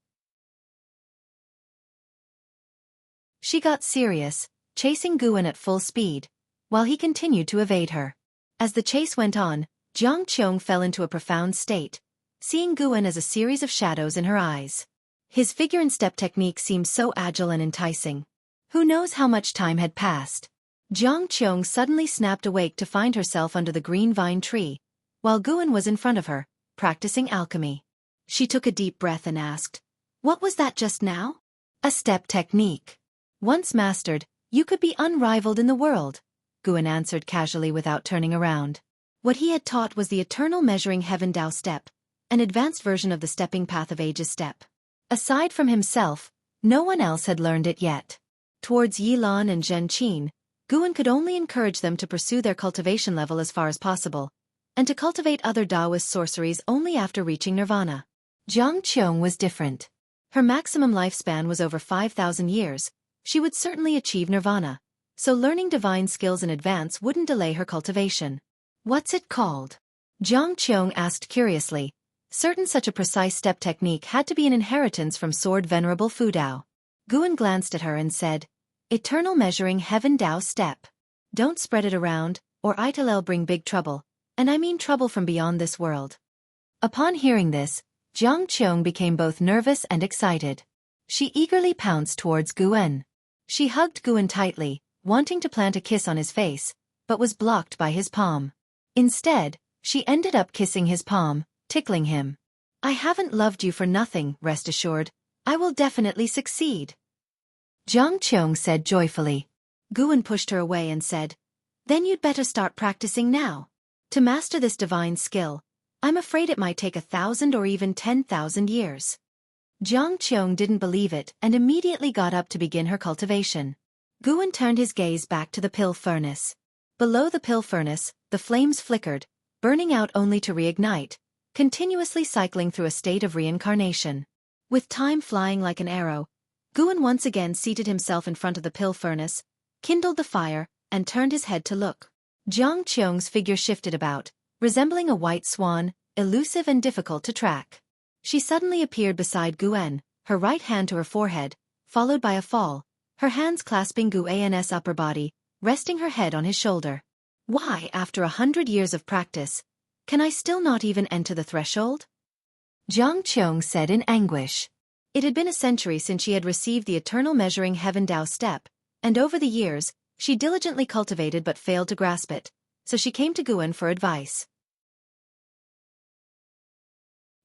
She got serious, chasing Guan at full speed, while he continued to evade her. As the chase went on, Jiang Qiong fell into a profound state, seeing Guan as a series of shadows in her eyes. His figure and step technique seemed so agile and enticing. Who knows how much time had passed? Jiang Qiong suddenly snapped awake to find herself under the green vine tree, while Guan was in front of her, practicing alchemy. She took a deep breath and asked, "What was that just now?" "A step technique. Once mastered, you could be unrivaled in the world," Guan answered casually without turning around. What he had taught was the eternal measuring heaven Dao step, an advanced version of the stepping path of ages step. Aside from himself, no one else had learned it yet. Towards Yilan and Zhenqin, Guan could only encourage them to pursue their cultivation level as far as possible, and to cultivate other Taoist sorceries only after reaching nirvana. Jiang Qiong was different. Her maximum lifespan was over 5,000 years. She would certainly achieve nirvana, so learning divine skills in advance wouldn't delay her cultivation. "What's it called?" Jiang Qiong asked curiously. Certain such a precise step technique had to be an inheritance from Sword Venerable Fu Dao. Guan glanced at her and said, "Eternal measuring heaven Dao step. Don't spread it around, or it'll bring big trouble, and I mean trouble from beyond this world." Upon hearing this, Jiang Qiong became both nervous and excited. She eagerly pounced towards Guan. She hugged Guan tightly, wanting to plant a kiss on his face, but was blocked by his palm. Instead, she ended up kissing his palm, tickling him. "I haven't loved you for nothing, rest assured. I will definitely succeed," Jiang Qiong said joyfully. Guan pushed her away and said, "Then you'd better start practicing now. To master this divine skill, I'm afraid it might take 1,000 or even 10,000 years." Jiang Qiong didn't believe it and immediately got up to begin her cultivation. Guan turned his gaze back to the pill furnace. Below the pill furnace, the flames flickered, burning out only to reignite, continuously cycling through a state of reincarnation. With time flying like an arrow, Guan once again seated himself in front of the pill furnace, kindled the fire, and turned his head to look. Jiang Qiong's figure shifted about, resembling a white swan, elusive and difficult to track. She suddenly appeared beside Guan, her right hand to her forehead, followed by a fall, her hands clasping Guan's upper body, resting her head on his shoulder. "Why, after 100 years of practice, can I still not even enter the threshold?" Jiang Qiong said in anguish. It had been a century since she had received the eternal measuring heaven Dao step, and over the years, she diligently cultivated but failed to grasp it, so she came to Guan for advice.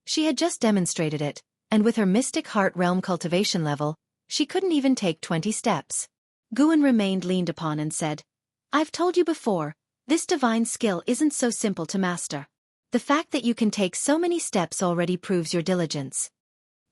She had just demonstrated it, and with her mystic heart realm cultivation level, she couldn't even take 20 steps. Guan remained leaned upon and said, "I've told you before, this divine skill isn't so simple to master. The fact that you can take so many steps already proves your diligence."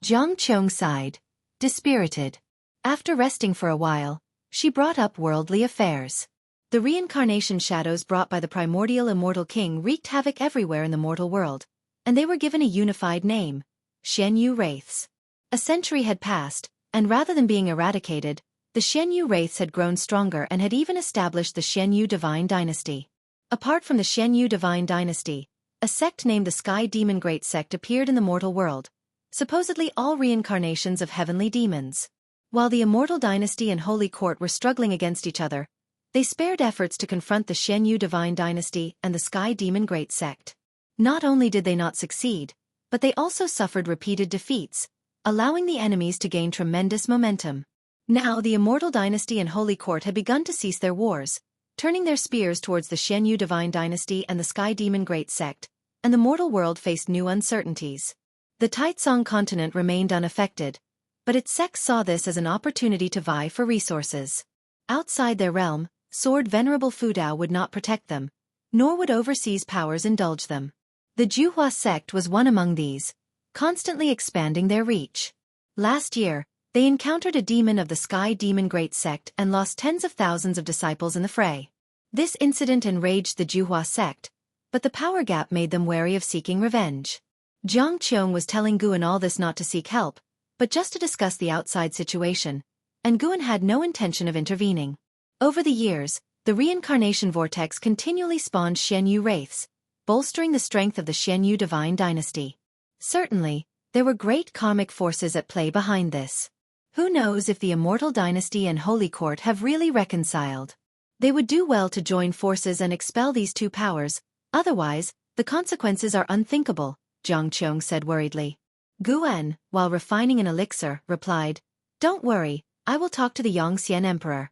Jiang Qiong sighed, dispirited. After resting for a while, she brought up worldly affairs. The reincarnation shadows brought by the primordial immortal king wreaked havoc everywhere in the mortal world, and they were given a unified name, Xianyu Wraiths. A century had passed, and rather than being eradicated, the Xianyu Wraiths had grown stronger and had even established the Xianyu Divine Dynasty. Apart from the Xianyu Divine Dynasty, a sect named the Sky Demon Great Sect appeared in the mortal world, supposedly all reincarnations of heavenly demons. While the Immortal Dynasty and Holy Court were struggling against each other, they spared efforts to confront the Xianyu Divine Dynasty and the Sky Demon Great Sect. Not only did they not succeed, but they also suffered repeated defeats, allowing the enemies to gain tremendous momentum. Now the Immortal Dynasty and Holy Court had begun to cease their wars, turning their spears towards the Xianyu Divine Dynasty and the Sky Demon Great Sect, and the mortal world faced new uncertainties. The Taitsong continent remained unaffected, but its sects saw this as an opportunity to vie for resources. Outside their realm, Sword Venerable Fu Dao would not protect them, nor would overseas powers indulge them. The Juhua sect was one among these, constantly expanding their reach. Last year, they encountered a demon of the Sky Demon Great Sect and lost tens of thousands of disciples in the fray. This incident enraged the Juhua sect, but the power gap made them wary of seeking revenge. Jiang Qiong was telling Guan all this not to seek help, but just to discuss the outside situation, and Guan had no intention of intervening. Over the years, the reincarnation vortex continually spawned Xianyu Wraiths, bolstering the strength of the Xianyu Divine Dynasty. Certainly, there were great karmic forces at play behind this. Who knows if the Immortal Dynasty and Holy Court have really reconciled? They would do well to join forces and expel these two powers, otherwise, the The consequences are unthinkable, Jiang Qiong said worriedly. Guan, while refining an elixir, replied, "Don't worry, I will talk to the Yongxian Emperor."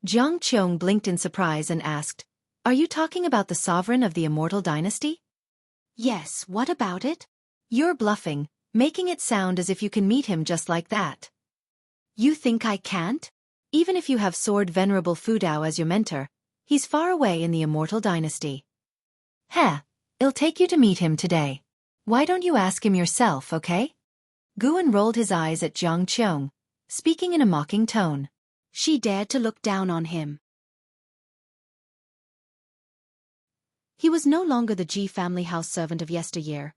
Jiang Qiong blinked in surprise and asked, "Are you talking about the sovereign of the immortal dynasty?" "Yes, what about it?" "You're bluffing, making it sound as if you can meet him just like that." "You think I can't? Even if you have Sword Venerable Fudao as your mentor, he's far away in the immortal dynasty." "Heh, it'll take you to meet him today. Why don't you ask him yourself, okay?" Guan rolled his eyes at Jiang Qiong, speaking in a mocking tone. She dared to look down on him. He was no longer the Ji family house servant of yesteryear.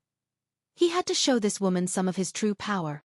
He had to show this woman some of his true power.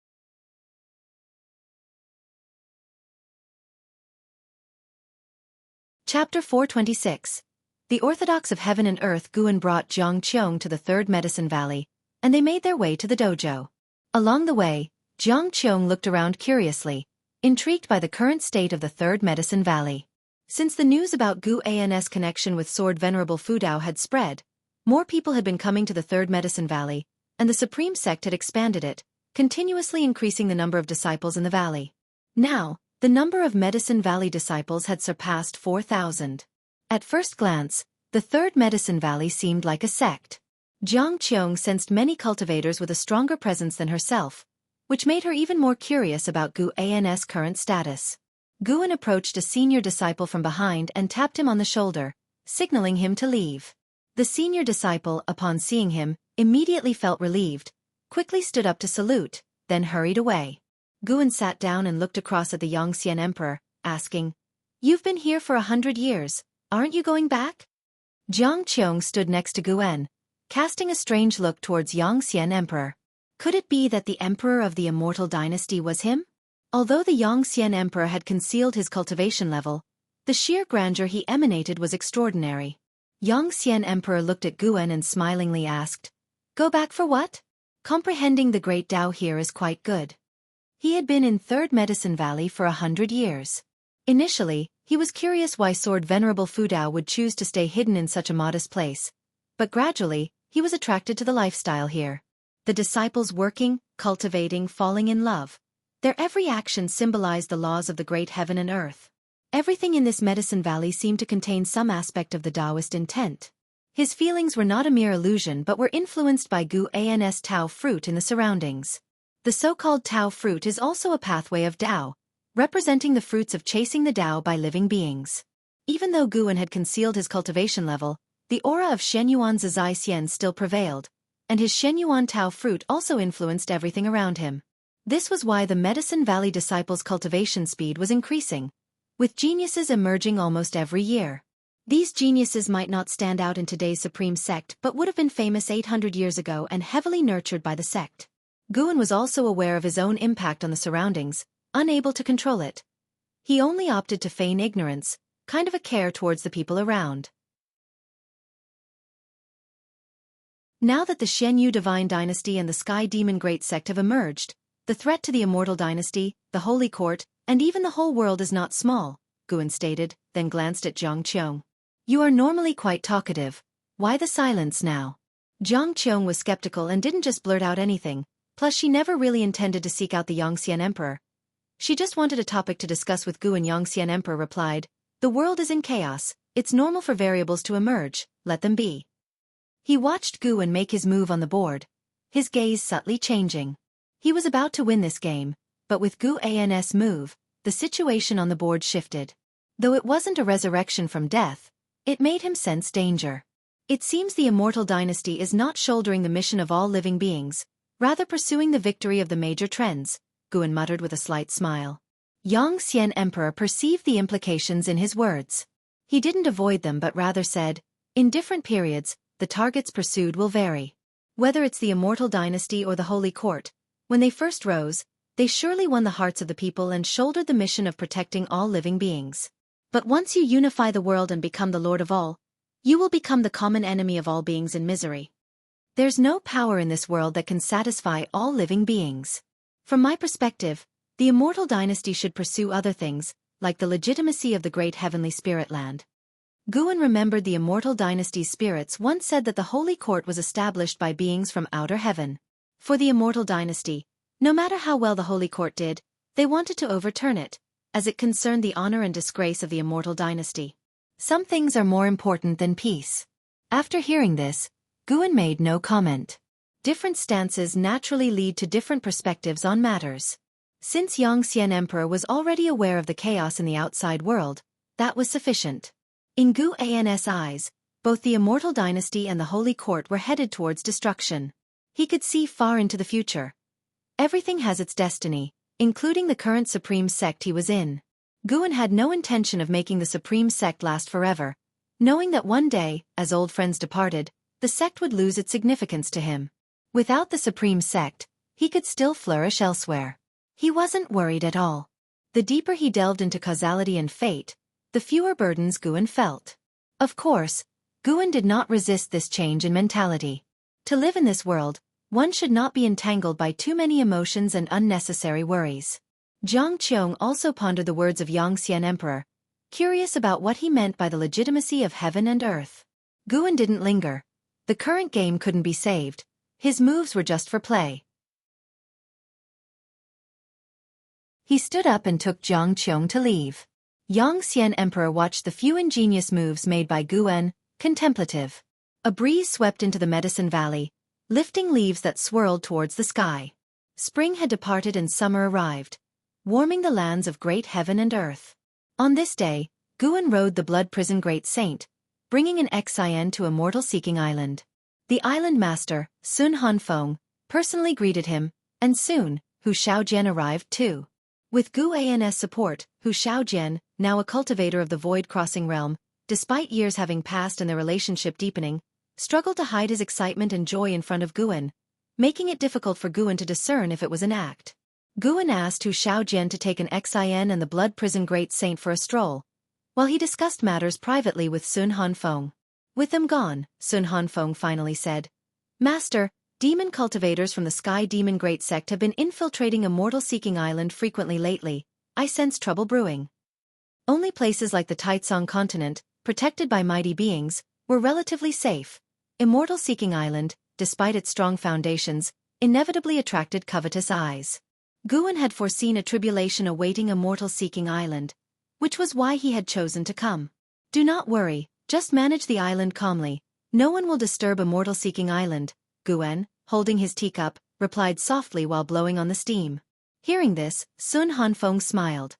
Chapter 426. The Orthodox of Heaven and Earth. Guan brought Jiang Qiong to the Third Medicine Valley, and they made their way to the dojo. Along the way, Jiang Qiong looked around curiously, intrigued by the current state of the Third Medicine Valley. Since the news about Gu An's connection with Sword Venerable Fudao had spread, more people had been coming to the Third Medicine Valley, and the Supreme Sect had expanded it, continuously increasing the number of disciples in the valley. Now, the number of Medicine Valley disciples had surpassed 4,000. At first glance, the Third Medicine Valley seemed like a sect. Jiang Qiong sensed many cultivators with a stronger presence than herself, which made her even more curious about Gu An's current status. Guan approached a senior disciple from behind and tapped him on the shoulder, signaling him to leave. The senior disciple, upon seeing him, immediately felt relieved, quickly stood up to salute, then hurried away. Guan sat down and looked across at the Yongxian Emperor, asking, "You've been here for 100 years, aren't you going back?" Jiang Qiong stood next to Guan, casting a strange look towards Yongxian Emperor. Could it be that the Emperor of the Immortal Dynasty was him? Although the Yongxian Emperor had concealed his cultivation level, the sheer grandeur he emanated was extraordinary. Yongxian Emperor looked at Guan and smilingly asked, "Go back for what?" Comprehending the great Tao here is quite good. He had been in Third Medicine Valley for 100 years. Initially, he was curious why Sword Venerable Fudao would choose to stay hidden in such a modest place, but gradually, he was attracted to the lifestyle here. The disciples working, cultivating, falling in love. Their every action symbolized the laws of the great heaven and earth. Everything in this Medicine Valley seemed to contain some aspect of the Taoist intent. His feelings were not a mere illusion but were influenced by Gu An's Tao fruit in the surroundings. The so-called Tao fruit is also a pathway of Tao, representing the fruits of chasing the Tao by living beings. Even though Guan had concealed his cultivation level, the aura of Shenyuan Zizai Xian still prevailed, and his Shenyuan Tao fruit also influenced everything around him. This was why the Medicine Valley disciples' cultivation speed was increasing, with geniuses emerging almost every year. These geniuses might not stand out in today's Supreme Sect but would have been famous 800 years ago and heavily nurtured by the sect. Guan was also aware of his own impact on the surroundings, unable to control it. He only opted to feign ignorance, kind of a care towards the people around. Now that the Shenyu Divine Dynasty and the Sky Demon Great Sect have emerged, the threat to the Immortal Dynasty, the Holy Court, and even the whole world is not small, Guan stated, then glanced at Jiang Qiong. "You are normally quite talkative. Why the silence now?" Jiang Qiong was skeptical and didn't just blurt out anything, plus she never really intended to seek out the Yongxian Emperor. She just wanted a topic to discuss with Guan. Yongxian Emperor replied, "The world is in chaos, it's normal for variables to emerge, let them be." He watched Guan make his move on the board, his gaze subtly changing. He was about to win this game, but with Gu An's move, the situation on the board shifted. Though it wasn't a resurrection from death, it made him sense danger. It seems the Immortal Dynasty is not shouldering the mission of all living beings, rather pursuing the victory of the major trends, Guan muttered with a slight smile. Yongxian Emperor perceived the implications in his words. He didn't avoid them but rather said, "In different periods, the targets pursued will vary. Whether it's the Immortal Dynasty or the Holy Court, when they first rose, they surely won the hearts of the people and shouldered the mission of protecting all living beings. But once you unify the world and become the Lord of all, you will become the common enemy of all beings in misery. There's no power in this world that can satisfy all living beings. From my perspective, the Immortal Dynasty should pursue other things, like the legitimacy of the great heavenly spirit land." Guan remembered the immortal dynasty's spirits once said that the holy court was established by beings from outer heaven. For the immortal dynasty, no matter how well the holy court did, they wanted to overturn it, as it concerned the honor and disgrace of the immortal dynasty. Some things are more important than peace. After hearing this, Guan made no comment. Different stances naturally lead to different perspectives on matters. Since Yongxian Emperor was already aware of the chaos in the outside world, that was sufficient. In Guan's eyes, both the immortal dynasty and the holy court were headed towards destruction. He could see far into the future. Everything has its destiny, including the current supreme sect he was in. Guan had no intention of making the supreme sect last forever, knowing that one day, as old friends departed, the sect would lose its significance to him. Without the supreme sect, he could still flourish elsewhere. He wasn't worried at all. The deeper he delved into causality and fate, the fewer burdens Guan felt. Of course, Guan did not resist this change in mentality. To live in this world, one should not be entangled by too many emotions and unnecessary worries. Jiang Qiong also pondered the words of Yongxian Emperor, curious about what he meant by the legitimacy of heaven and earth. Guan didn't linger. The current game couldn't be saved. His moves were just for play. He stood up and took Jiang Qiong to leave. Yongxian Emperor watched the few ingenious moves made by Guan, contemplative. A breeze swept into the Medicine Valley, lifting leaves that swirled towards the sky. Spring had departed and summer arrived, warming the lands of great heaven and earth. On this day, Guan rode the blood prison Great Saint, bringing an Xin to Immortal-Seeking Island. The island master, Sun Hanfeng, personally greeted him, and soon, Hu Shaojian arrived too. With Guan's support, Hu Shaojian, now a cultivator of the void-crossing realm, despite years having passed and their relationship deepening, struggled to hide his excitement and joy in front of Guan, making it difficult for Guan to discern if it was an act. Guan asked Hu Shaojian to take an Xin and the blood prison Great Saint for a stroll, while he discussed matters privately with Sun Hanfeng. With them gone, Sun Hanfeng finally said, "Master, demon cultivators from the Sky Demon Great Sect have been infiltrating Immortal-Seeking Island frequently lately. I sense trouble brewing." Only places like the Taitsong continent, protected by mighty beings, were relatively safe. Immortal-Seeking Island, despite its strong foundations, inevitably attracted covetous eyes. Guan had foreseen a tribulation awaiting Immortal-Seeking Island, which was why he had chosen to come. "Do not worry, just manage the island calmly. No one will disturb Immortal-Seeking Island," Guan, holding his teacup, replied softly while blowing on the steam. Hearing this, Sun Hanfeng smiled.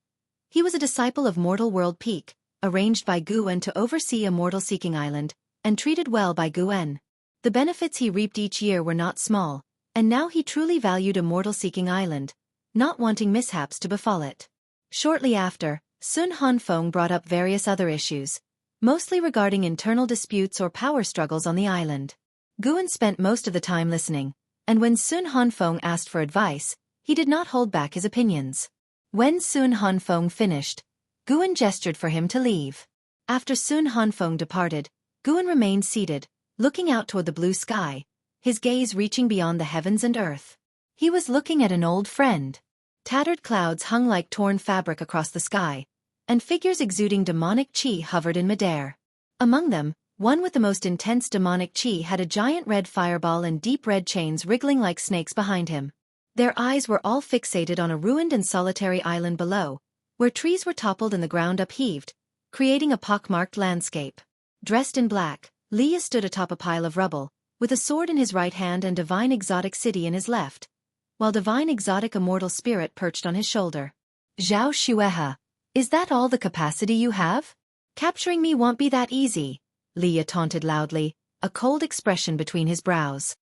He was a disciple of Mortal World Peak, arranged by Guan to oversee Immortal-Seeking Island, and treated well by Guan. The benefits he reaped each year were not small, and now he truly valued Immortal-Seeking Island, not wanting mishaps to befall it. Shortly after, Sun Hanfeng brought up various other issues, mostly regarding internal disputes or power struggles on the island. Guan spent most of the time listening, and when Sun Hanfeng asked for advice, he did not hold back his opinions. When Sun Hanfeng finished, Guan gestured for him to leave. After Sun Hanfeng departed, Guan remained seated, looking out toward the blue sky, his gaze reaching beyond the heavens and earth. He was looking at an old friend. Tattered clouds hung like torn fabric across the sky, and figures exuding demonic qi hovered in midair. Among them, one with the most intense demonic qi had a giant red fireball and deep red chains wriggling like snakes behind him. Their eyes were all fixated on a ruined and solitary island below, where trees were toppled and the ground upheaved, creating a pockmarked landscape. Dressed in black, Leah stood atop a pile of rubble, with a sword in his right hand and Divine Exotic City in his left, while Divine Exotic Immortal Spirit perched on his shoulder. "Zhao Shueha, is that all the capacity you have? Capturing me won't be that easy," Leah taunted loudly, a cold expression between his brows.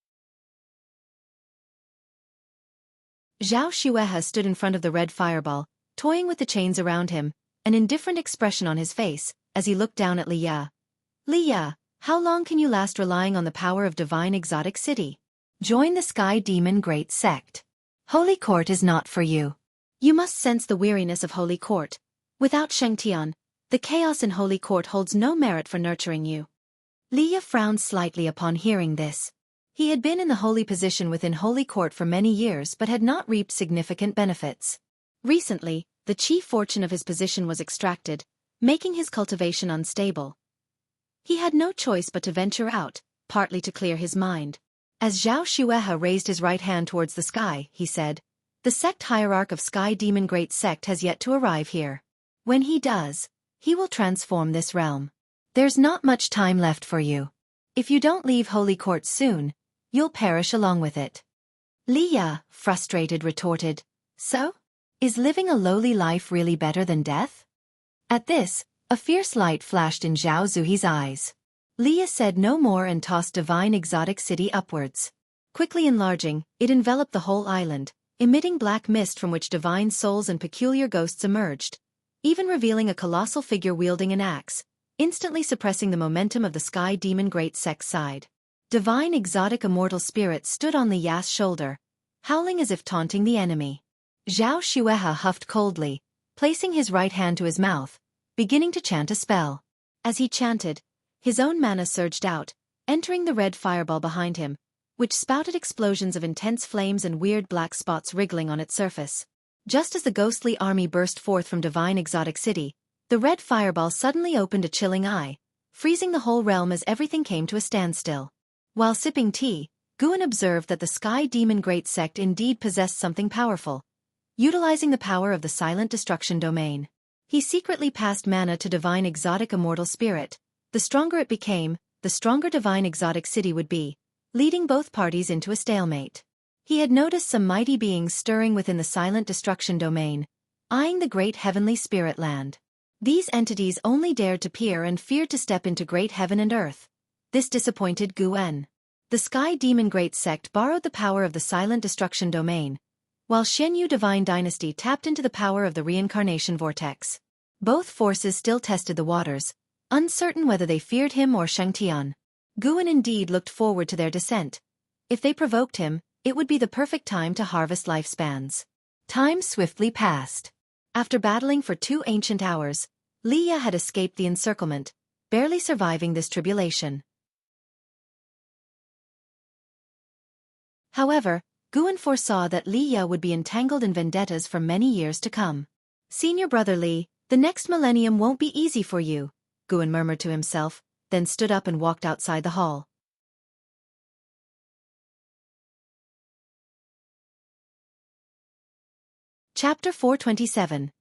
Zhao Shueha stood in front of the red fireball, toying with the chains around him, an indifferent expression on his face, as he looked down at Leah. "Leah, how long can you last relying on the power of Divine Exotic City? Join the Sky Demon Great Sect. Holy Court is not for you. You must sense the weariness of Holy Court. Without Shengtian, the chaos in Holy Court holds no merit for nurturing you." Leah frowned slightly upon hearing this. He had been in the holy position within Holy Court for many years but had not reaped significant benefits. Recently, the chief fortune of his position was extracted, making his cultivation unstable. He had no choice but to venture out, partly to clear his mind. As Zhao Xuehe raised his right hand towards the sky, he said, "The sect hierarch of Sky Demon Great Sect has yet to arrive here. When he does, he will transform this realm. There's not much time left for you. If you don't leave Holy Court soon, you'll perish along with it." Li Ya, frustrated, retorted, "So? Is living a lowly life really better than death?" At this, a fierce light flashed in Zhao Zuhi's eyes. Li Ya said no more and tossed Divine Exotic City upwards. Quickly enlarging, it enveloped the whole island, emitting black mist from which divine souls and peculiar ghosts emerged, even revealing a colossal figure wielding an axe, instantly suppressing the momentum of the Sky Demon Great Sect's side. Divine Exotic Immortal Spirit stood on Li Ya's shoulder, howling as if taunting the enemy. Zhao Xuehe huffed coldly, placing his right hand to his mouth, beginning to chant a spell. As he chanted, his own mana surged out, entering the red fireball behind him, which spouted explosions of intense flames and weird black spots wriggling on its surface. Just as the ghostly army burst forth from Divine Exotic City, the red fireball suddenly opened a chilling eye, freezing the whole realm as everything came to a standstill. While sipping tea, Guan observed that the Sky Demon Great Sect indeed possessed something powerful. Utilizing the power of the Silent Destruction Domain, he secretly passed mana to Divine Exotic Immortal Spirit. The stronger it became, the stronger Divine Exotic City would be, leading both parties into a stalemate. He had noticed some mighty beings stirring within the Silent Destruction Domain, eyeing the great heavenly spirit land. These entities only dared to peer and feared to step into great heaven and earth. This disappointed Guan. The Sky Demon Great Sect borrowed the power of the Silent Destruction Domain, while Xianyu Divine Dynasty tapped into the power of the Reincarnation Vortex. Both forces still tested the waters, uncertain whether they feared him or Shangtian. Guan indeed looked forward to their descent. If they provoked him, it would be the perfect time to harvest lifespans. Time swiftly passed. After battling for 2 ancient hours, Li Ya had escaped the encirclement, barely surviving this tribulation. However, Guan foresaw that Li Ya would be entangled in vendettas for many years to come. "Senior brother Li, the next millennium won't be easy for you," Guan murmured to himself, then stood up and walked outside the hall. Chapter 427.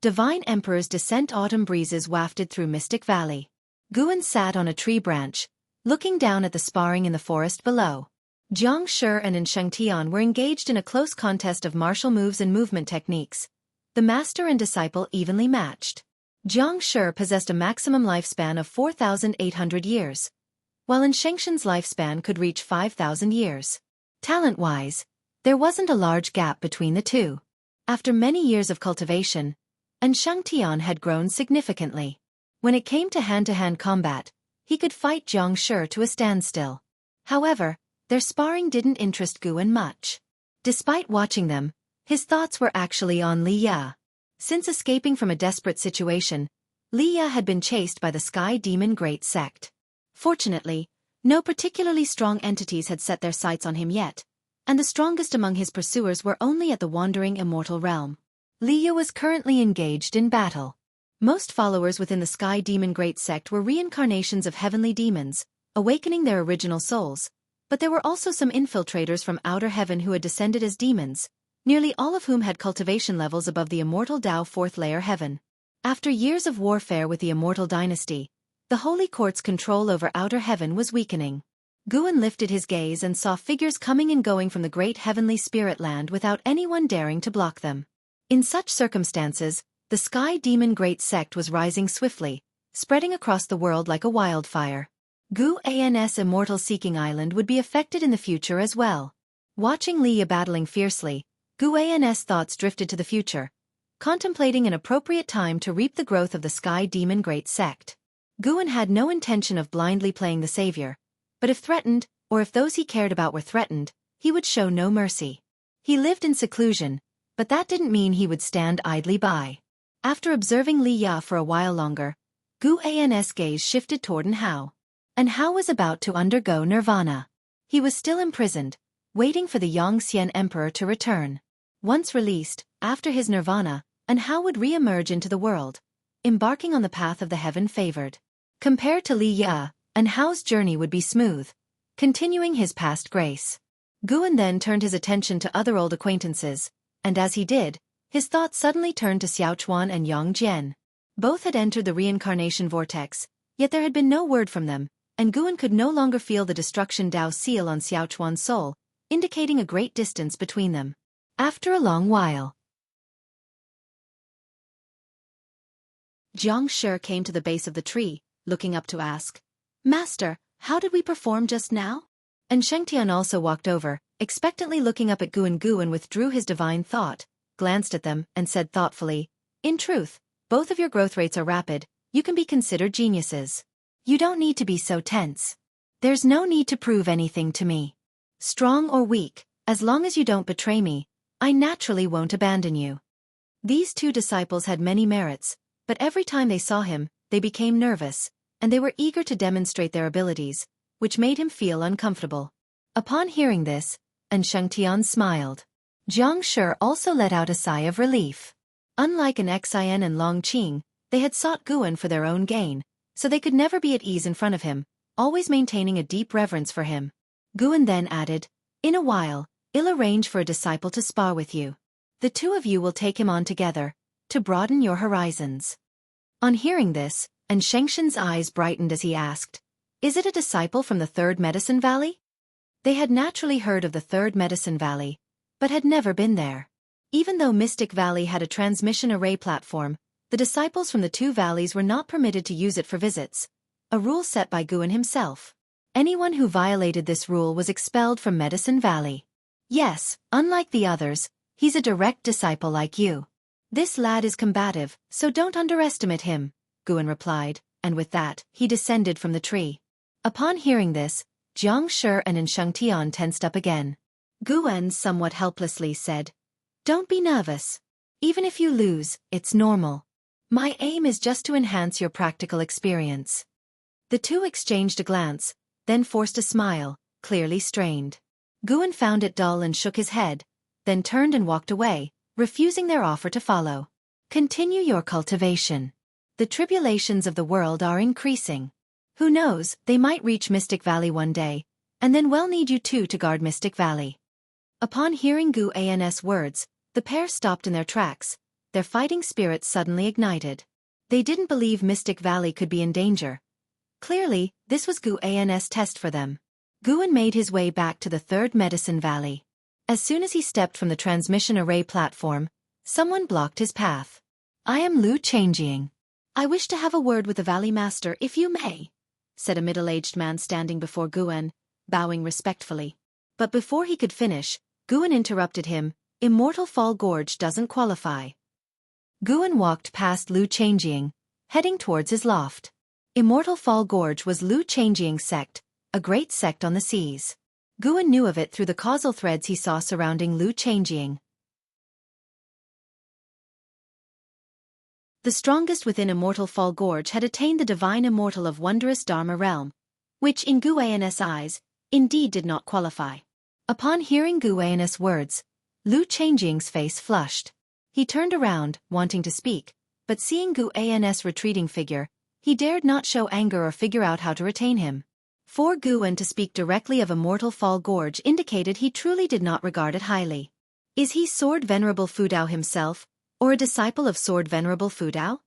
Divine Emperor's Descent. Autumn breezes wafted through Mystic Valley. Guan sat on a tree branch, looking down at the sparring in the forest below. Jiang Shi and Shangtian were engaged in a close contest of martial moves and movement techniques. The master and disciple evenly matched. Jiang Shi possessed a maximum lifespan of 4,800 years, while Shengxian's lifespan could reach 5,000 years. Talent-wise, there wasn't a large gap between the two. After many years of cultivation, Shangtian had grown significantly. When it came to hand-to-hand combat, he could fight Jiang Shi to a standstill. However, their sparring didn't interest Guan much. Despite watching them, his thoughts were actually on Li Ya. Since escaping from a desperate situation, Li Ya had been chased by the Sky Demon Great Sect. Fortunately, no particularly strong entities had set their sights on him yet, and the strongest among his pursuers were only at the Wandering Immortal Realm. Li Ya was currently engaged in battle. Most followers within the Sky Demon Great Sect were reincarnations of heavenly demons, awakening their original souls, but there were also some infiltrators from outer heaven who had descended as demons, nearly all of whom had cultivation levels above the Immortal Tao 4th layer heaven. After years of warfare with the Immortal Dynasty, the Holy Court's control over outer heaven was weakening. Guan lifted his gaze and saw figures coming and going from the great heavenly spirit land without anyone daring to block them. In such circumstances, the Sky Demon Great Sect was rising swiftly, spreading across the world like a wildfire. Guan's Immortal Seeking Island would be affected in the future as well. Watching Li Ya battling fiercely, Guan's thoughts drifted to the future, contemplating an appropriate time to reap the growth of the Sky Demon Great Sect. Guan had no intention of blindly playing the savior, but if threatened, or if those he cared about were threatened, he would show no mercy. He lived in seclusion, but that didn't mean he would stand idly by. After observing Li Ya for a while longer, Guan's gaze shifted toward Hao. Hao was about to undergo nirvana. He was still imprisoned, waiting for the Yangxian Emperor to return. Once released, after his nirvana, Hao would re-emerge into the world, embarking on the path of the heaven-favored. compared to Li Ya, and Hao's journey would be smooth, continuing his past grace. Guan then turned his attention to other old acquaintances, and as he did, his thoughts suddenly turned to Xiaochuan and Yang Jian. Both had entered the reincarnation vortex, yet there had been no word from them, and Guan could no longer feel the destruction Dao seal on Xiaochuan's soul, indicating a great distance between them. After a long while, Jiang Shi came to the base of the tree, looking up to ask, "Master, how did we perform just now?" And Shengtian also walked over, expectantly looking up at Guan. Guan withdrew his divine thought, glanced at them, and said thoughtfully, "In truth, both of your growth rates are rapid, you can be considered geniuses. You don't need to be so tense. There's no need to prove anything to me. Strong or weak, as long as you don't betray me, I naturally won't abandon you." These two disciples had many merits, but every time they saw him, they became nervous, and they were eager to demonstrate their abilities, which made him feel uncomfortable. Upon hearing this, Shengtian smiled. Jiang Shi also let out a sigh of relief. Unlike an Xian and Long Qing, they had sought Guan for their own gain, so they could never be at ease in front of him, always maintaining a deep reverence for him. Guan then added, "In a while, I'll arrange for a disciple to spar with you. The two of you will take him on together, to broaden your horizons." On hearing this, Shengshen's eyes brightened as he asked, "Is it a disciple from the Third Medicine Valley?" They had naturally heard of the Third Medicine Valley, but had never been there. Even though Mystic Valley had a transmission array platform, the disciples from the two valleys were not permitted to use it for visits, a rule set by Guan himself. Anyone who violated this rule was expelled from Medicine Valley. "Yes, unlike the others, he's a direct disciple like you. This lad is combative, so don't underestimate him," Guan replied, and with that, he descended from the tree. Upon hearing this, Jiang Shi and Shengtian tensed up again. Guan somewhat helplessly said, "Don't be nervous. Even if you lose, it's normal. My aim is just to enhance your practical experience." The two exchanged a glance, then forced a smile, clearly strained. Guan found it dull and shook his head, then turned and walked away, refusing their offer to follow. "Continue your cultivation. The tribulations of the world are increasing. Who knows, they might reach Mystic Valley one day, and then we'll need you two to guard Mystic Valley." Upon hearing Guan's words, the pair stopped in their tracks, their fighting spirits suddenly ignited. They didn't believe Mystic Valley could be in danger. Clearly, this was Guan's test for them. Guan made his way back to the Third Medicine Valley. As soon as he stepped from the transmission array platform, someone blocked his path. "I am Lu Changjing. I wish to have a word with the Valley Master if you may," said a middle-aged man standing before Guan, bowing respectfully. But before he could finish, Guan interrupted him, "Immortal Fall Gorge doesn't qualify." Guan walked past Lu Changjing, heading towards his loft. Immortal Fall Gorge was Lu Changjing's sect, a great sect on the seas. Guan knew of it through the causal threads he saw surrounding Lu Changjing. The strongest within Immortal Fall Gorge had attained the divine immortal of wondrous Dharma realm, which in Guan's eyes, indeed did not qualify. Upon hearing Guan's words, Lu Changjing's face flushed. He turned around, wanting to speak, but seeing Guan's retreating figure, he dared not show anger or figure out how to retain him. For Guan to speak directly of Immortal Fall Gorge indicated he truly did not regard it highly. Is he Sword Venerable Fudao himself, or a disciple of Sword Venerable Fudao?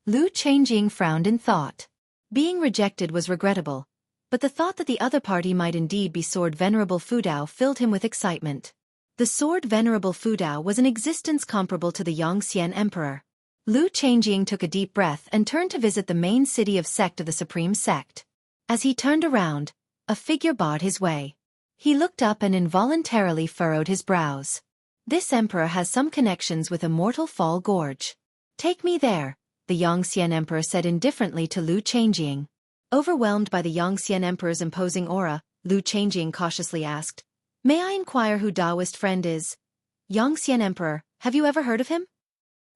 Lu Changjing frowned in thought. Being rejected was regrettable, but the thought that the other party might indeed be Sword Venerable Fudao filled him with excitement. The Sword Venerable Fudao was an existence comparable to the Yongxian Emperor. Lu Changjing took a deep breath and turned to visit the main city of sect of the Supreme Sect. As he turned around, a figure barred his way. He looked up and involuntarily furrowed his brows. This emperor has some connections with Immortal Fall Gorge. "Take me there," the Yongxian Emperor said indifferently to Lu Changjing. Overwhelmed by the Yongxian Emperor's imposing aura, Lu Changjing cautiously asked, "May I inquire who Taoist friend is?" "Yongxian Emperor, have you ever heard of him?"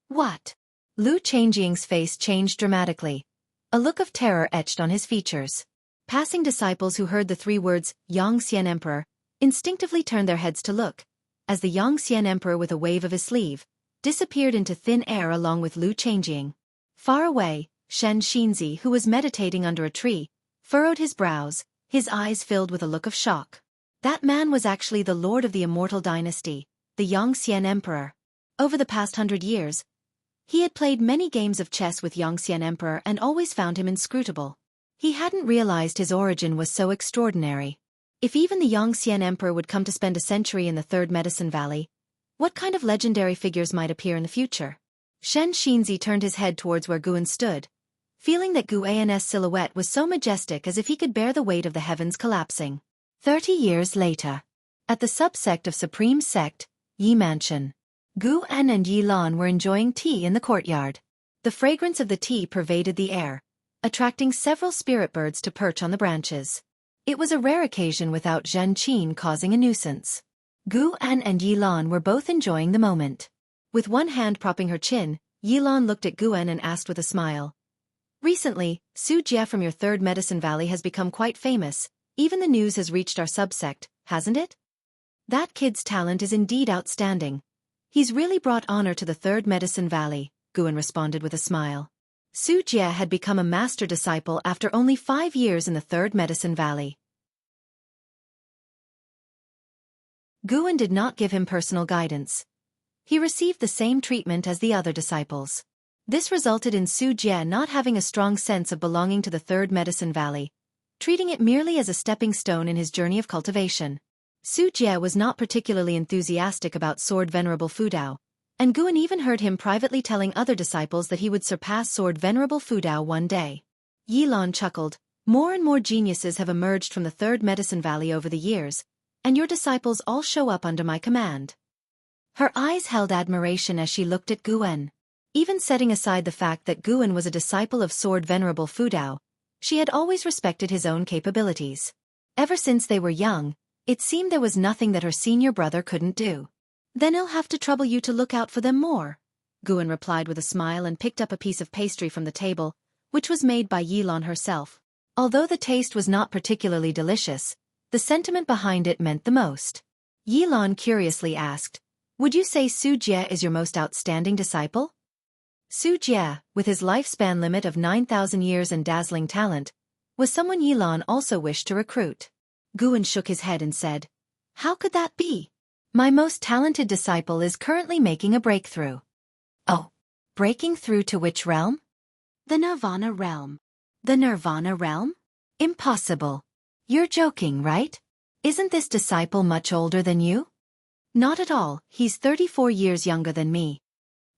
"What?" Lu Changjing's face changed dramatically. A look of terror etched on his features. Passing disciples who heard the three words, Yongxian Emperor, instinctively turned their heads to look, as the Yongxian Emperor with a wave of his sleeve, disappeared into thin air along with Lu Changjing. Far away, Shen Shinzi, who was meditating under a tree, furrowed his brows, his eyes filled with a look of shock. That man was actually the lord of the immortal dynasty, the Yongxian Emperor. Over the past 100 years, he had played many games of chess with Yongxian Emperor and always found him inscrutable. He hadn't realized his origin was so extraordinary. If even the Yongxian Emperor would come to spend a century in the Third Medicine Valley, what kind of legendary figures might appear in the future? Shen Shinzi turned his head towards where Guan stood, feeling that Guan's silhouette was so majestic as if he could bear the weight of the heavens collapsing. 30 years later, at the subsect of Supreme Sect, Yi Mansion, Guan and Yi Lan were enjoying tea in the courtyard. The fragrance of the tea pervaded the air, attracting several spirit birds to perch on the branches. It was a rare occasion without Zhen Qin causing a nuisance. Guan and Yi Lan were both enjoying the moment. With one hand propping her chin, Yi Lan looked at Guan and asked with a smile. Recently, Su Jie from your Third Medicine Valley has become quite famous. Even the news has reached our subsect, hasn't it? That kid's talent is indeed outstanding. He's really brought honor to the Third Medicine Valley, Guan responded with a smile. Su Jie had become a master disciple after only 5 years in the Third Medicine Valley. Guan did not give him personal guidance. He received the same treatment as the other disciples. This resulted in Su Jie not having a strong sense of belonging to the Third Medicine Valley, treating it merely as a stepping stone in his journey of cultivation. Su Jie was not particularly enthusiastic about Sword Venerable Fudao, and Guan even heard him privately telling other disciples that he would surpass Sword Venerable Fudao one day. Yi Lan chuckled, more and more geniuses have emerged from the Third Medicine Valley over the years, and your disciples all show up under my command. Her eyes held admiration as she looked at Guan. Even setting aside the fact that Guan was a disciple of Sword Venerable Fudao, she had always respected his own capabilities. Ever since they were young, it seemed there was nothing that her senior brother couldn't do. Then I'll have to trouble you to look out for them more, Guan replied with a smile and picked up a piece of pastry from the table, which was made by Yi Lan herself. Although the taste was not particularly delicious, the sentiment behind it meant the most. Yi Lan curiously asked, would you say Su Jie is your most outstanding disciple? Su Jie, with his lifespan limit of 9,000 years and dazzling talent, was someone Yi Lan also wished to recruit. Guan shook his head and said, how could that be? My most talented disciple is currently making a breakthrough. Oh, breaking through to which realm? The Nirvana realm. The Nirvana realm? Impossible. You're joking, right? Isn't this disciple much older than you? Not at all, he's 34 years younger than me.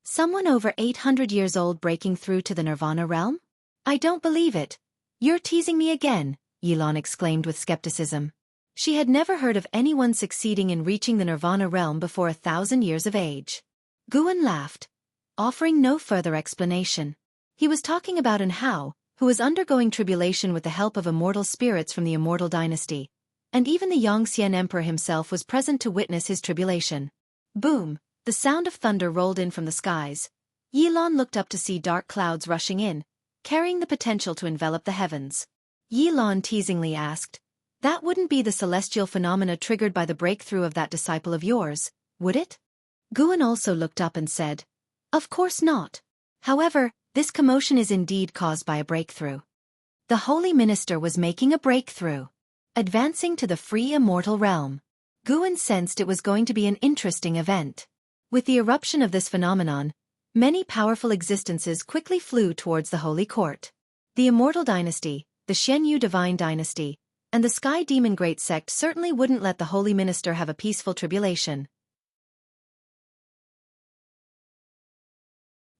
Someone over 800 years old breaking through to the Nirvana realm? I don't believe it. You're teasing me again, Yi Lan exclaimed with skepticism. She had never heard of anyone succeeding in reaching the Nirvana realm before 1,000 years of age. Guan laughed, offering no further explanation. He was talking about An Hao, who was undergoing tribulation with the help of immortal spirits from the immortal dynasty, and even the Yongxian Emperor himself was present to witness his tribulation. Boom! The sound of thunder rolled in from the skies. Yi Lan looked up to see dark clouds rushing in, carrying the potential to envelop the heavens. Yi Lan teasingly asked, that wouldn't be the celestial phenomena triggered by the breakthrough of that disciple of yours, would it? Guan also looked up and said, of course not. However, this commotion is indeed caused by a breakthrough. The Holy Minister was making a breakthrough, advancing to the free immortal realm. Guan sensed it was going to be an interesting event. With the eruption of this phenomenon, many powerful existences quickly flew towards the Holy Court. The Immortal Dynasty, the Xianyu Divine Dynasty, and the Sky Demon Great Sect certainly wouldn't let the Holy Minister have a peaceful tribulation.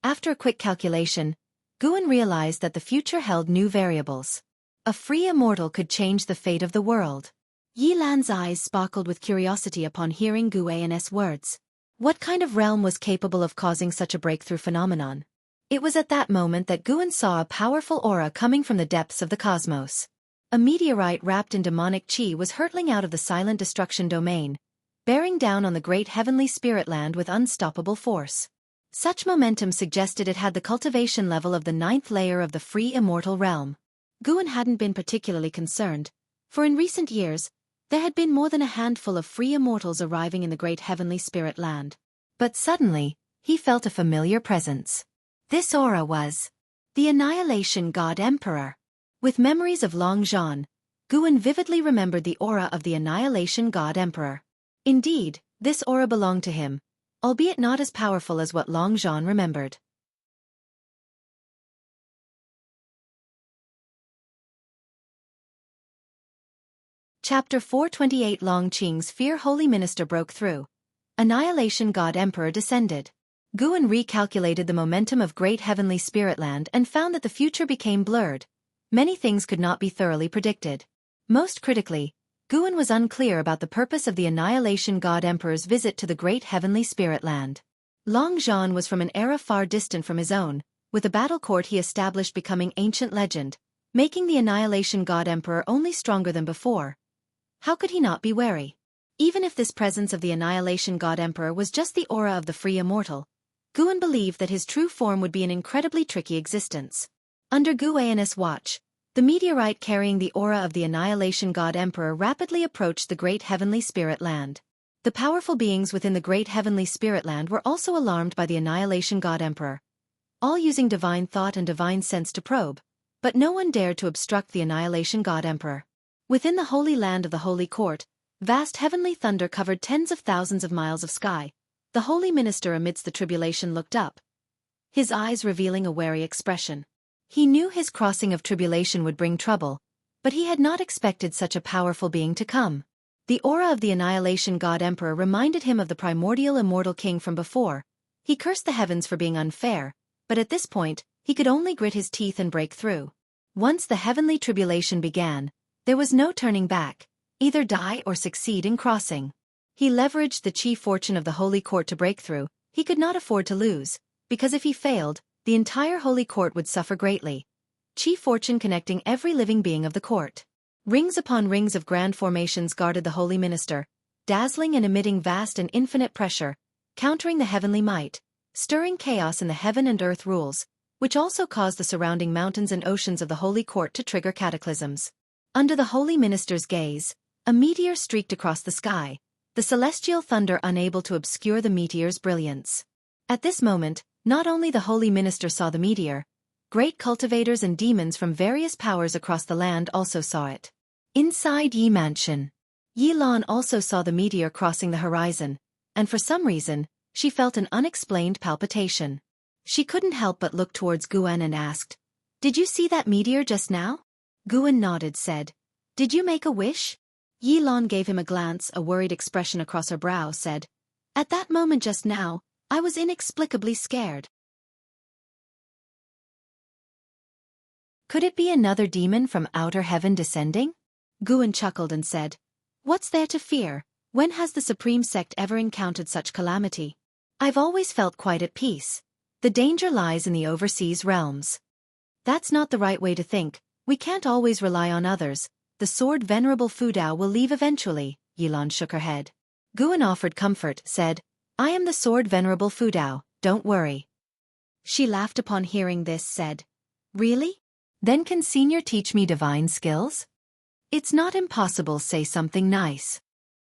After a quick calculation, Guan realized that the future held new variables. A free immortal could change the fate of the world. Yi Lan's eyes sparkled with curiosity upon hearing Guan's words. What kind of realm was capable of causing such a breakthrough phenomenon? It was at that moment that Guan saw a powerful aura coming from the depths of the cosmos. A meteorite wrapped in demonic chi was hurtling out of the silent destruction domain, bearing down on the great heavenly spirit land with unstoppable force. Such momentum suggested it had the cultivation level of the 9th layer of the free immortal realm. Guan hadn't been particularly concerned, for in recent years, there had been more than a handful of free immortals arriving in the great heavenly spirit land. But suddenly, he felt a familiar presence. This aura was The Annihilation God Emperor. With memories of Long Zhan, Guan vividly remembered the aura of the Annihilation God Emperor. Indeed, this aura belonged to him, albeit not as powerful as what Long Zhan remembered. Chapter 428 Long Qing's fear Holy Minister broke through. Annihilation God Emperor descended. Guan recalculated the momentum of Great Heavenly Spiritland and found that the future became blurred. Many things could not be thoroughly predicted. Most critically, Guan was unclear about the purpose of the Annihilation God Emperor's visit to the Great Heavenly Spiritland. Long Zhan was from an era far distant from his own, with the battle court he established becoming ancient legend, making the Annihilation God Emperor only stronger than before. How could he not be wary? Even if this presence of the Annihilation God Emperor was just the aura of the free immortal, Guan believed that his true form would be an incredibly tricky existence. Under Guan's watch, the meteorite carrying the aura of the Annihilation God Emperor rapidly approached the Great Heavenly Spirit Land. The powerful beings within the Great Heavenly Spirit Land were also alarmed by the Annihilation God Emperor, all using divine thought and divine sense to probe, but no one dared to obstruct the Annihilation God Emperor. Within the Holy Land of the Holy Court, vast heavenly thunder covered tens of thousands of miles of sky. The Holy Minister amidst the tribulation looked up, his eyes revealing a wary expression. He knew his crossing of tribulation would bring trouble, but he had not expected such a powerful being to come. The aura of the Annihilation God Emperor reminded him of the primordial immortal king from before. He cursed the heavens for being unfair, but at this point, he could only grit his teeth and break through. Once the heavenly tribulation began, there was no turning back, either die or succeed in crossing. He leveraged the chief fortune of the Holy Court to break through. He could not afford to lose, because if he failed, the entire Holy Court would suffer greatly. Chief fortune connecting every living being of the court. Rings upon rings of grand formations guarded the Holy Minister, dazzling and emitting vast and infinite pressure, countering the heavenly might, stirring chaos in the heaven and earth rules, which also caused the surrounding mountains and oceans of the Holy Court to trigger cataclysms. Under the Holy Minister's gaze, a meteor streaked across the sky, the celestial thunder unable to obscure the meteor's brilliance. At this moment, not only the Holy Minister saw the meteor, great cultivators and demons from various powers across the land also saw it. Inside Yi Mansion, Yi Lan also saw the meteor crossing the horizon, and for some reason, she felt an unexplained palpitation. She couldn't help but look towards Guan and asked, "Did you see that meteor just now?" Guan nodded, said, "Did you make a wish?" Yi Lan gave him a glance, a worried expression across her brow, said, "At that moment just now, I was inexplicably scared." Could it be another demon from outer heaven descending? Guan chuckled and said, "What's there to fear? When has the Supreme Sect ever encountered such calamity? I've always felt quite at peace. The danger lies in the overseas realms." "That's not the right way to think. We can't always rely on others. The sword Venerable Fudao will leave eventually." Yilan shook her head. Guan offered comfort, said, "I am the sword Venerable Fudao, don't worry." She laughed upon hearing this, said, "Really? Then can Senior teach me divine skills? It's not impossible, say something nice."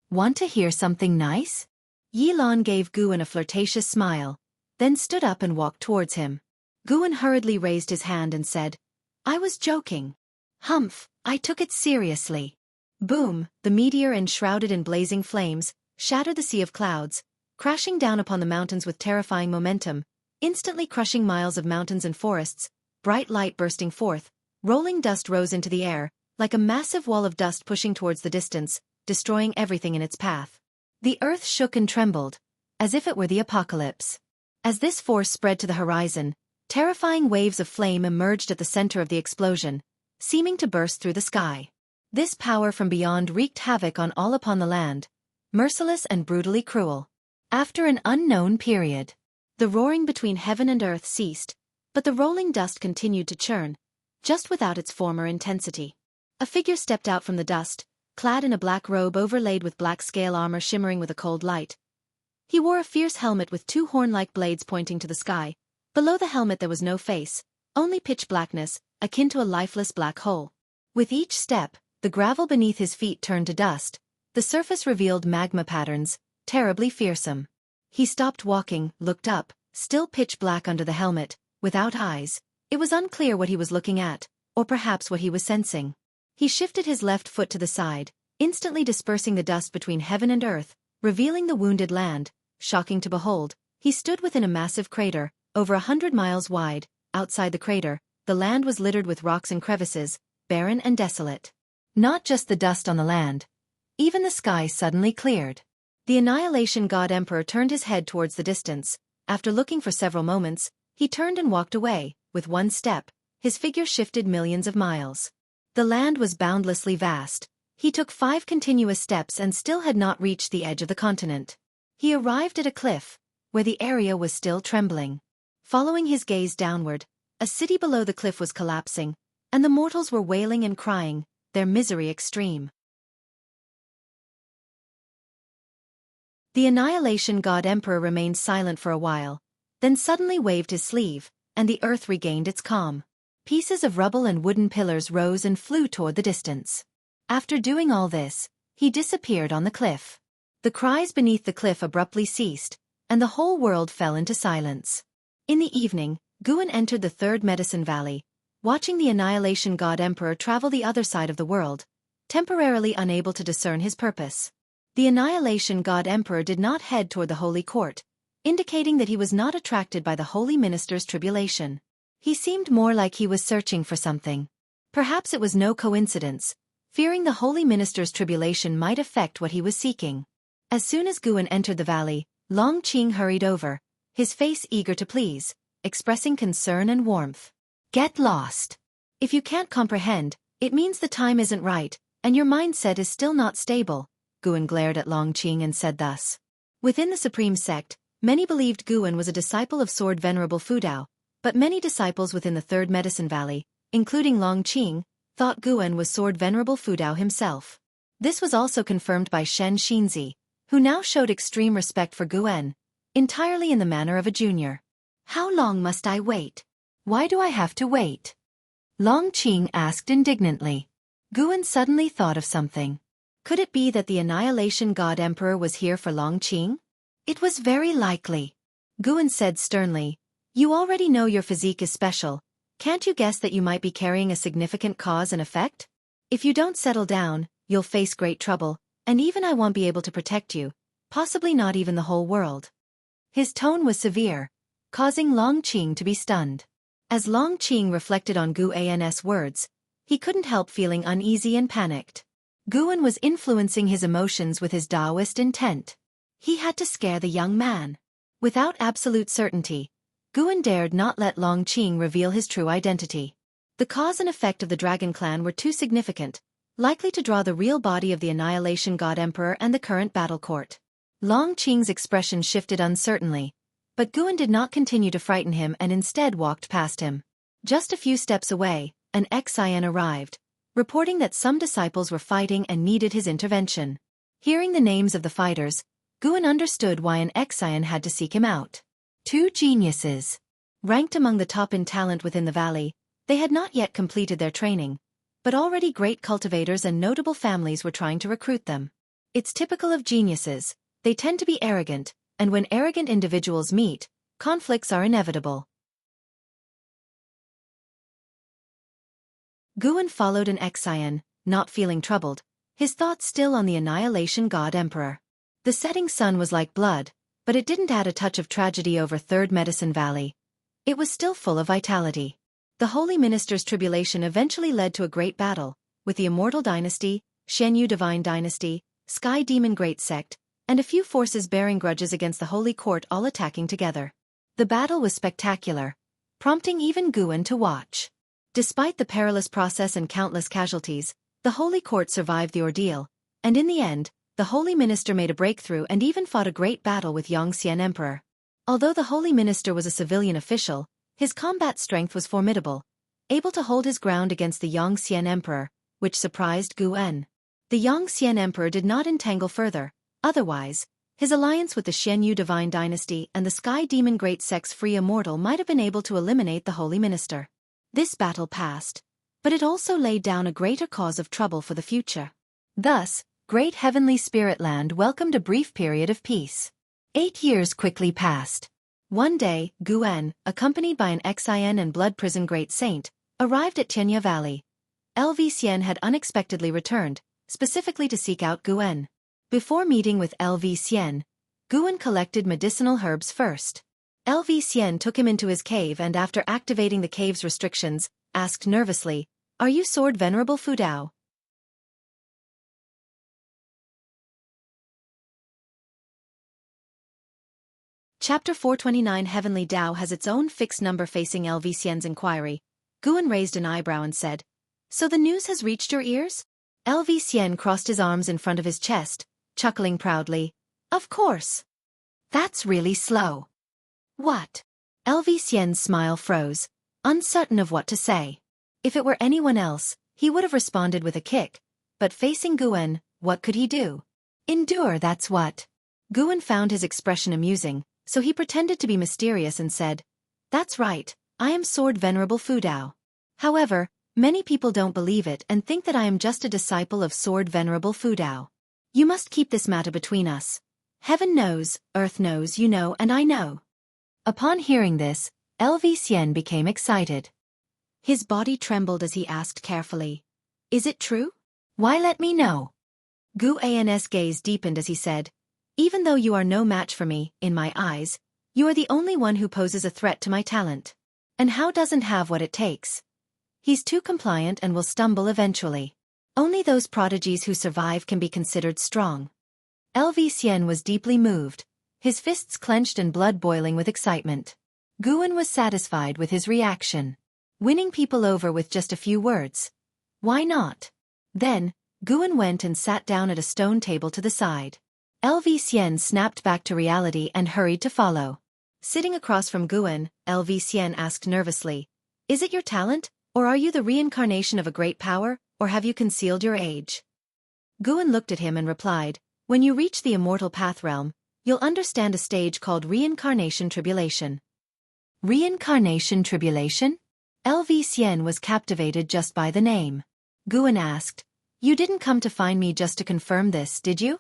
"Want to hear something nice?" Yilan gave Guan a flirtatious smile, then stood up and walked towards him. Guan hurriedly raised his hand and said, "I was joking." "Humph, I took it seriously." Boom, the meteor, enshrouded in blazing flames, shattered the sea of clouds, crashing down upon the mountains with terrifying momentum, instantly crushing miles of mountains and forests. Bright light bursting forth, rolling dust rose into the air, like a massive wall of dust pushing towards the distance, destroying everything in its path. The earth shook and trembled, as if it were the apocalypse. As this force spread to the horizon, terrifying waves of flame emerged at the center of the explosion, seeming to burst through the sky. This power from beyond wreaked havoc on all upon the land, merciless and brutally cruel. After an unknown period, the roaring between heaven and earth ceased, but the rolling dust continued to churn, just without its former intensity. A figure stepped out from the dust, clad in a black robe overlaid with black scale armor shimmering with a cold light. He wore a fierce helmet with two horn-like blades pointing to the sky. Below the helmet there was no face, only pitch blackness, akin to a lifeless black hole. With each step, the gravel beneath his feet turned to dust. The surface revealed magma patterns, terribly fearsome. He stopped walking, looked up, still pitch black under the helmet, without eyes. It was unclear what he was looking at, or perhaps what he was sensing. He shifted his left foot to the side, instantly dispersing the dust between heaven and earth, revealing the wounded land. Shocking to behold, he stood within a massive crater, over 100 miles wide. Outside the crater, the land was littered with rocks and crevices, barren and desolate. Not just the dust on the land. Even the sky suddenly cleared. The Annihilation God Emperor turned his head towards the distance. After looking for several moments, he turned and walked away. With one step, his figure shifted millions of miles. The land was boundlessly vast. He took 5 continuous steps and still had not reached the edge of the continent. He arrived at a cliff, where the area was still trembling. Following his gaze downward, a city below the cliff was collapsing, and the mortals were wailing and crying, their misery extreme. The Annihilation God Emperor remained silent for a while, then suddenly waved his sleeve, and the earth regained its calm. Pieces of rubble and wooden pillars rose and flew toward the distance. After doing all this, he disappeared on the cliff. The cries beneath the cliff abruptly ceased, and the whole world fell into silence. In the evening, Guan entered the Third Medicine Valley, watching the Annihilation God Emperor travel the other side of the world, temporarily unable to discern his purpose. The Annihilation God Emperor did not head toward the Holy Court, indicating that he was not attracted by the Holy Minister's tribulation. He seemed more like he was searching for something. Perhaps it was no coincidence, fearing the Holy Minister's tribulation might affect what he was seeking. As soon as Guan entered the valley, Long Qing hurried over, his face eager to please, expressing concern and warmth. Get lost. If you can't comprehend, it means the time isn't right, and your mindset is still not stable. Guan glared at Long Qing and said thus. Within the Supreme Sect, many believed Guan was a disciple of Sword Venerable Fudao, but many disciples within the Third Medicine Valley, including Long Qing, thought Guan was Sword Venerable Fudao himself. This was also confirmed by Shen Xinzi, who now showed extreme respect for Guan, entirely in the manner of a junior. How long must I wait? Why do I have to wait? Long Qing asked indignantly. Guan suddenly thought of something. Could it be that the Annihilation God Emperor was here for Long Qing? It was very likely. Guan said sternly, "You already know your physique is special. Can't you guess that you might be carrying a significant cause and effect? If you don't settle down, you'll face great trouble, and even I won't be able to protect you, possibly not even the whole world." His tone was severe, causing Long Qing to be stunned. As Long Qing reflected on Guan's words, he couldn't help feeling uneasy and panicked. Guan was influencing his emotions with his Taoist intent. He had to scare the young man. Without absolute certainty, Guan dared not let Long Qing reveal his true identity. The cause and effect of the Dragon Clan were too significant, likely to draw the real body of the Annihilation God Emperor and the current battle court. Long Qing's expression shifted uncertainly, but Guan did not continue to frighten him and instead walked past him. Just a few steps away, an Xian arrived, reporting that some disciples were fighting and needed his intervention. Hearing the names of the fighters, Guan understood why an Xian had to seek him out. 2 geniuses. Ranked among the top in talent within the valley, they had not yet completed their training, but already great cultivators and notable families were trying to recruit them. It's typical of geniuses, they tend to be arrogant, and when arrogant individuals meet, conflicts are inevitable. Guan followed an Xian, not feeling troubled, his thoughts still on the Annihilation God Emperor. The setting sun was like blood, but it didn't add a touch of tragedy over Third Medicine Valley. It was still full of vitality. The Holy Minister's tribulation eventually led to a great battle, with the Immortal Dynasty, Shenyu Divine Dynasty, Sky Demon Great Sect, and a few forces bearing grudges against the Holy Court all attacking together. The battle was spectacular, prompting even Guan to watch. Despite the perilous process and countless casualties, the Holy Court survived the ordeal, and in the end, the Holy Minister made a breakthrough and even fought a great battle with Yongxian Emperor. Although the Holy Minister was a civilian official, his combat strength was formidable, able to hold his ground against the Yongxian Emperor, which surprised Guan. The Yongxian Emperor did not entangle further, otherwise, his alliance with the Shenyu Divine Dynasty and the Sky Demon Great Sect's Free Immortal might have been able to eliminate the Holy Minister. This battle passed, but it also laid down a greater cause of trouble for the future. Thus, Great Heavenly Spirit Land welcomed a brief period of peace. 8 years quickly passed. One day, Guen, accompanied by an Xian and blood prison great saint, arrived at Tianya Valley. LV Xian had unexpectedly returned, specifically to seek out Guen. Before meeting with LV Xian, Guen collected medicinal herbs first. LV Xian took him into his cave and after activating the cave's restrictions, asked nervously, "Are you Sword Venerable Fudao?" Chapter 429 Heavenly Tao has its own fixed number. Facing LV Xian's inquiry, Guen raised an eyebrow and said, "So the news has reached your ears?" LV Xian crossed his arms in front of his chest, chuckling proudly. "Of course. That's really slow." "What?" LV Xian's smile froze, uncertain of what to say. If it were anyone else, he would have responded with a kick, but facing Guen, what could he do? Endure, that's what. Guen found his expression amusing, so he pretended to be mysterious and said, "That's right, I am Sword Venerable Fudao. However, many people don't believe it and think that I am just a disciple of Sword Venerable Fudao. You must keep this matter between us. Heaven knows, earth knows, you know, and I know." Upon hearing this, LV Xian became excited. His body trembled as he asked carefully, "Is it true? Why, let me know." Guan's gaze deepened as he said, "Even though you are no match for me, in my eyes, you are the only one who poses a threat to my talent. And how doesn't have what it takes? He's too compliant and will stumble eventually. Only those prodigies who survive can be considered strong." LV Xian was deeply moved, his fists clenched and blood boiling with excitement. Guen was satisfied with his reaction. Winning people over with just a few words. Why not? Then, Guen went and sat down at a stone table to the side. LV Xian snapped back to reality and hurried to follow. Sitting across from Guen, LV Xian asked nervously, "Is it your talent, or are you the reincarnation of a great power, or have you concealed your age?" Guen looked at him and replied, "When you reach the immortal path realm, you'll understand a stage called reincarnation tribulation." Reincarnation tribulation? LV Xian was captivated just by the name. Guen asked, "You didn't come to find me just to confirm this, did you?"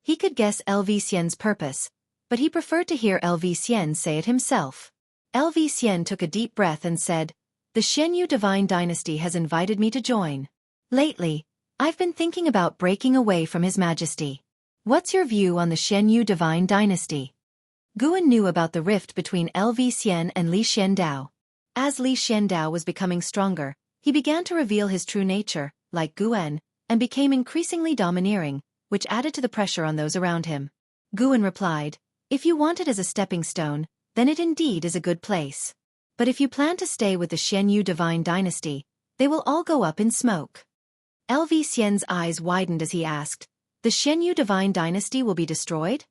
He could guess LV Xian's purpose, but he preferred to hear LV Xian say it himself. LV Xian took a deep breath and said, "The Xianyu Divine Dynasty has invited me to join. Lately, I've been thinking about breaking away from His Majesty. What's your view on the Xianyu Divine Dynasty?" Guen knew about the rift between LV Xian and Li Xiandao. As Li Xiandao was becoming stronger, he began to reveal his true nature, like Guen, and became increasingly domineering, which added to the pressure on those around him. Guen replied, "If you want it as a stepping stone, then it indeed is a good place. But if you plan to stay with the Xianyu Divine Dynasty, they will all go up in smoke." LV Xian's eyes widened as he asked, "The Xianyu Divine Dynasty will be destroyed?"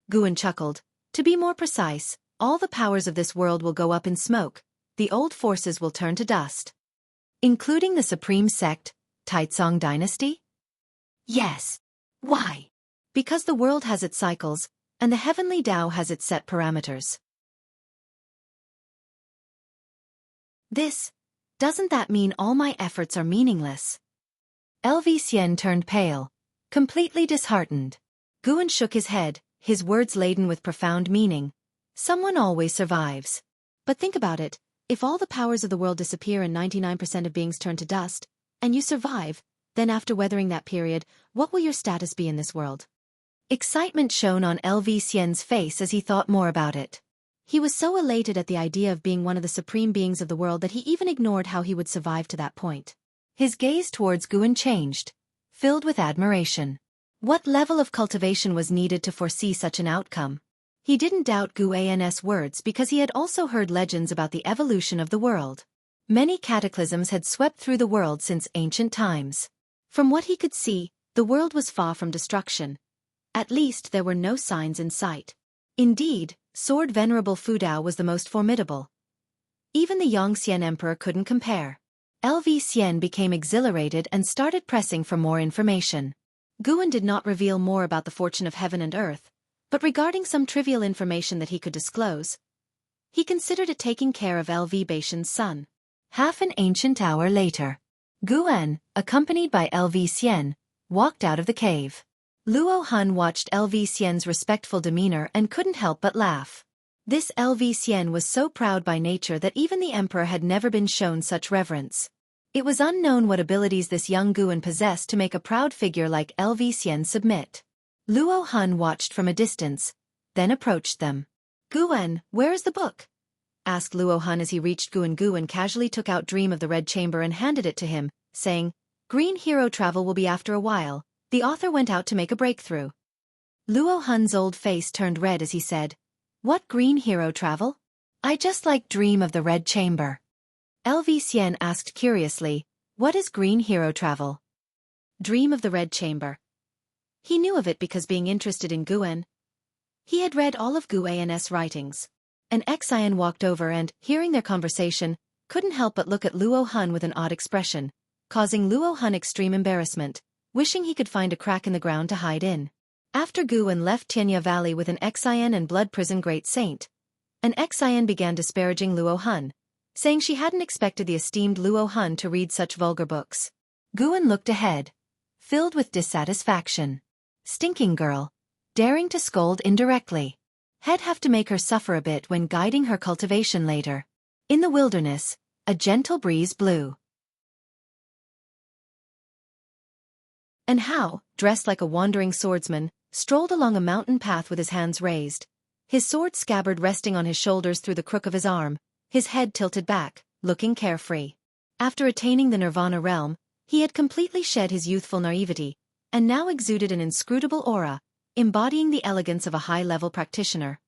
Guen chuckled, "To be more precise, all the powers of this world will go up in smoke, the old forces will turn to dust." "Including the supreme sect, Taizong Dynasty?" "Yes. Why?" "Because the world has its cycles, and the heavenly Tao has its set parameters." Doesn't that mean all my efforts are meaningless?" LV Xian turned pale, completely disheartened. Guen shook his head, his words laden with profound meaning. "Someone always survives. But think about it, if all the powers of the world disappear and 99% of beings turn to dust, and you survive, then after weathering that period, what will your status be in this world?" Excitement shone on LV Xian's face as he thought more about it. He was so elated at the idea of being one of the supreme beings of the world that he even ignored how he would survive to that point. His gaze towards Guen changed, filled with admiration. What level of cultivation was needed to foresee such an outcome? He didn't doubt Guan's words because he had also heard legends about the evolution of the world. Many cataclysms had swept through the world since ancient times. From what he could see, the world was far from destruction. At least there were no signs in sight. Indeed, Sword Venerable Fudao was the most formidable. Even the Yongxian Emperor couldn't compare. LV Xian became exhilarated and started pressing for more information. Guen did not reveal more about the fortune of heaven and earth, but regarding some trivial information that he could disclose, he considered it taking care of LV Baishan's son. Half an ancient hour later, Guen, accompanied by LV Xian, walked out of the cave. Luo Han watched LV Xian's respectful demeanor and couldn't help but laugh. This LV Xian was so proud by nature that even the emperor had never been shown such reverence. It was unknown what abilities this young Guan possessed to make a proud figure like LV Xian submit. Luo Han watched from a distance, then approached them. "Guan, where is the book?" asked Luo Han as he reached Guan. Guan casually took out Dream of the Red Chamber and handed it to him, saying, "Green Hero Travel will be after a while. The author went out to make a breakthrough." Luo Han's old face turned red as he said, "What Green Hero Travel? I just like Dream of the Red Chamber." LV Xian asked curiously, "What is Green Hero Travel?" Dream of the Red Chamber. He knew of it because being interested in Guan. He had read all of Guan's writings. An Xian walked over and, hearing their conversation, couldn't help but look at Luo Han with an odd expression, causing Luo Han extreme embarrassment, wishing he could find a crack in the ground to hide in. After Guan left Tianya Valley with an Xian and Blood Prison Great Saint, an Xian began disparaging Luo Han, saying she hadn't expected the esteemed Luo Han to read such vulgar books. Guan looked ahead, filled with dissatisfaction. Stinking girl, daring to scold indirectly. He'd have to make her suffer a bit when guiding her cultivation later. In the wilderness, a gentle breeze blew. And Hao, dressed like a wandering swordsman, strolled along a mountain path with his hands raised, his sword scabbard resting on his shoulders through the crook of his arm, his head tilted back, looking carefree. After attaining the Nirvana realm, he had completely shed his youthful naivety, and now exuded an inscrutable aura, embodying the elegance of a high-level practitioner.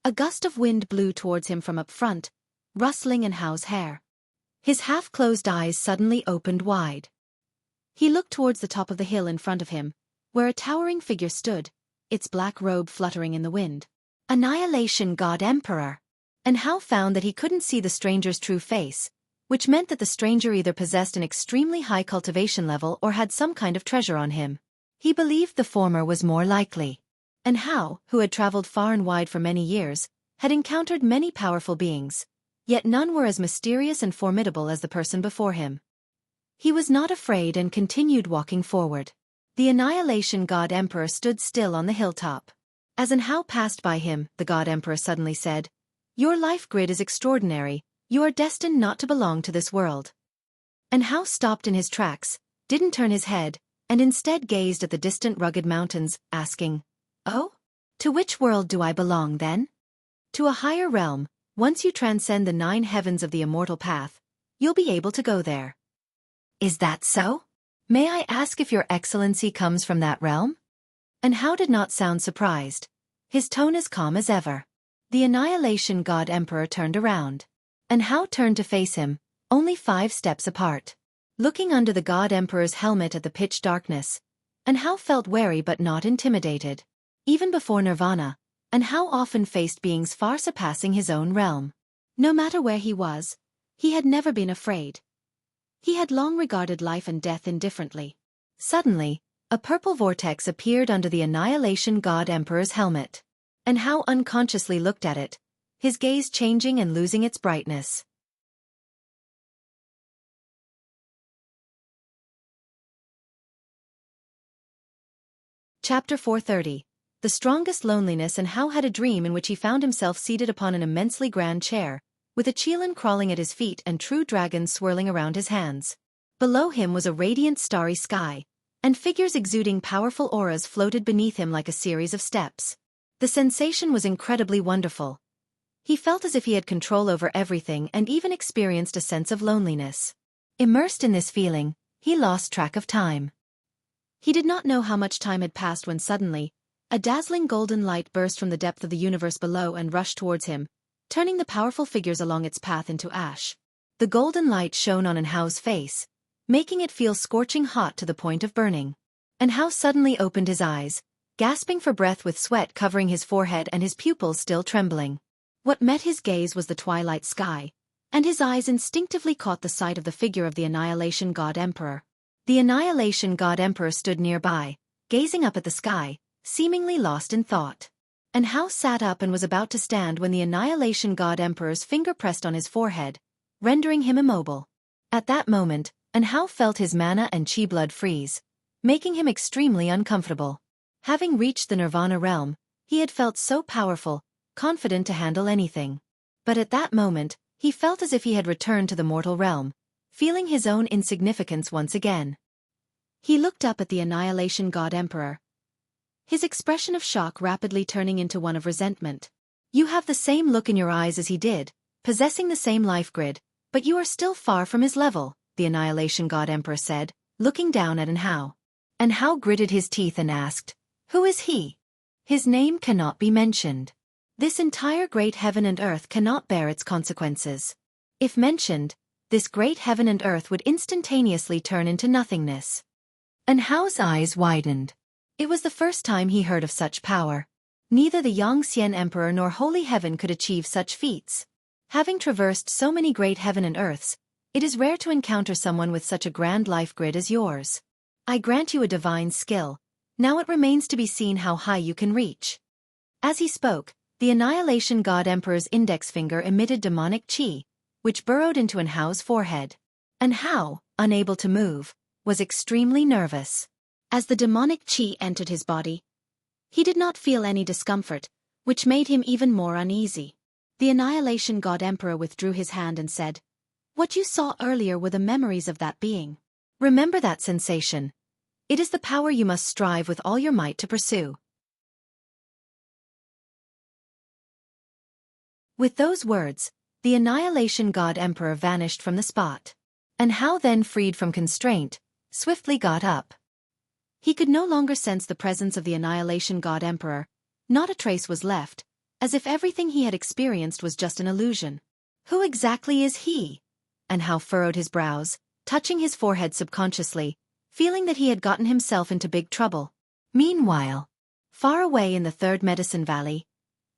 A gust of wind blew towards him from up front, rustling in Hao's hair. His half-closed eyes suddenly opened wide. He looked towards the top of the hill in front of him, where a towering figure stood, its black robe fluttering in the wind. Annihilation God Emperor. And Hao found that he couldn't see the stranger's true face, which meant that the stranger either possessed an extremely high cultivation level or had some kind of treasure on him. He believed the former was more likely. And Hao, who had traveled far and wide for many years, had encountered many powerful beings, yet none were as mysterious and formidable as the person before him. He was not afraid and continued walking forward. The Annihilation God Emperor stood still on the hilltop. As Hao passed by him, the God Emperor suddenly said, "Your life grid is extraordinary, you are destined not to belong to this world." And Hao stopped in his tracks, didn't turn his head, and instead gazed at the distant rugged mountains, asking, "Oh? To which world do I belong then?" "To a higher realm. Once you transcend the 9 heavens of the immortal path, you'll be able to go there." "Is that so? May I ask if your excellency comes from that realm?" And Hao did not sound surprised, his tone as calm as ever. The Annihilation God Emperor turned around. And Hao turned to face him, only 5 steps apart. Looking under the God Emperor's helmet at the pitch darkness, and Hao felt wary but not intimidated. Even before Nirvana, and Hao often faced beings far surpassing his own realm. No matter where he was, he had never been afraid. He had long regarded life and death indifferently. Suddenly, a purple vortex appeared under the Annihilation God Emperor's helmet. And Hao unconsciously looked at it, his gaze changing and losing its brightness. Chapter 430. The Strongest Loneliness. And Hao had a dream in which he found himself seated upon an immensely grand chair, with a Qilin crawling at his feet and true dragons swirling around his hands. Below him was a radiant starry sky, and figures exuding powerful auras floated beneath him like a series of steps. The sensation was incredibly wonderful. He felt as if he had control over everything and even experienced a sense of loneliness. Immersed in this feeling, he lost track of time. He did not know how much time had passed when suddenly, a dazzling golden light burst from the depth of the universe below and rushed towards him, turning the powerful figures along its path into ash. The golden light shone on Hao's face, making it feel scorching hot to the point of burning. And Hao suddenly opened his eyes, gasping for breath with sweat covering his forehead and his pupils still trembling. What met his gaze was the twilight sky, and his eyes instinctively caught the sight of the figure of the Annihilation God Emperor. The Annihilation God Emperor stood nearby, gazing up at the sky, seemingly lost in thought. And Hao sat up and was about to stand when the Annihilation God Emperor's finger pressed on his forehead, rendering him immobile. At that moment, Hao felt his mana and chi blood freeze, making him extremely uncomfortable. Having reached the Nirvana realm, he had felt so powerful, confident to handle anything. But at that moment, he felt as if he had returned to the mortal realm, feeling his own insignificance once again. He looked up at the Annihilation God Emperor, his expression of shock rapidly turning into one of resentment. You have the same look in your eyes as he did, possessing the same life grid, but you are still far from his level, the Annihilation God Emperor said, looking down at Enhao. Enhao gritted his teeth and asked, "Who is he?" "His name cannot be mentioned. This entire great heaven and earth cannot bear its consequences. If mentioned, this great heaven and earth would instantaneously turn into nothingness." Enhao's eyes widened. It was the first time he heard of such power. Neither the Yangxian Emperor nor Holy Heaven could achieve such feats. Having traversed so many great heaven and earths, it is rare to encounter someone with such a grand life grid as yours. I grant you a divine skill. Now it remains to be seen how high you can reach. As he spoke, the Annihilation God Emperor's index finger emitted demonic qi, which burrowed into Enhao's forehead. Enhao, unable to move, was extremely nervous. As the demonic qi entered his body, he did not feel any discomfort, which made him even more uneasy. The Annihilation God Emperor withdrew his hand and said, "What you saw earlier were the memories of that being. Remember that sensation. It is the power you must strive with all your might to pursue." With those words, the Annihilation God Emperor vanished from the spot. Enhao then, freed from constraint, swiftly got up. He could no longer sense the presence of the Annihilation God Emperor. Not a trace was left, as if everything he had experienced was just an illusion. Who exactly is he? Enhao furrowed his brows, touching his forehead subconsciously, feeling that he had gotten himself into big trouble. Meanwhile, far away in the Third Medicine Valley,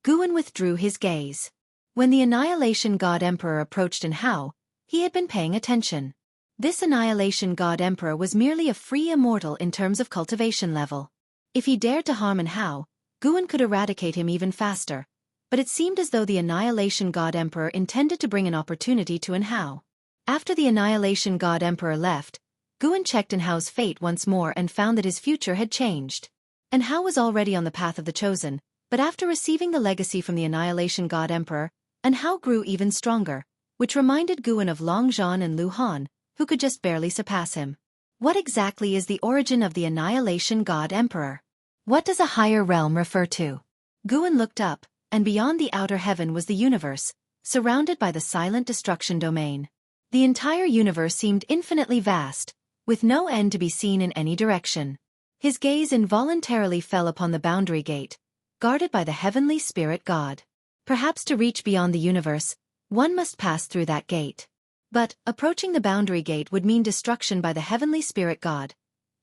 Guan withdrew his gaze. When the Annihilation God Emperor approached Enhao, he had been paying attention. This Annihilation God Emperor was merely a free immortal in terms of cultivation level. If he dared to harm Enhao, Guan could eradicate him even faster, but it seemed as though the Annihilation God Emperor intended to bring an opportunity to Enhao. After the Annihilation God Emperor left, Guan checked Enhao's fate once more and found that his future had changed. Enhao was already on the path of the chosen, but after receiving the legacy from the Annihilation God Emperor, Enhao grew even stronger, which reminded Guan of Long Zhan and Lu Han, who could just barely surpass him. What exactly is the origin of the Annihilation God Emperor? What does a higher realm refer to? Guan looked up, and beyond the outer heaven was the universe, surrounded by the silent destruction domain. The entire universe seemed infinitely vast, with no end to be seen in any direction. His gaze involuntarily fell upon the boundary gate, guarded by the heavenly spirit god. Perhaps to reach beyond the universe, one must pass through that gate. But, approaching the boundary gate would mean destruction by the heavenly spirit god,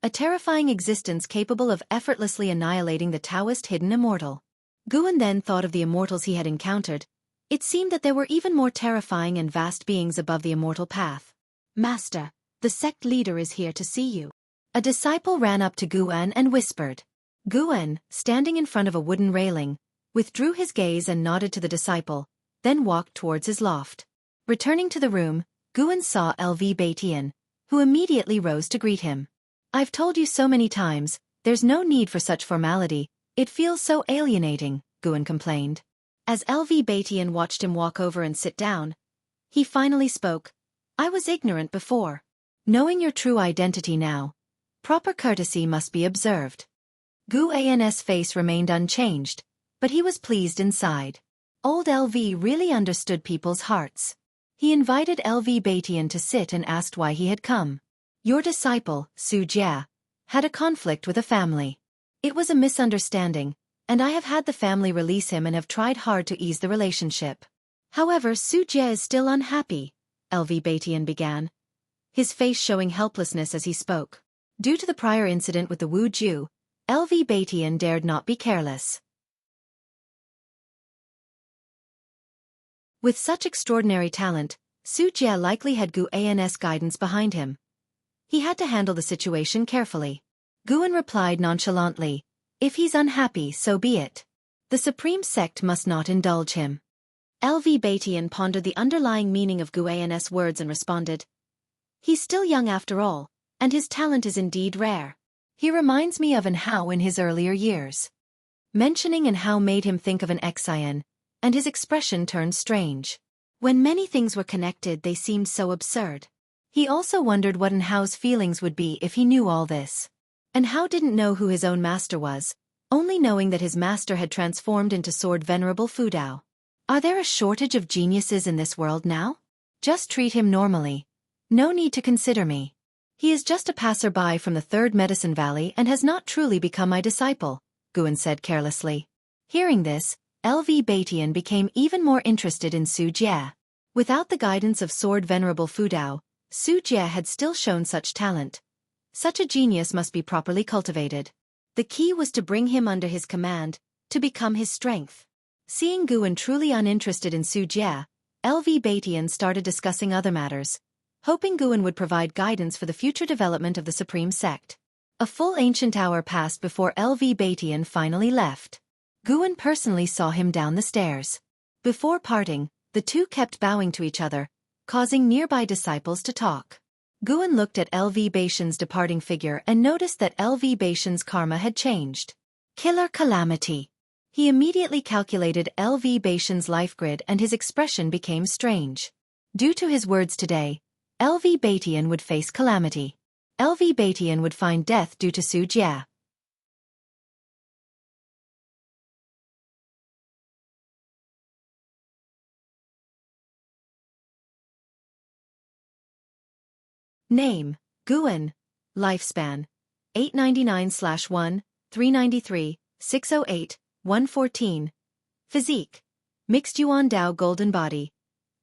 a terrifying existence capable of effortlessly annihilating the Taoist hidden immortal. Guan then thought of the immortals he had encountered. It seemed that there were even more terrifying and vast beings above the immortal path. "Master, the sect leader is here to see you." A disciple ran up to Guan and whispered. Guan, standing in front of a wooden railing, withdrew his gaze and nodded to the disciple, then walked towards his loft. Returning to the room, Guan saw LV Batian, who immediately rose to greet him. "I've told you so many times, there's no need for such formality, it feels so alienating," Guan complained. As LV Batian watched him walk over and sit down, he finally spoke. "I was ignorant before. Knowing your true identity now, proper courtesy must be observed." Guan's face remained unchanged, but he was pleased inside. Old LV really understood people's hearts. He invited LV Batian to sit and asked why he had come. "Your disciple, Su Jia, had a conflict with a family. It was a misunderstanding, and I have had the family release him and have tried hard to ease the relationship. However, Su Jia is still unhappy," LV Batian began, his face showing helplessness as he spoke. Due to the prior incident with the Wu Ju, LV Batian dared not be careless. With such extraordinary talent, Su Jia likely had Guan's guidance behind him. He had to handle the situation carefully. Guan replied nonchalantly, "If he's unhappy, so be it. The supreme sect must not indulge him." LV Batian pondered the underlying meaning of Guan's words and responded, "He's still young after all, and his talent is indeed rare. He reminds me of Enhao in his earlier years." Mentioning Enhao made him think of an Xian, and his expression turned strange. When many things were connected, they seemed so absurd. He also wondered what and how's feelings would be if he knew all this. And how didn't know who his own master was, only knowing that his master had transformed into Sword Venerable Fudao. Are there a shortage of geniuses in this world now? Just treat him normally. No need to consider me. He is just a passerby from the Third Medicine Valley and has not truly become my disciple, Guan said carelessly. Hearing this, LV Batian became even more interested in Su Jie. Without the guidance of Sword Venerable Fudao, Su Jie had still shown such talent. Such a genius must be properly cultivated. The key was to bring him under his command, to become his strength. Seeing Guan truly uninterested in Su Jie, LV Batian started discussing other matters, hoping Guan would provide guidance for the future development of the Supreme Sect. A full ancient hour passed before LV Batian finally left. Guan personally saw him down the stairs. Before parting, the two kept bowing to each other, causing nearby disciples to talk. Guan looked at LV Batian's departing figure and noticed that LV Batian's karma had changed. Killer calamity. He immediately calculated LV Batian's life grid and his expression became strange. Due to his words today, LV Batian would face calamity. LV Batian would find death due to Su Jie. Name, Guan. Lifespan, 899/1, 393, 608, 114. Physique, Mixed Yuan Dao Golden Body.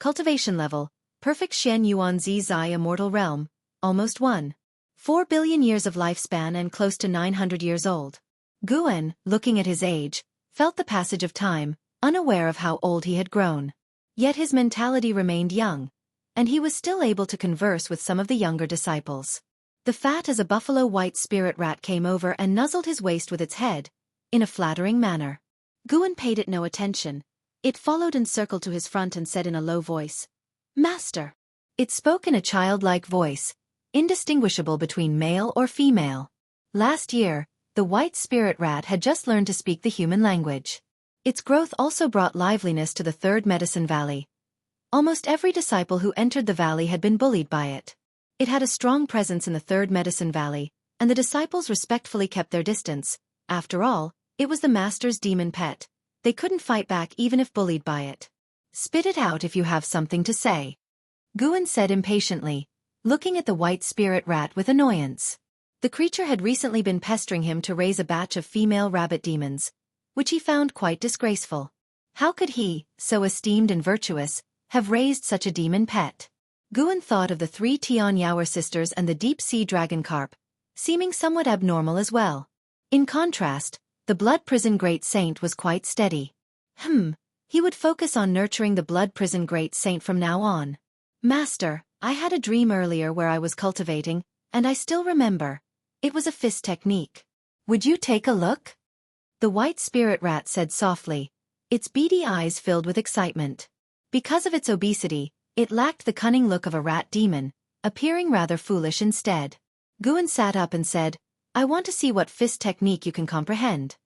Cultivation level, Perfect Shen Yuan Zi Zai Immortal Realm, almost 1.4 billion years of lifespan and close to 900 years old. Guan, looking at his age, felt the passage of time, unaware of how old he had grown. Yet his mentality remained young, and he was still able to converse with some of the younger disciples. The fat as a buffalo white spirit rat came over and nuzzled his waist with its head, in a flattering manner. Guan paid it no attention. It followed and circled to his front and said in a low voice, "Master." It spoke in a childlike voice, indistinguishable between male or female. Last year, the white spirit rat had just learned to speak the human language. Its growth also brought liveliness to the Third Medicine Valley. Almost every disciple who entered the valley had been bullied by it. It had a strong presence in the Third Medicine Valley, and the disciples respectfully kept their distance. After all, it was the master's demon pet. They couldn't fight back even if bullied by it. "Spit it out if you have something to say," Guan said impatiently, looking at the white spirit rat with annoyance. The creature had recently been pestering him to raise a batch of female rabbit demons, which he found quite disgraceful. How could he, so esteemed and virtuous, have raised such a demon pet? Guan thought of the 3 Tian Yaoer sisters and the deep-sea dragon carp, seeming somewhat abnormal as well. In contrast, the blood prison great saint was quite steady. He would focus on nurturing the blood prison great saint from now on. "Master, I had a dream earlier where I was cultivating, and I still remember. It was a fist technique. Would you take a look?" The white spirit rat said softly, its beady eyes filled with excitement. Because of its obesity, it lacked the cunning look of a rat demon, appearing rather foolish instead. Guan sat up and said, "I want to see what fist technique you can comprehend."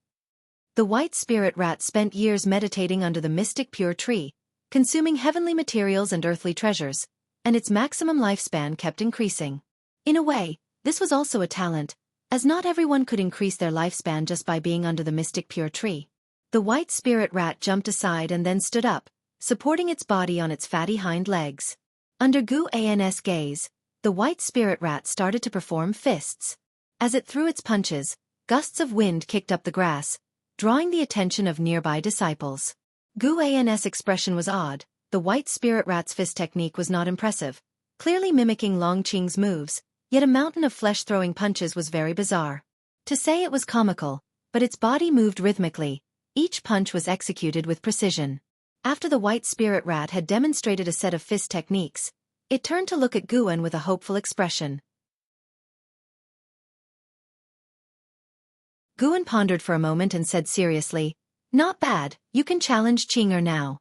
The white spirit rat spent years meditating under the mystic pure tree, consuming heavenly materials and earthly treasures, and its maximum lifespan kept increasing. In a way, this was also a talent, as not everyone could increase their lifespan just by being under the mystic pure tree. The white spirit rat jumped aside and then stood up, supporting its body on its fatty hind legs. Under Guan's gaze, the white spirit rat started to perform fists. As it threw its punches, gusts of wind kicked up the grass, drawing the attention of nearby disciples. Guan's expression was odd. The white spirit rat's fist technique was not impressive, clearly mimicking Long Qing's moves, yet a mountain of flesh-throwing punches was very bizarre. To say it was comical, but its body moved rhythmically. Each punch was executed with precision. After the white spirit rat had demonstrated a set of fist techniques, it turned to look at Guan with a hopeful expression. Guan pondered for a moment and said seriously, "Not bad, you can challenge Qing'er now."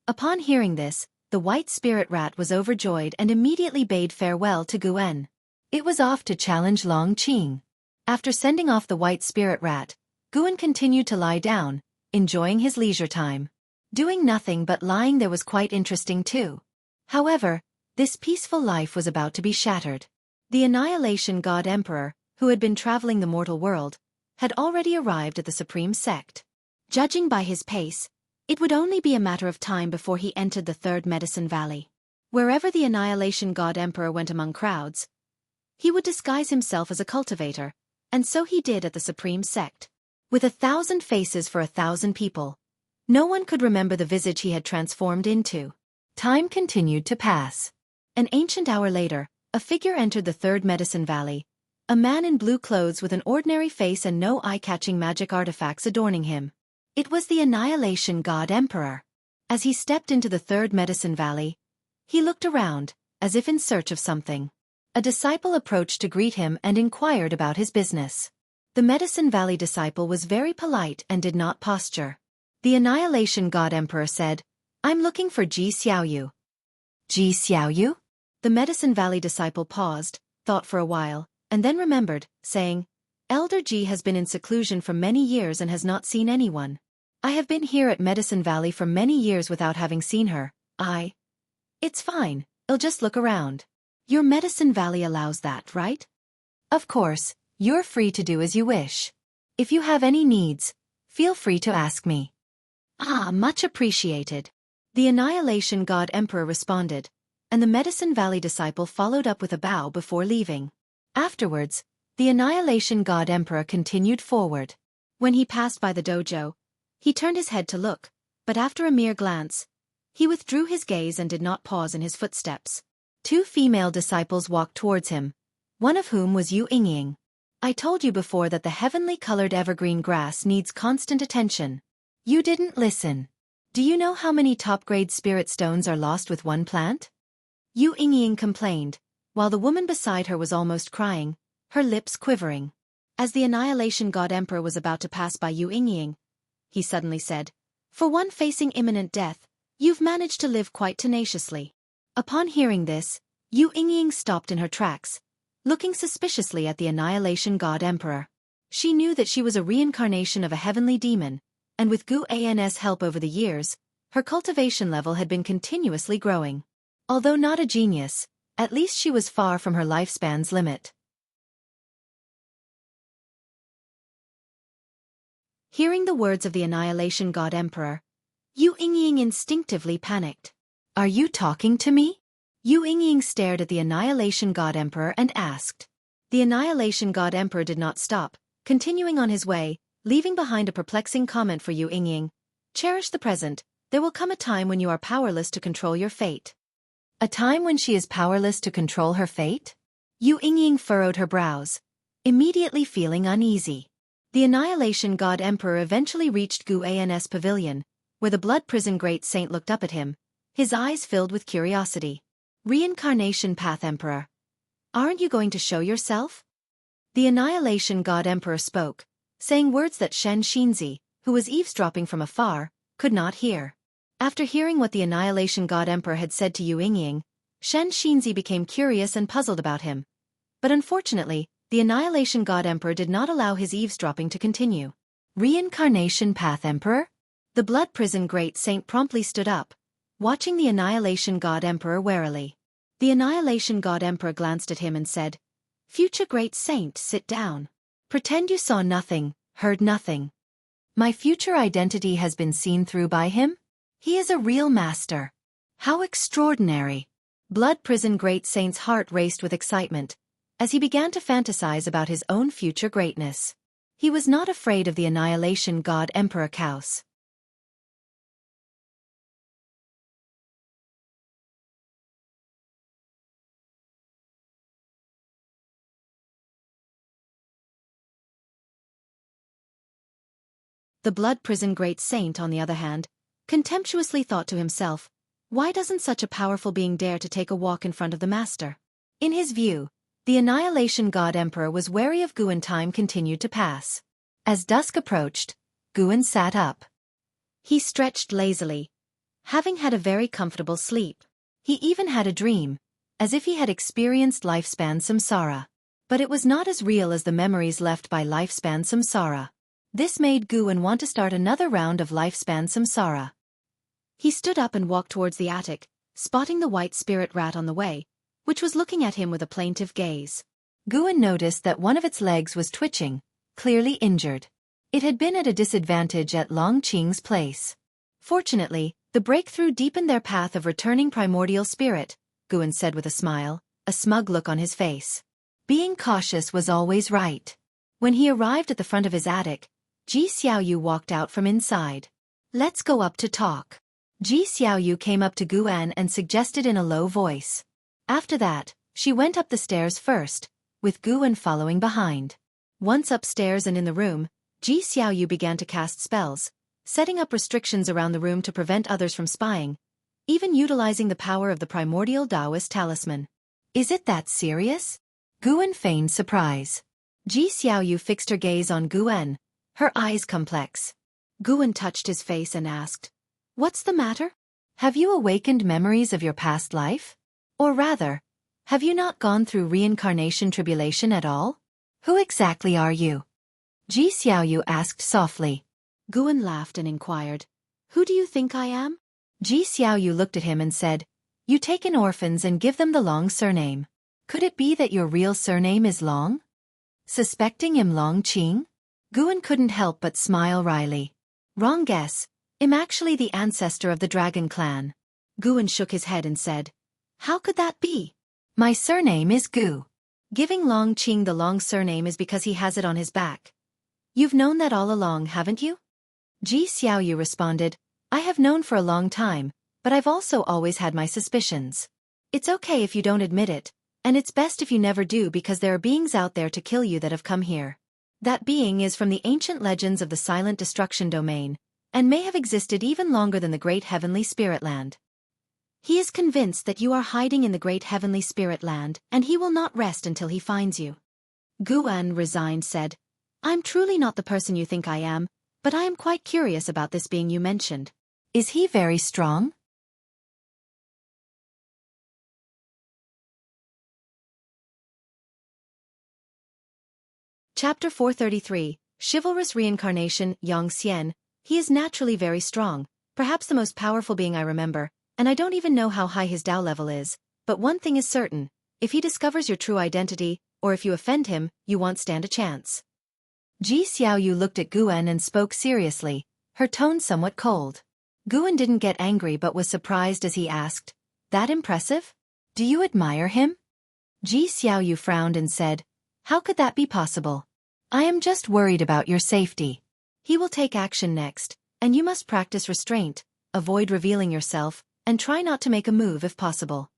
Upon hearing this, the white spirit rat was overjoyed and immediately bade farewell to Guan. It was off to challenge Long Qing. After sending off the white spirit rat, Guan continued to lie down, enjoying his leisure time. Doing nothing but lying there was quite interesting too. However, this peaceful life was about to be shattered. The Annihilation God Emperor, who had been traveling the mortal world, had already arrived at the Supreme Sect. Judging by his pace, it would only be a matter of time before he entered the Third Medicine Valley. Wherever the Annihilation God Emperor went among crowds, he would disguise himself as a cultivator, and so he did at the Supreme Sect. With 1,000 faces for 1,000 people, no one could remember the visage he had transformed into. Time continued to pass. An ancient hour later, a figure entered the Third Medicine Valley, a man in blue clothes with an ordinary face and no eye-catching magic artifacts adorning him. It was the Annihilation God Emperor. As he stepped into the Third Medicine Valley, he looked around, as if in search of something. A disciple approached to greet him and inquired about his business. The Medicine Valley disciple was very polite and did not posture. The Annihilation God Emperor said, "I'm looking for Ji Xiaoyu." Ji Xiaoyu? The Medicine Valley disciple paused, thought for a while, and then remembered, saying, "Elder Ji has been in seclusion for many years and has not seen anyone. I have been here at Medicine Valley for many years without having seen her. It's fine, I'll just look around." Your Medicine Valley allows that, right? Of course, you're free to do as you wish. If you have any needs, feel free to ask me. Much appreciated. The Annihilation God Emperor responded, and the Medicine Valley disciple followed up with a bow before leaving. Afterwards, the Annihilation God Emperor continued forward. When he passed by the dojo, he turned his head to look, but after a mere glance, he withdrew his gaze and did not pause in his footsteps. 2 female disciples walked towards him, one of whom was Yu Yingying. "I told you before that the heavenly-colored evergreen grass needs constant attention. You didn't listen. Do you know how many top-grade spirit stones are lost with one plant?" Yu Yingying complained, while the woman beside her was almost crying, her lips quivering. As the Annihilation God Emperor was about to pass by Yu Yingying, he suddenly said, "For one facing imminent death, you've managed to live quite tenaciously." Upon hearing this, Yu Yingying stopped in her tracks, looking suspiciously at the Annihilation God Emperor. She knew that she was a reincarnation of a heavenly demon, and with Gu An's help over the years, her cultivation level had been continuously growing. Although not a genius, at least she was far from her lifespan's limit. Hearing the words of the Annihilation God Emperor, Yu Yingying instinctively panicked. "Are you talking to me?" Yu Yingying stared at the Annihilation God Emperor and asked. The Annihilation God Emperor did not stop, continuing on his way, leaving behind a perplexing comment for Yu Yingying. "Cherish the present, there will come a time when you are powerless to control your fate." A time when she is powerless to control her fate? Yu Yingying furrowed her brows, immediately feeling uneasy. The Annihilation God Emperor eventually reached Gu An's pavilion, where the Blood Prison Great Saint looked up at him, his eyes filled with curiosity. "Reincarnation Path Emperor. Aren't you going to show yourself?" The Annihilation God Emperor spoke, saying words that Shen Xinzi, who was eavesdropping from afar, could not hear. After hearing what the Annihilation God Emperor had said to Yu Yingying, Shen Xinzi became curious and puzzled about him. But unfortunately, the Annihilation God Emperor did not allow his eavesdropping to continue. "Reincarnation Path Emperor?" The Blood Prison Great Saint promptly stood up, watching the Annihilation God Emperor warily. The Annihilation God Emperor glanced at him and said, "Future Great Saint, sit down. Pretend you saw nothing, heard nothing. My future identity has been seen through by him? He is a real master. How extraordinary." Blood Prison Great Saint's heart raced with excitement, as he began to fantasize about his own future greatness. He was not afraid of the Annihilation God Emperor Kaos. The Blood Prison Great Saint, on the other hand, contemptuously thought to himself, why doesn't such a powerful being dare to take a walk in front of the master? In his view, the Annihilation God Emperor was wary of Guan. Time continued to pass. As dusk approached, Guan sat up. He stretched lazily, having had a very comfortable sleep. He even had a dream, as if he had experienced lifespan samsara. But it was not as real as the memories left by lifespan samsara. This made Guan want to start another round of lifespan samsara. He stood up and walked towards the attic, spotting the white spirit rat on the way, which was looking at him with a plaintive gaze. Guan noticed that one of its legs was twitching, clearly injured. It had been at a disadvantage at Long Qing's place. Fortunately, the breakthrough deepened their path of returning primordial spirit, Guan said with a smile, a smug look on his face. Being cautious was always right. When he arrived at the front of his attic, Ji Xiaoyu walked out from inside. Let's go up to talk. Ji Xiaoyu came up to Guan and suggested in a low voice. After that, she went up the stairs first, with Guan following behind. Once upstairs and in the room, Ji Xiaoyu began to cast spells, setting up restrictions around the room to prevent others from spying, even utilizing the power of the primordial Taoist talisman. Is it that serious? Guan feigned surprise. Ji Xiaoyu fixed her gaze on Guan, her eyes complex. Guan touched his face and asked, "What's the matter? Have you awakened memories of your past life? Or rather, have you not gone through reincarnation tribulation at all? Who exactly are you?" Ji Xiaoyu asked softly. Guan laughed and inquired, "Who do you think I am?" Ji Xiaoyu looked at him and said, "You take in orphans and give them the Long surname. Could it be that your real surname is Long?" Suspecting him Long Qing? Guan couldn't help but smile wryly. Wrong guess. I'm actually the ancestor of the dragon clan. Guan shook his head and said, "How could that be? My surname is Gu. Giving Long Qing the Long surname is because he has it on his back. You've known that all along, haven't you?" Ji Xiaoyu responded, "I have known for a long time, but I've also always had my suspicions. It's okay if you don't admit it, and it's best if you never do because there are beings out there to kill you that have come here. That being is from the ancient legends of the Silent Destruction domain, and may have existed even longer than the Great Heavenly Spirit Land. He is convinced that you are hiding in the Great Heavenly Spirit Land, and he will not rest until he finds you." Guan, resigned, said, "I'm truly not the person you think I am, but I am quite curious about this being you mentioned. Is he very strong?" Chapter 433, Chivalrous Reincarnation, Yang Xian. He is naturally very strong, perhaps the most powerful being I remember, and I don't even know how high his Tao level is, but one thing is certain, if he discovers your true identity, or if you offend him, you won't stand a chance. Ji Xiaoyu looked at Guan and spoke seriously, her tone somewhat cold. Guan didn't get angry but was surprised as he asked, "That impressive? Do you admire him?" Ji Xiaoyu frowned and said, "How could that be possible? I am just worried about your safety. He will take action next, and you must practice restraint, avoid revealing yourself, and try not to make a move if possible."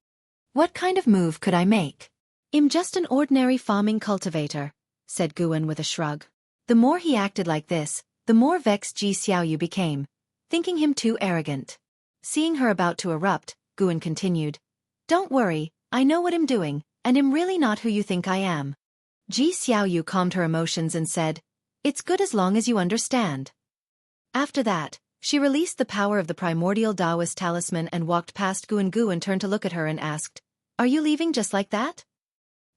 "What kind of move could I make?" "I'm just an ordinary farming cultivator," said Guan with a shrug. The more he acted like this, the more vexed Ji Xiaoyu became, thinking him too arrogant. Seeing her about to erupt, Guan continued, "Don't worry, I know what I'm doing, and I'm really not who you think I am." Ji Xiaoyu calmed her emotions and said, "It's good as long as you understand." After that, she released the power of the primordial Taoist talisman and walked past Guan. Guan turned to look at her and asked, "Are you leaving just like that?"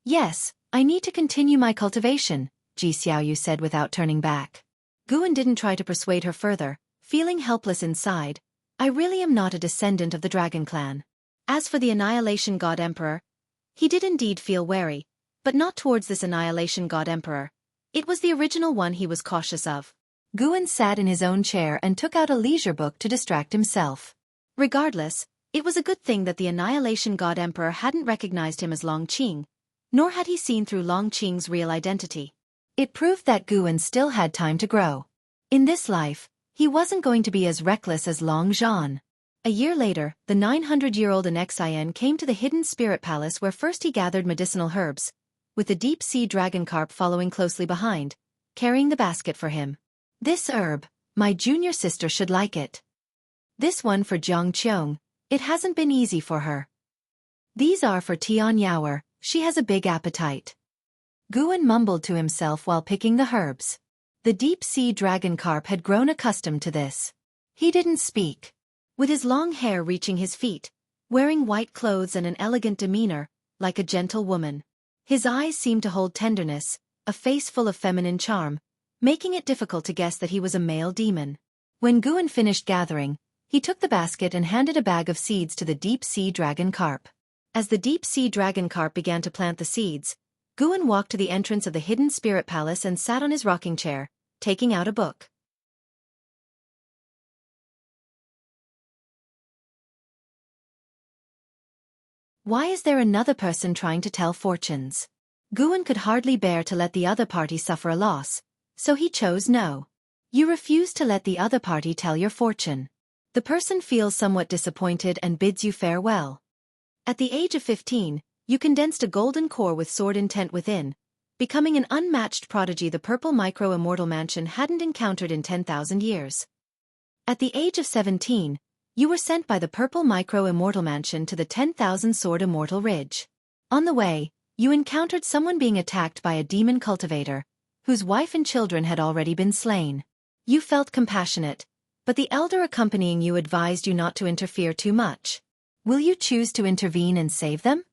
"Yes, I need to continue my cultivation," Ji Xiaoyu said without turning back. Guan didn't try to persuade her further, feeling helpless inside. "I really am not a descendant of the dragon clan." As for the Annihilation God Emperor, he did indeed feel wary, but not towards this Annihilation God Emperor. It was the original one he was cautious of. Guan sat in his own chair and took out a leisure book to distract himself. Regardless, it was a good thing that the Annihilation God Emperor hadn't recognized him as Long Qing, nor had he seen through Long Qing's real identity. It proved that Guan still had time to grow. In this life, he wasn't going to be as reckless as Long Zhan. A year later, the 900-year-old Xian came to the hidden spirit palace where first he gathered medicinal herbs, with the deep-sea dragon carp following closely behind, carrying the basket for him. "This herb, my junior sister should like it. This one for Jiang Qiong, it hasn't been easy for her. These are for Tian Yaoer, she has a big appetite." Guan mumbled to himself while picking the herbs. The deep-sea dragon carp had grown accustomed to this. He didn't speak. With his long hair reaching his feet, wearing white clothes and an elegant demeanor, like a gentle woman. His eyes seemed to hold tenderness, a face full of feminine charm, making it difficult to guess that he was a male demon. When Guan finished gathering, He took the basket and handed a bag of seeds to the deep-sea dragon carp. As the deep-sea dragon carp began to plant the seeds, Guan walked to the entrance of the hidden spirit palace and sat on his rocking chair, taking out a book. Why is there another person trying to tell fortunes? Guan could hardly bear to let the other party suffer a loss, so he chose no. You refuse to let the other party tell your fortune. The person feels somewhat disappointed and bids you farewell. At the age of 15, you condensed a golden core with sword intent within, becoming an unmatched prodigy the purple micro-immortal mansion hadn't encountered in 10,000 years. At the age of 17, you were sent by the purple micro-immortal mansion to the 10,000 sword immortal ridge. On the way, you encountered someone being attacked by a demon cultivator, whose wife and children had already been slain. You felt compassionate, but the elder accompanying you advised you not to interfere too much. Will you choose to intervene and save them?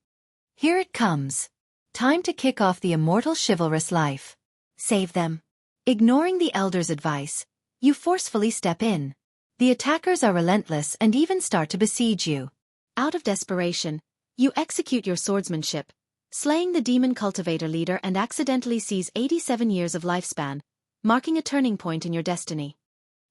Here it comes. Time to kick off the immortal chivalrous life. Save them. Ignoring the elder's advice, you forcefully step in. The attackers are relentless and even start to besiege you. Out of desperation, you execute your swordsmanship, slaying the demon cultivator leader and accidentally seize 87 years of lifespan, marking a turning point in your destiny.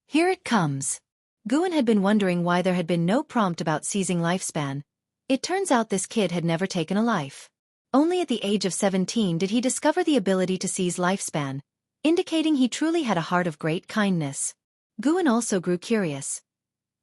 Here it comes. Guan had been wondering why there had been no prompt about seizing lifespan. It turns out this kid had never taken a life. Only at the age of 17 did he discover the ability to seize lifespan, indicating he truly had a heart of great kindness. Guan also grew curious.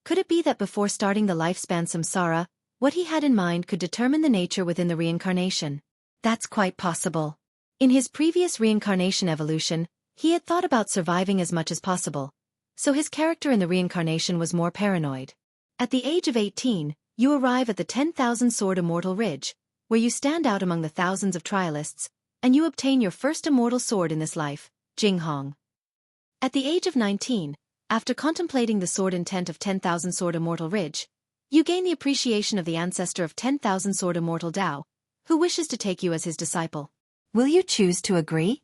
Could it be that before starting the lifespan samsara, what he had in mind could determine the nature within the reincarnation? That's quite possible. In his previous reincarnation evolution, he had thought about surviving as much as possible, so his character in the reincarnation was more paranoid. At the age of 18, you arrive at the 10,000 sword immortal ridge, where you stand out among the thousands of trialists, and you obtain your first immortal sword in this life, Jinghong. At the age of 19, after contemplating the sword intent of 10,000 sword immortal ridge, you gain the appreciation of the ancestor of 10,000 sword immortal Dao, who wishes to take you as his disciple. Will you choose to agree?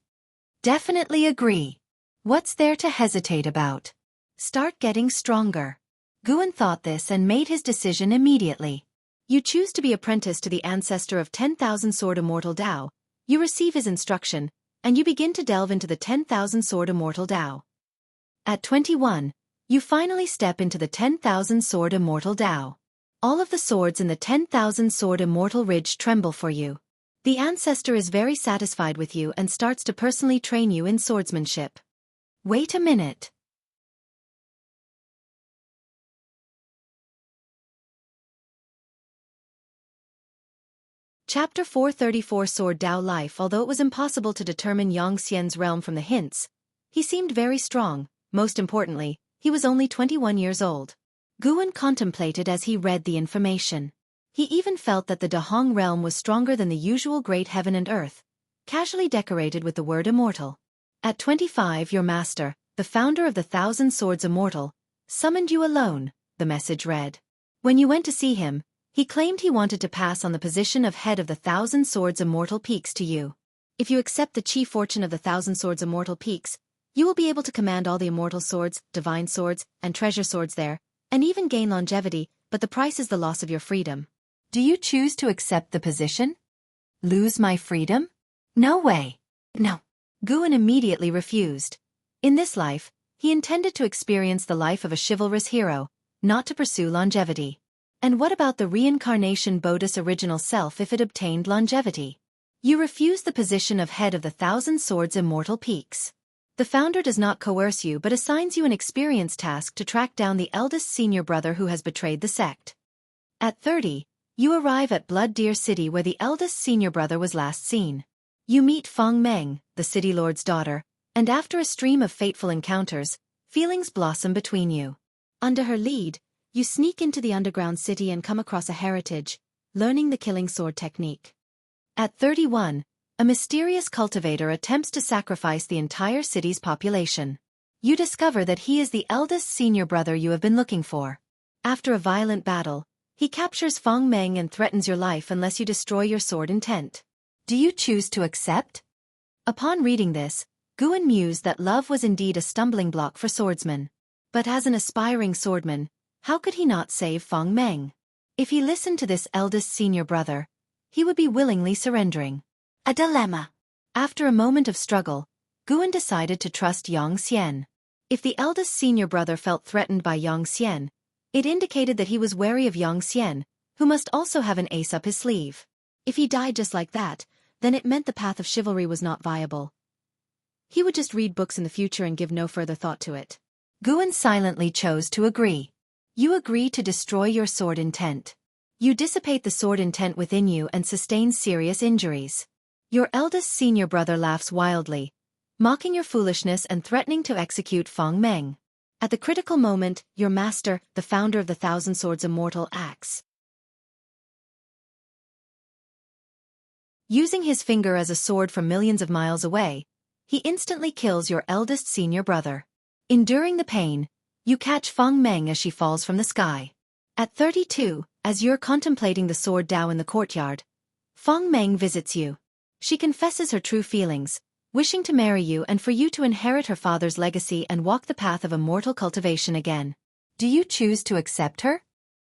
Definitely agree. What's there to hesitate about? Start getting stronger. Guan thought this and made his decision immediately. You choose to be apprenticed to the ancestor of 10,000 sword immortal Dao, you receive his instruction, and you begin to delve into the 10,000 sword immortal Dao. At 21, you finally step into the 10,000 sword immortal Dao. All of the swords in the 10,000 sword immortal ridge tremble for you. The ancestor is very satisfied with you and starts to personally train you in swordsmanship. Wait a minute. Chapter 434 Sword Dao Life. Although it was impossible to determine Yang Xian's realm from the hints, he seemed very strong. Most importantly, he was only 21 years old. Guan contemplated as he read the information. He even felt that the Dahong realm was stronger than the usual great heaven and earth, casually decorated with the word immortal. At 25, your master, the founder of the 1,000 Swords Immortal, summoned you alone, the message read. When you went to see him, he claimed he wanted to pass on the position of head of the 1,000 Swords Immortal Peaks to you. If you accept the chief fortune of the 1,000 Swords Immortal Peaks, you will be able to command all the immortal swords, divine swords, and treasure swords there, and even gain longevity, but the price is the loss of your freedom. Do you choose to accept the position? Lose my freedom? No way. No. Guan immediately refused. In this life, he intended to experience the life of a chivalrous hero, not to pursue longevity. And what about the reincarnation Bodhi's original self if it obtained longevity? You refuse the position of head of the 1,000 Swords Immortal Peaks. The founder does not coerce you but assigns you an experience task to track down the eldest senior brother who has betrayed the sect. At 30, you arrive at Blood Deer City where the eldest senior brother was last seen. You meet Feng Meng, the city lord's daughter, and after a stream of fateful encounters, feelings blossom between you. Under her lead, you sneak into the underground city and come across a heritage, learning the killing sword technique. At 31, a mysterious cultivator attempts to sacrifice the entire city's population. You discover that he is the eldest senior brother you have been looking for. After a violent battle, he captures Feng Meng and threatens your life unless you destroy your sword intent. Do you choose to accept? Upon reading this, Guan mused that love was indeed a stumbling block for swordsmen. But as an aspiring swordman, How could he not save Feng Meng? If he listened to this eldest senior brother, he would be willingly surrendering. A dilemma. After a moment of struggle, Guan decided to trust Yang Xian. If the eldest senior brother felt threatened by Yang Xian, it indicated that he was wary of Yang Xian, who must also have an ace up his sleeve. If he died just like that, then it meant the path of chivalry was not viable. He would just read books in the future and give no further thought to it. Guan silently chose to agree. You agree to destroy your sword intent. You dissipate the sword intent within you and sustain serious injuries. Your eldest senior brother laughs wildly, mocking your foolishness and threatening to execute Feng Meng. At the critical moment, your master, the founder of the Thousand Swords Immortal, acts. Using his finger as a sword from millions of miles away, he instantly kills your eldest senior brother. Enduring the pain, you catch Feng Meng as she falls from the sky. At 32, as you're contemplating the sword Dao in the courtyard, Feng Meng visits you. She confesses her true feelings, wishing to marry you and for you to inherit her father's legacy and walk the path of immortal cultivation again. Do you choose to accept her?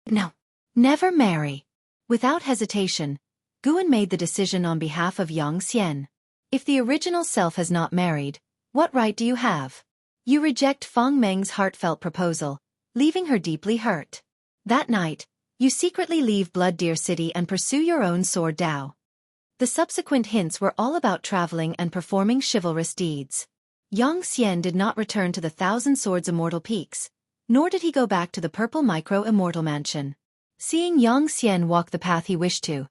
No. Never marry. Without hesitation, Guan made the decision on behalf of Yang Xian. If the original self has not married, what right do you have? You reject Feng Meng's heartfelt proposal, leaving her deeply hurt. That night, you secretly leave Blood Deer City and pursue your own sword Dao. The subsequent hints were all about traveling and performing chivalrous deeds. Yang Xian did not return to the Thousand Swords Immortal Peaks, nor did he go back to the Purple Micro Immortal Mansion. Seeing Yang Xian walk the path he wished to,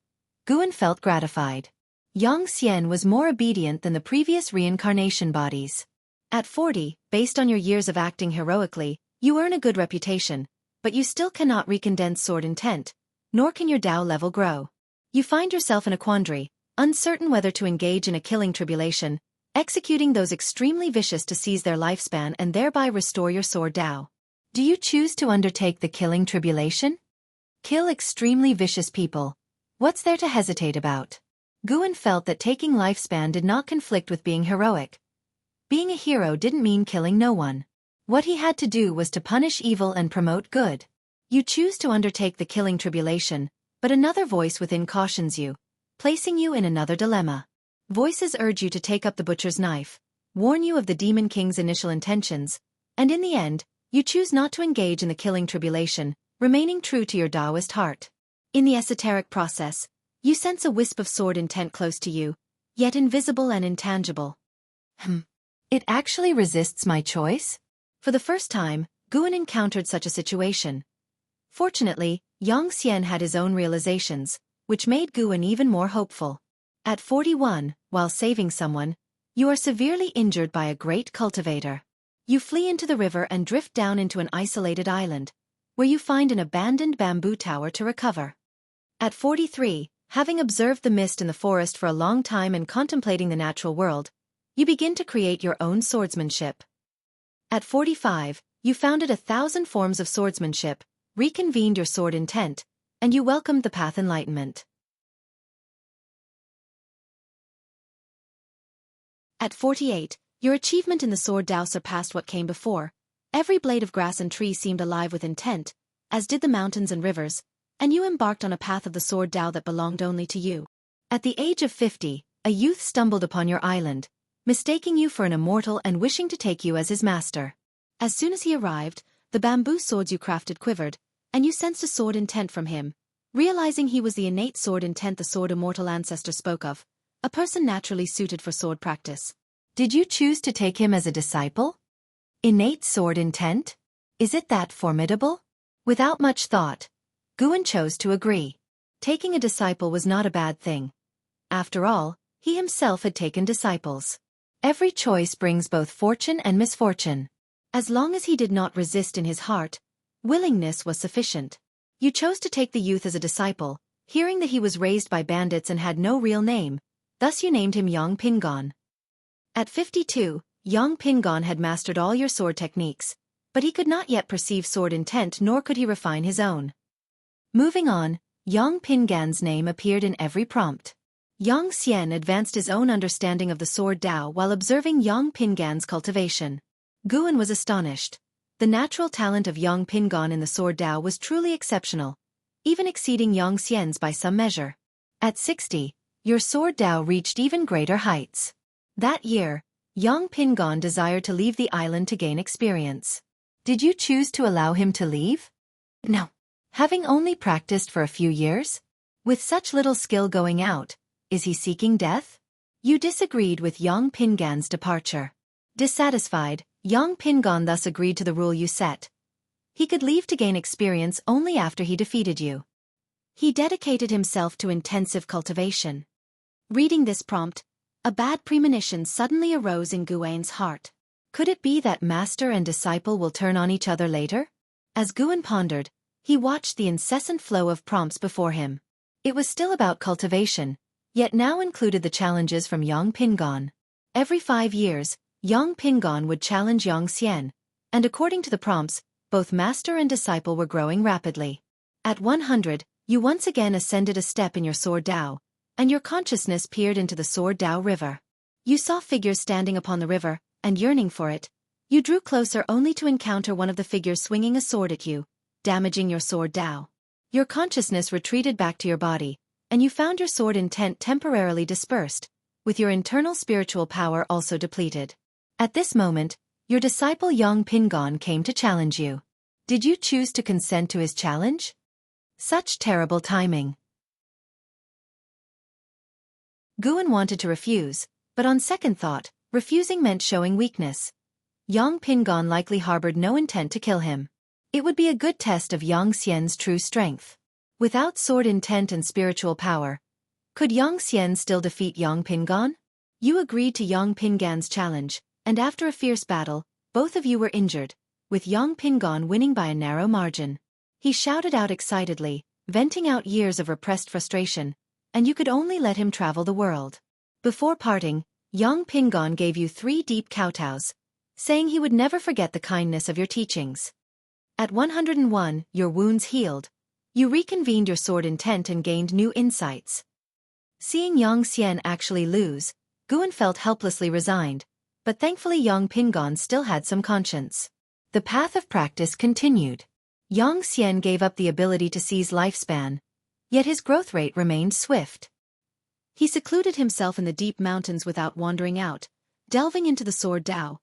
Guan felt gratified. Yang Xian was more obedient than the previous reincarnation bodies. At 40, based on your years of acting heroically, you earn a good reputation, but you still cannot recondense sword intent, nor can your Dao level grow. You find yourself in a quandary, uncertain whether to engage in a killing tribulation, executing those extremely vicious to seize their lifespan and thereby restore your sword Dao. Do you choose to undertake the killing tribulation? Kill extremely vicious people. What's there to hesitate about? Guan felt that taking lifespan did not conflict with being heroic. Being a hero didn't mean killing no one. What he had to do was to punish evil and promote good. You choose to undertake the killing tribulation, but another voice within cautions you, placing you in another dilemma. Voices urge you to take up the butcher's knife, warn you of the Demon King's initial intentions, and in the end, you choose not to engage in the killing tribulation, remaining true to your Taoist heart. In the esoteric process, you sense a wisp of sword intent close to you, yet invisible and intangible. It actually resists my choice? For the first time, Guan encountered such a situation. Fortunately, Yang Xian had his own realizations, which made Guan even more hopeful. At 41, while saving someone, you are severely injured by a great cultivator. You flee into the river and drift down into an isolated island, where you find an abandoned bamboo tower to recover. At 43, having observed the mist in the forest for a long time and contemplating the natural world, you begin to create your own swordsmanship. At 45, you founded 1,000 forms of swordsmanship, reconvened your sword intent, and you welcomed the path enlightenment. At 48, your achievement in the sword Dao surpassed what came before. Every blade of grass and tree seemed alive with intent, as did the mountains and rivers, and you embarked on a path of the sword Dao that belonged only to you. At the age of 50, a youth stumbled upon your island, mistaking you for an immortal and wishing to take you as his master. As soon as he arrived, the bamboo swords you crafted quivered, and you sensed a sword intent from him, realizing he was the innate sword intent the sword immortal ancestor spoke of, a person naturally suited for sword practice. Did you choose to take him as a disciple? Innate sword intent? Is it that formidable? Without much thought, Guan chose to agree. Taking a disciple was not a bad thing. After all, he himself had taken disciples. Every choice brings both fortune and misfortune. As long as he did not resist in his heart, willingness was sufficient. You chose to take the youth as a disciple, hearing that he was raised by bandits and had no real name, thus you named him Yang Pingon. At 52, Yang Pingon had mastered all your sword techniques, but he could not yet perceive sword intent nor could he refine his own. Moving on, Yang Pingan's name appeared in every prompt. Yang Xian advanced his own understanding of the sword Dao while observing Yang Pingan's cultivation. Guan was astonished. The natural talent of Yang Pingon in the Sword Dao was truly exceptional, even exceeding Yang Xian's by some measure. At 60, your Sword Dao reached even greater heights. That year, Yang Pingon desired to leave the island to gain experience. Did you choose to allow him to leave? No. Having only practiced for a few years? With such little skill going out, is he seeking death? You disagreed with Yang Pingan's departure. Dissatisfied, Yang Pingon thus agreed to the rule you set. He could leave to gain experience only after he defeated you. He dedicated himself to intensive cultivation. Reading this prompt, a bad premonition suddenly arose in Guan's heart. Could it be that master and disciple will turn on each other later? As Guan pondered, he watched the incessant flow of prompts before him. It was still about cultivation, yet now included the challenges from Yang Pingon. Every 5 years, Yang Pingon would challenge Yang Xian, and according to the prompts, both master and disciple were growing rapidly. At 100, you once again ascended a step in your Sword Dao, and your consciousness peered into the Sword Dao river. You saw figures standing upon the river, and yearning for it. You drew closer only to encounter one of the figures swinging a sword at you, damaging your Sword Dao. Your consciousness retreated back to your body, and you found your sword intent temporarily dispersed, with your internal spiritual power also depleted. At this moment, your disciple Yang Pingon came to challenge you. Did you choose to consent to his challenge? Such terrible timing. Guan wanted to refuse, but on second thought, refusing meant showing weakness. Yang Pingon likely harbored no intent to kill him. It would be a good test of Yang Xian's true strength. Without sword intent and spiritual power, could Yang Xian still defeat Yang Pingon? You agreed to Yang Pingan's challenge, and after a fierce battle, both of you were injured, with Yang Pingon winning by a narrow margin. He shouted out excitedly, venting out years of repressed frustration, and you could only let him travel the world. Before parting, Yang Pingon gave you 3 deep kowtows, saying he would never forget the kindness of your teachings. At 101, your wounds healed. You reconvened your sword intent and gained new insights. Seeing Yang Xian actually lose, Guan felt helplessly resigned, but thankfully Yang Pingon still had some conscience. The path of practice continued. Yang Xian gave up the ability to seize lifespan, yet his growth rate remained swift. He secluded himself in the deep mountains without wandering out, delving into the Sword Dao,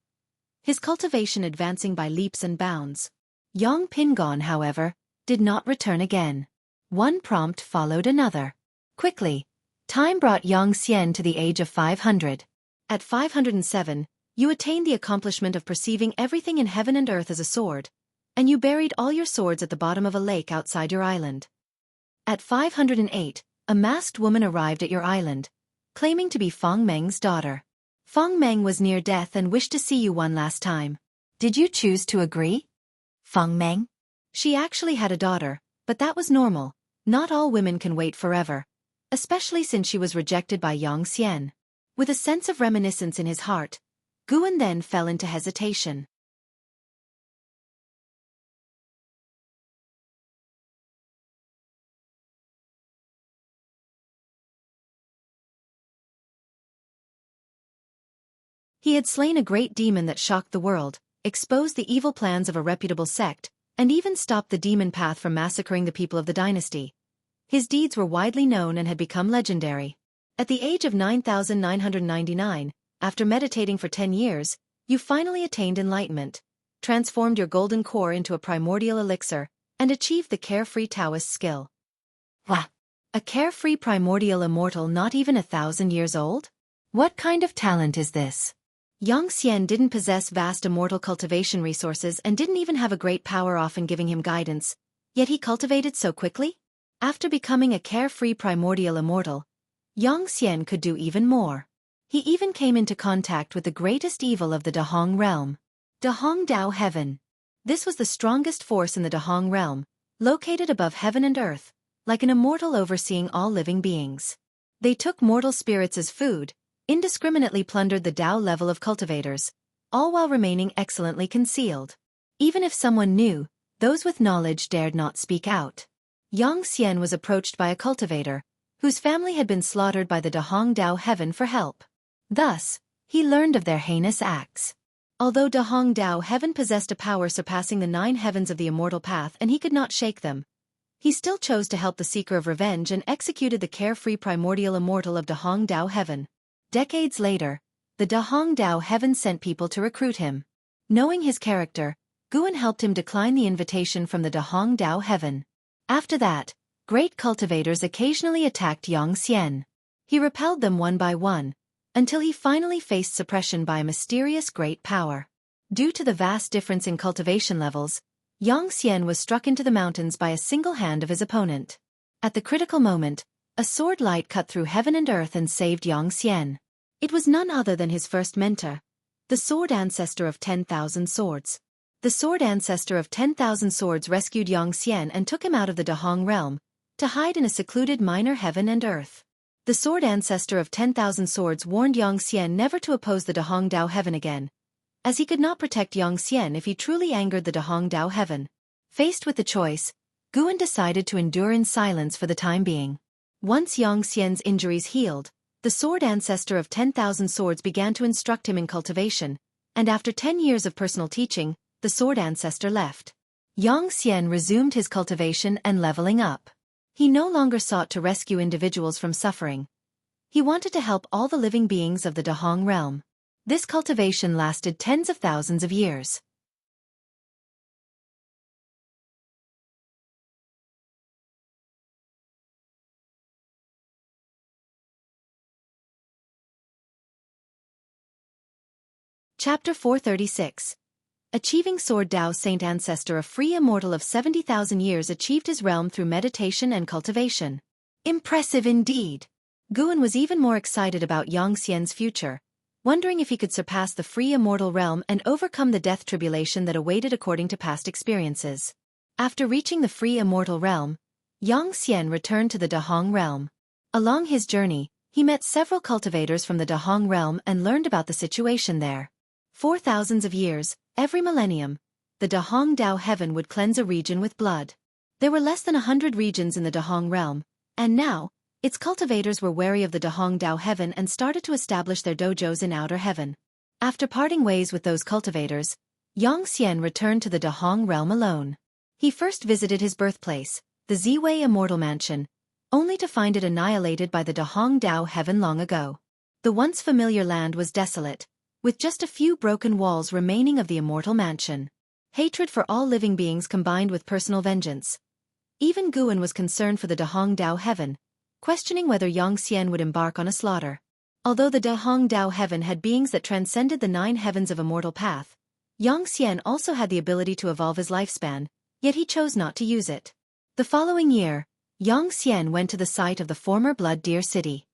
his cultivation advancing by leaps and bounds. Yang Pingon, however, did not return again. One prompt followed another. Quickly, time brought Yang Xian to the age of 500. At 507, you attained the accomplishment of perceiving everything in heaven and earth as a sword, and you buried all your swords at the bottom of a lake outside your island. At 508, a masked woman arrived at your island, claiming to be Feng Meng's daughter. Feng Meng was near death and wished to see you one last time. Did you choose to agree? Feng Meng? She actually had a daughter, but that was normal. Not all women can wait forever, especially since she was rejected by Yang Xian. With a sense of reminiscence in his heart, Guan then fell into hesitation. He had slain a great demon that shocked the world, exposed the evil plans of a reputable sect, and even stopped the demon path from massacring the people of the dynasty. His deeds were widely known and had become legendary. At the age of 9,999, after meditating for 10 years, you finally attained enlightenment, transformed your golden core into a primordial elixir, and achieved the carefree Taoist skill. Wah! A carefree primordial immortal not even 1,000 years old? What kind of talent is this? Yang Xian didn't possess vast immortal cultivation resources and didn't even have a great power often giving him guidance, yet he cultivated so quickly? After becoming a carefree primordial immortal, Yang Xian could do even more. He even came into contact with the greatest evil of the Dahong realm. Dahong Dao Heaven. This was the strongest force in the Dahong realm, located above heaven and earth, like an immortal overseeing all living beings. They took mortal spirits as food, indiscriminately plundered the Dao level of cultivators, all while remaining excellently concealed. Even if someone knew, those with knowledge dared not speak out. Yang Xian was approached by a cultivator, whose family had been slaughtered by the Dahong Dao Heaven for help. Thus, he learned of their heinous acts. Although Da Hong Dao Heaven possessed a power surpassing the 9 heavens of the immortal path and he could not shake them, he still chose to help the seeker of revenge and executed the carefree primordial immortal of Da Hong Dao Heaven. Decades later, the Da Hong Dao Heaven sent people to recruit him. Knowing his character, Guan helped him decline the invitation from the Da Hong Dao Heaven. After that, great cultivators occasionally attacked Yang Xian. He repelled them one by one, until he finally faced suppression by a mysterious great power. Due to the vast difference in cultivation levels, Yang Xian was struck into the mountains by a single hand of his opponent. At the critical moment, a sword light cut through heaven and earth and saved Yang Xian. It was none other than his first mentor, the sword ancestor of 10,000 swords. The sword ancestor of 10,000 swords rescued Yang Xian and took him out of the Dahong realm, to hide in a secluded minor heaven and earth. The sword ancestor of 10,000 swords warned Yang Xian never to oppose the Dahong Dao Heaven again, as he could not protect Yang Xian if he truly angered the Dahong Dao Heaven. Faced with the choice, Guan decided to endure in silence for the time being. Once Yang Xian's injuries healed, the sword ancestor of 10,000 swords began to instruct him in cultivation, and after 10 years of personal teaching, the sword ancestor left. Yang Xian resumed his cultivation and leveling up. He no longer sought to rescue individuals from suffering. He wanted to help all the living beings of the Dahong realm. This cultivation lasted tens of thousands of years. Chapter 436. Achieving Sword Dao Saint Ancestor, a free immortal of 70,000 years, achieved his realm through meditation and cultivation. Impressive indeed. Guan was even more excited about Yang Xian's future, wondering if he could surpass the free immortal realm and overcome the death tribulation that awaited according to past experiences. After reaching the free immortal realm, Yang Xian returned to the Dahong realm. Along his journey, he met several cultivators from the Dahong realm and learned about the situation there. For thousands of years, every millennium, the Dahong Dao Heaven would cleanse a region with blood. There were less than 100 regions in the Dahong realm, and now, its cultivators were wary of the Dahong Dao Heaven and started to establish their dojos in Outer Heaven. After parting ways with those cultivators, Yang Xian returned to the Dahong realm alone. He first visited his birthplace, the Ziwei Immortal Mansion, only to find it annihilated by the Dahong Dao Heaven long ago. The once familiar land was desolate, with just a few broken walls remaining of the immortal mansion. Hatred for all living beings combined with personal vengeance. Even Guan was concerned for the Dahong Dao Heaven, questioning whether Yang Xian would embark on a slaughter. Although the Dahong Dao Heaven had beings that transcended the 9 heavens of immortal path, Yang Xian also had the ability to evolve his lifespan, yet he chose not to use it. The following year, Yang Xian went to the site of the former Blood Deer City.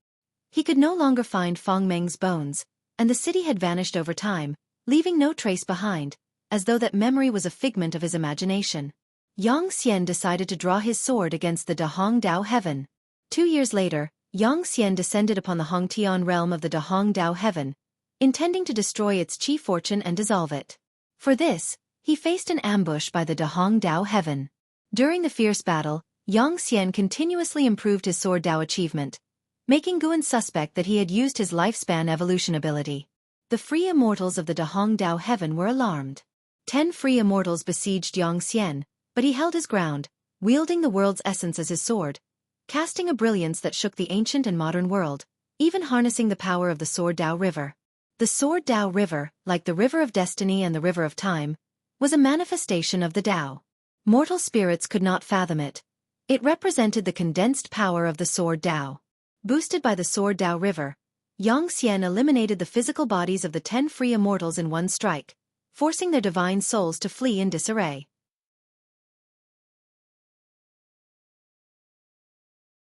He could no longer find Feng Meng's bones, and the city had vanished over time, leaving no trace behind, as though that memory was a figment of his imagination. Yang Xian decided to draw his sword against the Dahong Dao Heaven. 2 years later, Yang Xian descended upon the Hongtian realm of the Dahong Dao Heaven, intending to destroy its chi fortune and dissolve it. For this, he faced an ambush by the Dahong Dao Heaven. During the fierce battle, Yang Xian continuously improved his sword Dao achievement, making Guan suspect that he had used his lifespan evolution ability. The free immortals of the Dahong Dao Heaven were alarmed. 10 free immortals besieged Yang Xian, but he held his ground, wielding the world's essence as his sword, casting a brilliance that shook the ancient and modern world, even harnessing the power of the Sword Dao River. The Sword Dao River, like the River of Destiny and the River of Time, was a manifestation of the Dao. Mortal spirits could not fathom it. It represented the condensed power of the Sword Dao. Boosted by the Sword Dao River, Yang Xian eliminated the physical bodies of the 10 free immortals in one strike, forcing their divine souls to flee in disarray.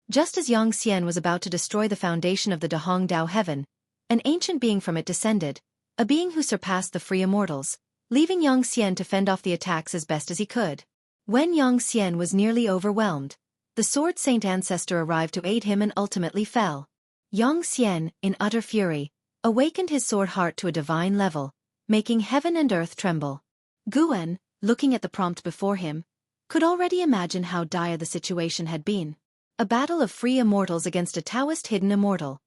Just as Yang Xian was about to destroy the foundation of the Dahong Dao Heaven, an ancient being from it descended, a being who surpassed the free immortals, leaving Yang Xian to fend off the attacks as best as he could. When Yang Xian was nearly overwhelmed, the Sword Saint Ancestor arrived to aid him and ultimately fell. Yang Xian, in utter fury, awakened his sword heart to a divine level, making heaven and earth tremble. Guan, looking at the prompt before him, could already imagine how dire the situation had been. A battle of free immortals against a Taoist hidden immortal.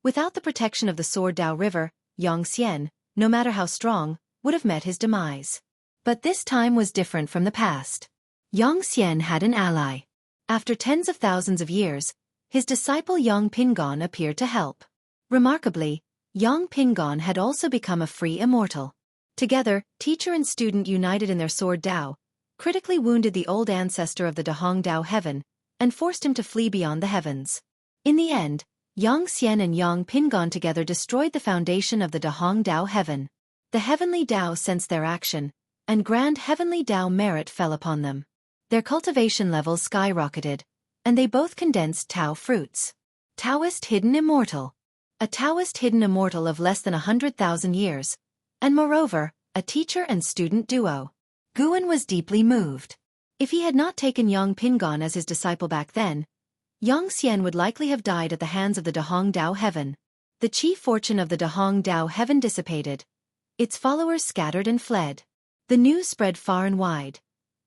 Without the protection of the Sword Dao River, Yang Xian, no matter how strong, would have met his demise. But this time was different from the past. Yang Xian had an ally. After tens of thousands of years, his disciple Yang Pingon appeared to help. Remarkably, Yang Pingon had also become a free immortal. Together, teacher and student united in their sword Dao, critically wounded the old ancestor of the Dahong Dao heaven, and forced him to flee beyond the heavens. In the end, Yang Xian and Yang Pingon together destroyed the foundation of the Dahong Dao heaven. The heavenly Dao sensed their action, and grand heavenly Dao merit fell upon them. Their cultivation levels skyrocketed, and they both condensed Tao fruits. Taoist hidden immortal. A Taoist hidden immortal of less than 100,000 years, and moreover, a teacher and student duo. Guan was deeply moved. If he had not taken Yang Pingon as his disciple back then, Yang Xian would likely have died at the hands of the Dahong Dao heaven. The chief fortune of the Dahong Dao heaven dissipated. Its followers scattered and fled. The news spread far and wide.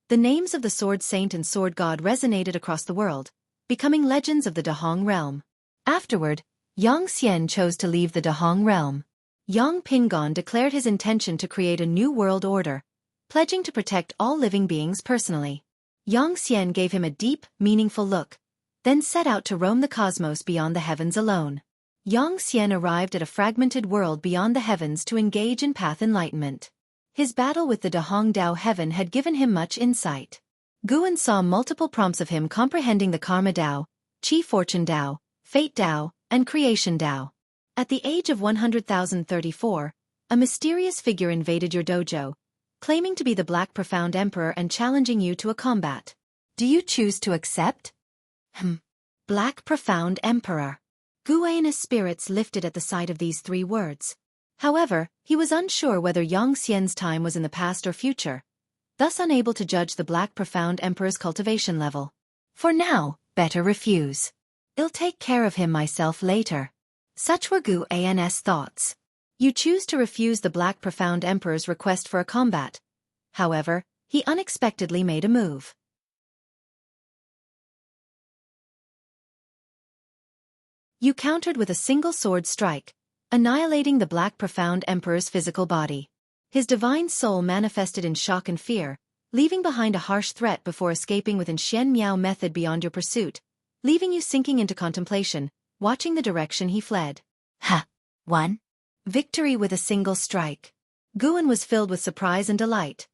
The names of the Sword Saint and Sword God resonated across the world, becoming legends of the Dahong realm. Afterward, Yang Xian chose to leave the Dahong realm. Yang Pingon declared his intention to create a new world order, pledging to protect all living beings personally. Yang Xian gave him a deep, meaningful look, then set out to roam the cosmos beyond the heavens alone. Yang Xian arrived at a fragmented world beyond the heavens to engage in path enlightenment. His battle with the Dahong Dao heaven had given him much insight. Guan saw multiple prompts of him comprehending the Karma Dao, Chi Fortune Dao, Fate Dao, and Creation Dao. At the age of 100,034, a mysterious figure invaded your dojo, claiming to be the Black Profound Emperor and challenging you to a combat. Do you choose to accept? Black Profound Emperor. Guan's spirits lifted at the sight of these three words. However, he was unsure whether Yang Xian's time was in the past or future, thus unable to judge the Black Profound Emperor's cultivation level. For now, better refuse. I'll take care of him myself later. Such were Guan's thoughts. You choose to refuse the Black Profound Emperor's request for a combat. However, he unexpectedly made a move. You countered with a single sword strike, annihilating the Black Profound Emperor's physical body. His divine soul manifested in shock and fear, leaving behind a harsh threat before escaping with Xian Miao method beyond your pursuit, leaving you sinking into contemplation, watching the direction he fled. One. Victory with a single strike. Guan was filled with surprise and delight.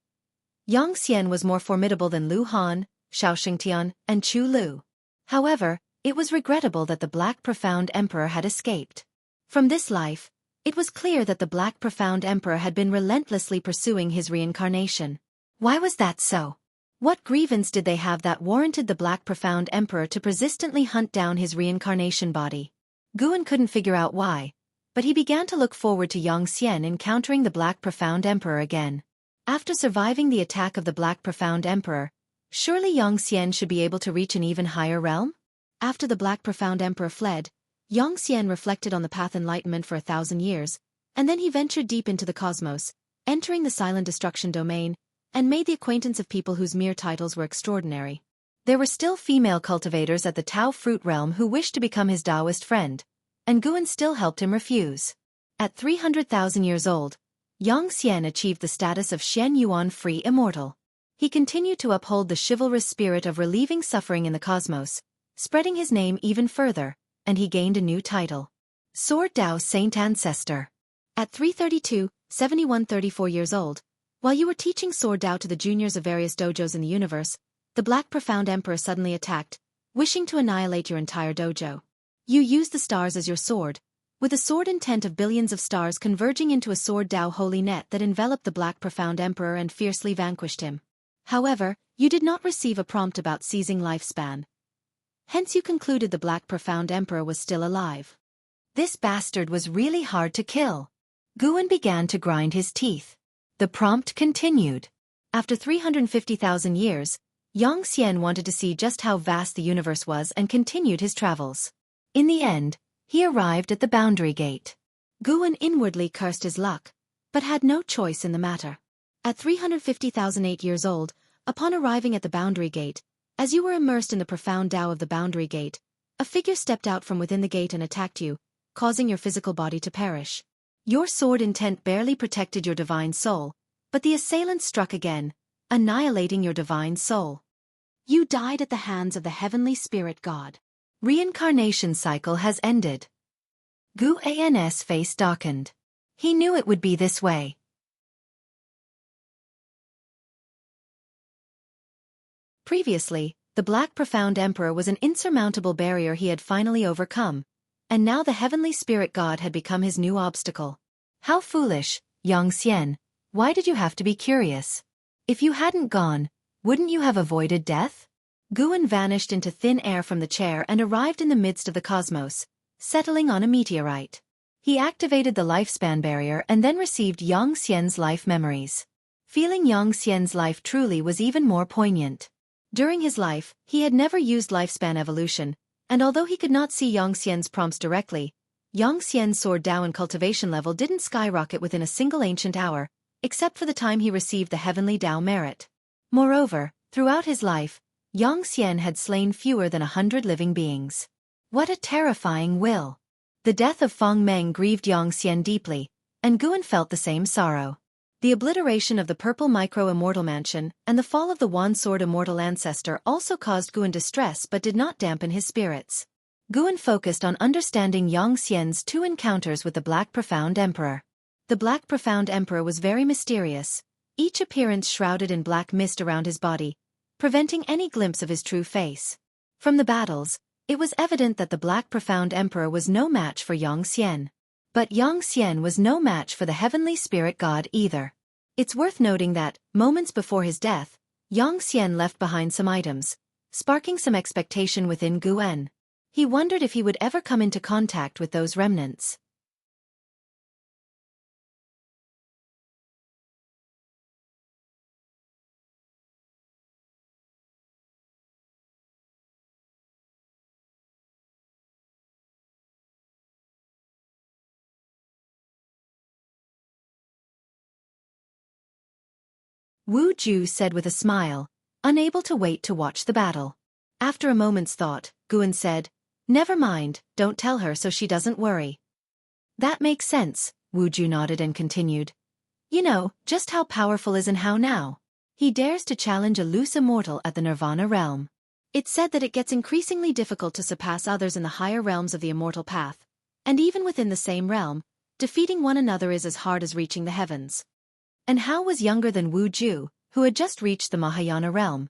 Yang Xian was more formidable than Lu Han, Xiao Xingtian, and Chu Lu. However, it was regrettable that the Black Profound Emperor had escaped. From this life, it was clear that the Black Profound Emperor had been relentlessly pursuing his reincarnation. Why was that so? What grievance did they have that warranted the Black Profound Emperor to persistently hunt down his reincarnation body? Guan couldn't figure out why, but he began to look forward to Yang Xian encountering the Black Profound Emperor again. After surviving the attack of the Black Profound Emperor, surely Yang Xian should be able to reach an even higher realm? After the Black Profound Emperor fled, Yang Xian reflected on the path enlightenment for 1,000 years, and then he ventured deep into the cosmos, entering the silent destruction domain, and made the acquaintance of people whose mere titles were extraordinary. There were still female cultivators at the Tao fruit realm who wished to become his Taoist friend, and Guan still helped him refuse. At 300,000 years old, Yang Xian achieved the status of Xian Yuan free immortal. He continued to uphold the chivalrous spirit of relieving suffering in the cosmos, spreading his name even further, and he gained a new title. Sword Dao Saint Ancestor. At 332, 71-34 years old, while you were teaching Sword Dao to the juniors of various dojos in the universe, the Black Profound Emperor suddenly attacked, wishing to annihilate your entire dojo. You used the stars as your sword, with the sword intent of billions of stars converging into a Sword Dao holy net that enveloped the Black Profound Emperor and fiercely vanquished him. However, you did not receive a prompt about seizing lifespan. Hence you concluded the Black Profound Emperor was still alive. This bastard was really hard to kill. Guan began to grind his teeth. The prompt continued. After 350,000 years, Yang Xian wanted to see just how vast the universe was and continued his travels. In the end, he arrived at the boundary gate. Guan inwardly cursed his luck, but had no choice in the matter. At 350,008 years old, upon arriving at the boundary gate, as you were immersed in the profound Tao of the boundary gate, a figure stepped out from within the gate and attacked you, causing your physical body to perish. Your sword intent barely protected your divine soul, but the assailant struck again, annihilating your divine soul. You died at the hands of the heavenly spirit god. Reincarnation cycle has ended. Guan's face darkened. He knew it would be this way. Previously, the Black Profound Emperor was an insurmountable barrier he had finally overcome, and now the heavenly spirit god had become his new obstacle. How foolish, Yang Xian, why did you have to be curious? If you hadn't gone, wouldn't you have avoided death? Guan vanished into thin air from the chair and arrived in the midst of the cosmos, settling on a meteorite. He activated the lifespan barrier and then received Yang Xian's life memories. Feeling Yang Xian's life truly was even more poignant. During his life, he had never used lifespan evolution, and although he could not see Yang Xian's prompts directly, Yang Xian's sword Dao and cultivation level didn't skyrocket within a single ancient hour, except for the time he received the heavenly Dao merit. Moreover, throughout his life, Yang Xian had slain fewer than 100 living beings. What a terrifying will! The death of Feng Meng grieved Yang Xian deeply, and Guan felt the same sorrow. The obliteration of the Purple Micro-Immortal Mansion and the fall of the Wand Sword Immortal Ancestor also caused Guan distress but did not dampen his spirits. Guan focused on understanding Yang Xian's 2 encounters with the Black Profound Emperor. The Black Profound Emperor was very mysterious, each appearance shrouded in black mist around his body, preventing any glimpse of his true face. From the battles, it was evident that the Black Profound Emperor was no match for Yang Xian. But Yang Xian was no match for the heavenly spirit god either. It's worth noting that, moments before his death, Yang Xian left behind some items, sparking some expectation within Guan. He wondered if he would ever come into contact with those remnants. Wu Ju said with a smile, unable to wait to watch the battle. After a moment's thought, Guan said, "Never mind, don't tell her so she doesn't worry." "That makes sense," Wu Ju nodded and continued. "You know, just how powerful is and how now. He dares to challenge a loose immortal at the Nirvana realm. It's said that it gets increasingly difficult to surpass others in the higher realms of the immortal path, and even within the same realm, defeating one another is as hard as reaching the heavens." And Hao was younger than Wu Ju, who had just reached the Mahayana realm.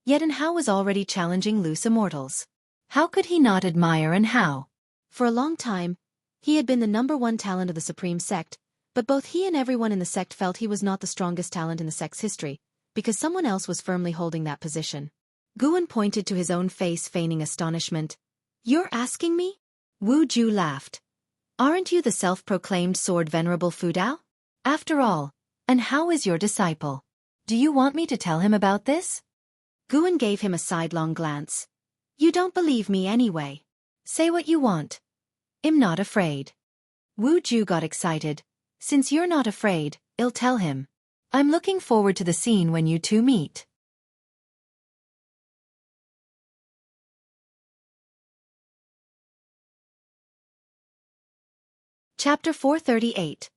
Yet and Hao was already challenging loose immortals. How could he not admire and Hao? For a long time, he had been the #1 talent of the Supreme Sect, but both he and everyone in the sect felt he was not the strongest talent in the sect's history, because someone else was firmly holding that position. Guan pointed to his own face feigning astonishment. "You're asking me?" Wu Ju laughed. "Aren't you the self-proclaimed sword venerable Fu Dao? After all, and how is your disciple? Do you want me to tell him about this?" Guan gave him a sidelong glance. "You don't believe me anyway. Say what you want. I'm not afraid." Wu Ju got excited. "Since you're not afraid, I'll tell him. I'm looking forward to the scene when you two meet." Chapter 438.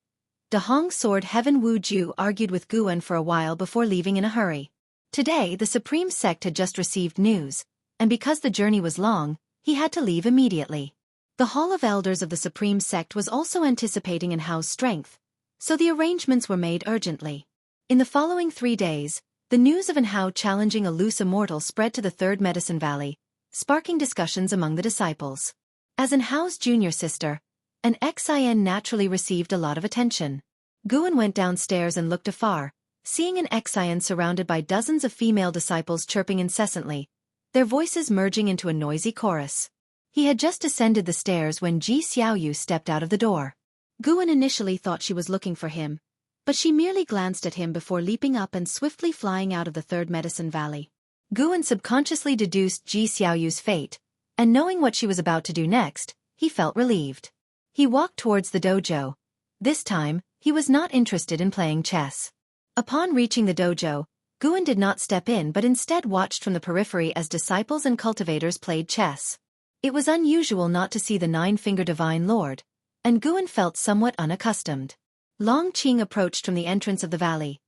Dahong Sword Heaven. Wu Ju argued with Guan for a while before leaving in a hurry. Today the Supreme Sect had just received news, and because the journey was long, he had to leave immediately. The Hall of Elders of the Supreme Sect was also anticipating in Hao's strength, so the arrangements were made urgently. In the following 3 days, the news of Hao challenging a loose immortal spread to the Third Medicine Valley, sparking discussions among the disciples. As Hao's junior sister, an Xin naturally received a lot of attention. Guan went downstairs and looked afar, seeing an Xin surrounded by dozens of female disciples chirping incessantly, their voices merging into a noisy chorus. He had just ascended the stairs when Ji Xiaoyu stepped out of the door. Guan initially thought she was looking for him, but she merely glanced at him before leaping up and swiftly flying out of the Third Medicine Valley. Guan subconsciously deduced Ji Xiaoyu's fate, and knowing what she was about to do next, he felt relieved. He walked towards the dojo. This time, he was not interested in playing chess. Upon reaching the dojo, Guan did not step in but instead watched from the periphery as disciples and cultivators played chess. It was unusual not to see the 9-Finger Divine Lord, and Guan felt somewhat unaccustomed. Long Qing approached from the entrance of the valley.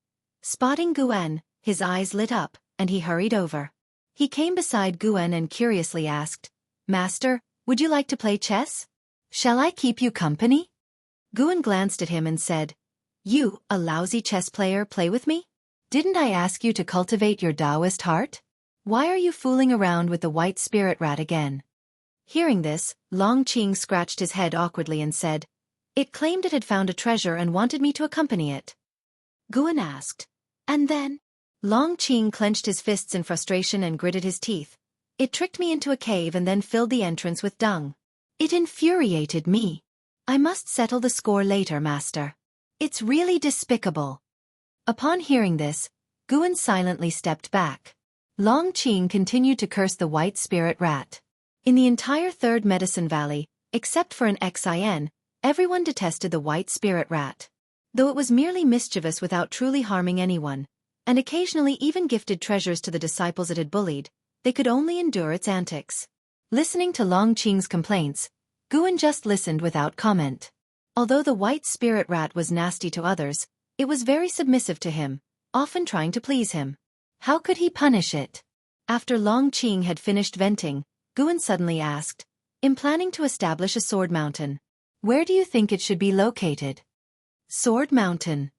Spotting Guan, his eyes lit up, and he hurried over. He came beside Guan and curiously asked, "Master, would you like to play chess? Shall I keep you company?" Guan glanced at him and said, "You, a lousy chess player, play with me? Didn't I ask you to cultivate your Taoist heart? Why are you fooling around with the white spirit rat again?" Hearing this, Long Qing scratched his head awkwardly and said, "It claimed it had found a treasure and wanted me to accompany it." Guan asked, "And then?" Long Qing clenched his fists in frustration and gritted his teeth. "It tricked me into a cave and then filled the entrance with dung. It infuriated me. I must settle the score later, master. It's really despicable." Upon hearing this, Guan silently stepped back. Long Qing continued to curse the white spirit rat. In the entire Third Medicine Valley, except for an Xin, everyone detested the white spirit rat. Though it was merely mischievous without truly harming anyone, and occasionally even gifted treasures to the disciples it had bullied, they could only endure its antics. Listening to Long Qing's complaints, Guan just listened without comment. Although the white spirit rat was nasty to others, it was very submissive to him, often trying to please him. How could he punish it? After Long Qing had finished venting, Guan suddenly asked, "I'm planning to establish a sword mountain. Where do you think it should be located?" Sword Mountain.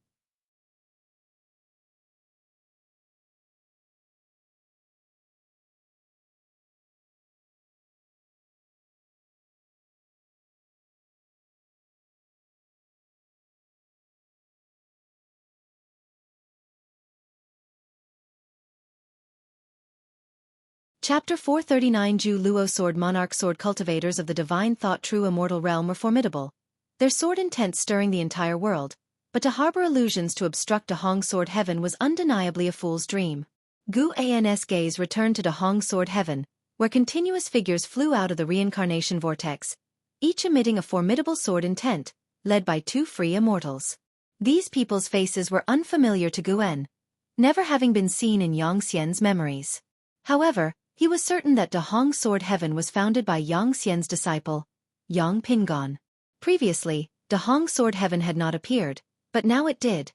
Chapter 439. Ju Luo Sword Monarch Sword Cultivators of the Divine Thought True Immortal Realm were formidable, their sword intent stirring the entire world, but to harbor illusions to obstruct Dahong Sword Heaven was undeniably a fool's dream. Gu An's gaze returned to Dahong Sword Heaven, where continuous figures flew out of the reincarnation vortex, each emitting a formidable sword intent, led by two free immortals. These people's faces were unfamiliar to Guan, never having been seen in Yang Xian's memories. However, he was certain that Dahong Sword Heaven was founded by Yang Xian's disciple, Yang Pingon. Previously, Dahong Sword Heaven had not appeared, but now it did.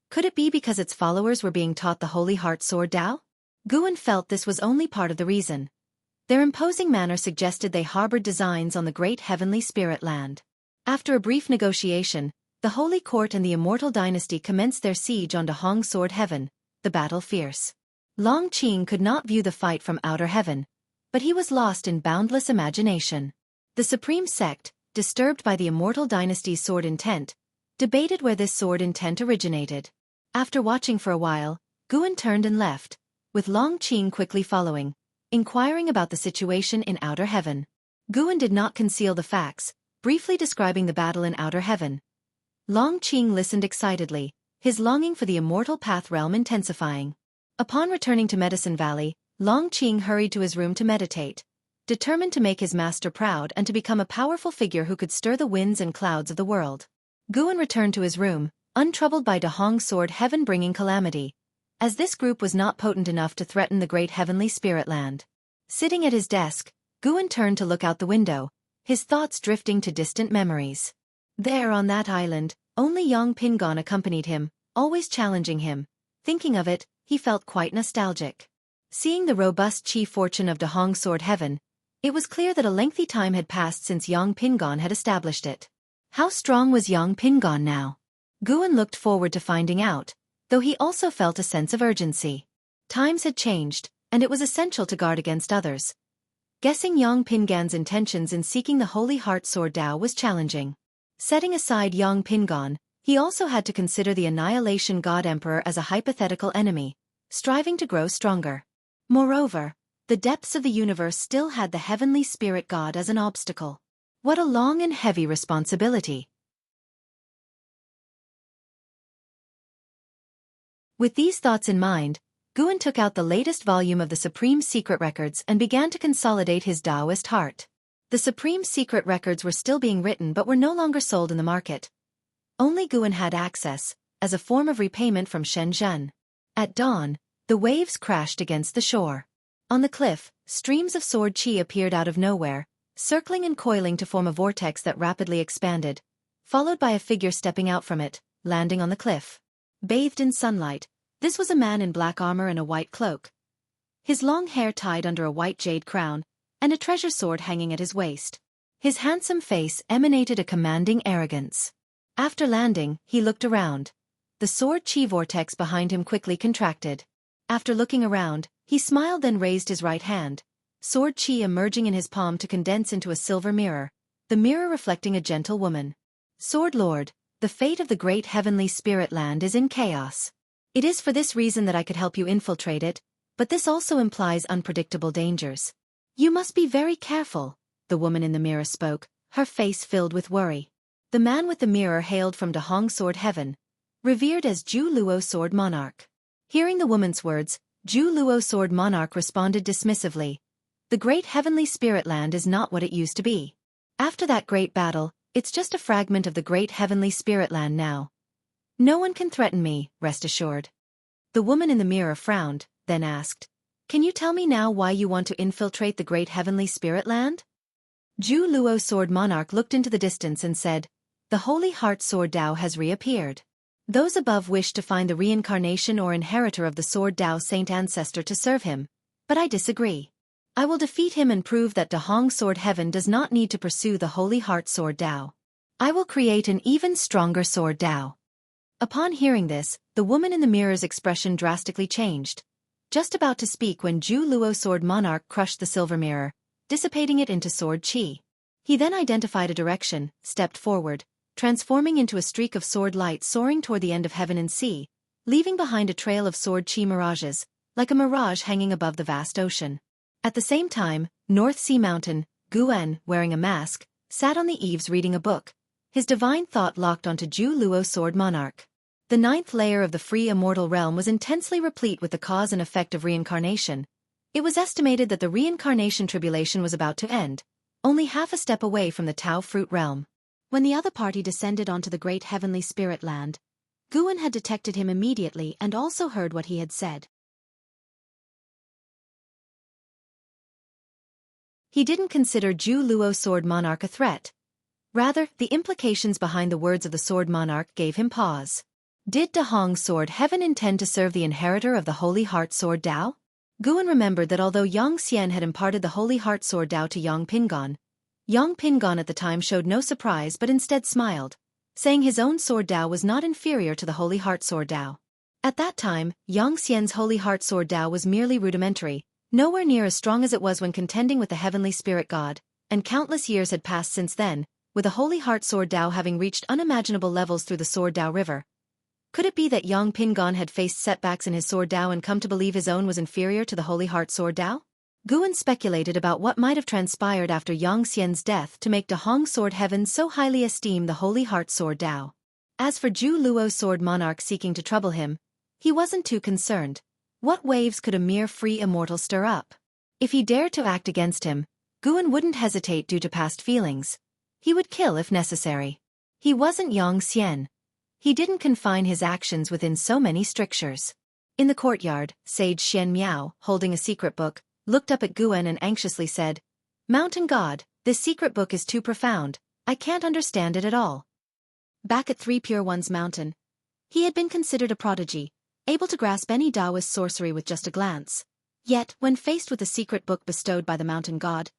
Could it be because its followers were being taught the Holy Heart Sword Tao? Guan felt this was only part of the reason. Their imposing manner suggested they harbored designs on the great heavenly spirit land. After a brief negotiation, the Holy Court and the Immortal Dynasty commenced their siege on Dahong Sword Heaven, the battle fierce. Long Qing could not view the fight from outer heaven, but he was lost in boundless imagination. The Supreme Sect, disturbed by the Immortal Dynasty's sword intent, debated where this sword intent originated. After watching for a while, Guan turned and left, with Long Qing quickly following, inquiring about the situation in outer heaven. Guan did not conceal the facts, briefly describing the battle in outer heaven. Long Qing listened excitedly, his longing for the immortal path realm intensifying. Upon returning to Medicine Valley, Long Qing hurried to his room to meditate, determined to make his master proud and to become a powerful figure who could stir the winds and clouds of the world. Guan returned to his room, untroubled by Dahong Sword Heaven bringing calamity, as this group was not potent enough to threaten the great heavenly spirit land. Sitting at his desk, Guan turned to look out the window, his thoughts drifting to distant memories. There on that island, only Yang Pingon accompanied him, always challenging him. Thinking of it, he felt quite nostalgic. Seeing the robust chi fortune of Dahong Sword Heaven, it was clear that a lengthy time had passed since Yang Pingon had established it. How strong was Yang Pingon now? Guan looked forward to finding out, though he also felt a sense of urgency. Times had changed, and it was essential to guard against others. Guessing Yang Pingon's intentions in seeking the Holy Heart Sword Tao was challenging. Setting aside Yang Pingon, he also had to consider the Annihilation God Emperor as a hypothetical enemy, striving to grow stronger. Moreover, the depths of the universe still had the heavenly spirit god as an obstacle. What a long and heavy responsibility. With these thoughts in mind, Guan took out the latest volume of the Supreme Secret Records and began to consolidate his Taoist heart. The Supreme Secret Records were still being written but were no longer sold in the market. Only Guan had access, as a form of repayment from Shenzhen. At dawn, the waves crashed against the shore. On the cliff, streams of sword chi appeared out of nowhere, circling and coiling to form a vortex that rapidly expanded, followed by a figure stepping out from it, landing on the cliff. Bathed in sunlight, this was a man in black armor and a white cloak. His long hair tied under a white jade crown, and a treasure sword hanging at his waist. His handsome face emanated a commanding arrogance. After landing, he looked around. The sword chi vortex behind him quickly contracted. After looking around, he smiled, then raised his right hand, sword chi emerging in his palm to condense into a silver mirror, the mirror reflecting a gentle woman. Sword Lord, the fate of the great heavenly spirit land is in chaos. It is for this reason that I could help you infiltrate it, but this also implies unpredictable dangers. You must be very careful, the woman in the mirror spoke, her face filled with worry. The man with the mirror hailed from Dahong Sword Heaven, revered as Ju Luo Sword Monarch. Hearing the woman's words, Ju Luo Sword Monarch responded dismissively. The great heavenly spirit land is not what it used to be. After that great battle, it's just a fragment of the great heavenly spirit land now. No one can threaten me, rest assured. The woman in the mirror frowned, then asked, Can you tell me now why you want to infiltrate the great heavenly spirit land? Ju Luo Sword Monarch looked into the distance and said, The Holy Heart Sword Dao has reappeared. Those above wish to find the reincarnation or inheritor of the Sword Dao Saint Ancestor to serve him, but I disagree. I will defeat him and prove that Dahong Sword Heaven does not need to pursue the Holy Heart Sword Dao. I will create an even stronger Sword Dao. Upon hearing this, the woman in the mirror's expression drastically changed. Just about to speak when Ju Luo Sword Monarch crushed the silver mirror, dissipating it into sword chi. He then identified a direction, stepped forward, transforming into a streak of sword light soaring toward the end of heaven and sea, leaving behind a trail of sword chi mirages, like a mirage hanging above the vast ocean. At the same time, North Sea Mountain, Guan, wearing a mask, sat on the eaves reading a book, his divine thought locked onto Ju Luo Sword Monarch. The ninth layer of the free immortal realm was intensely replete with the cause and effect of reincarnation. It was estimated that the reincarnation tribulation was about to end, only half a step away from the Tao fruit realm. When the other party descended onto the great heavenly spirit land, Guan had detected him immediately and also heard what he had said. He didn't consider Ju Luo Sword Monarch a threat. Rather, the implications behind the words of the Sword Monarch gave him pause. Did Dahong Sword Heaven intend to serve the inheritor of the Holy Heart Sword Dao? Guan remembered that although Yang Xian had imparted the Holy Heart Sword Dao to Yang Pingon at the time showed no surprise but instead smiled, saying his own Sword Dao was not inferior to the Holy Heart Sword Dao. At that time, Yang Xian's Holy Heart Sword Dao was merely rudimentary, nowhere near as strong as it was when contending with the heavenly spirit god, and countless years had passed since then, with the Holy Heart Sword Dao having reached unimaginable levels through the Sword Dao River. Could it be that Yang Pingon had faced setbacks in his Sword Dao and come to believe his own was inferior to the Holy Heart Sword Dao? Guan speculated about what might have transpired after Yang Xian's death to make Dahong Sword Heaven so highly esteem the Holy Heart Sword Dao. As for Ju Luo Sword Monarch seeking to trouble him, he wasn't too concerned. What waves could a mere free immortal stir up? If he dared to act against him, Guan wouldn't hesitate due to past feelings. He would kill if necessary. He wasn't Yang Xian. He didn't confine his actions within so many strictures. In the courtyard, Sage Xian Miao, holding a secret book, looked up at Guan and anxiously said, Mountain God, this secret book is too profound, I can't understand it at all. Back at Three Pure Ones Mountain, he had been considered a prodigy, able to grasp any Taoist sorcery with just a glance. Yet, when faced with the secret book bestowed by the mountain god,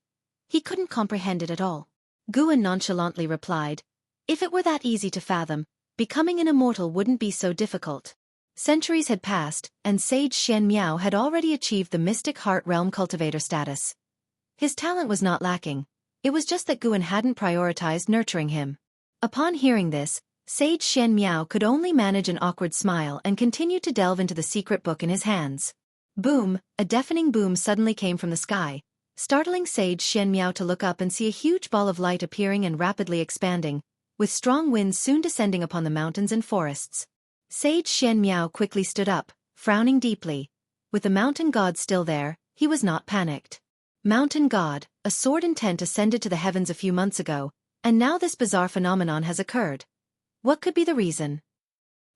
he couldn't comprehend it at all. Guan nonchalantly replied, If it were that easy to fathom, becoming an immortal wouldn't be so difficult. Centuries had passed, and Sage Xian Miao had already achieved the Mystic Heart Realm Cultivator status. His talent was not lacking, it was just that Guan hadn't prioritized nurturing him. Upon hearing this, Sage Xian Miao could only manage an awkward smile and continued to delve into the secret book in his hands. Boom! A deafening boom suddenly came from the sky, startling Sage Xian Miao to look up and see a huge ball of light appearing and rapidly expanding, with strong winds soon descending upon the mountains and forests. Sage Xian Miao quickly stood up, frowning deeply. With the mountain god still there, he was not panicked. Mountain god, a sword intent ascended to the heavens a few months ago, and now this bizarre phenomenon has occurred. What could be the reason?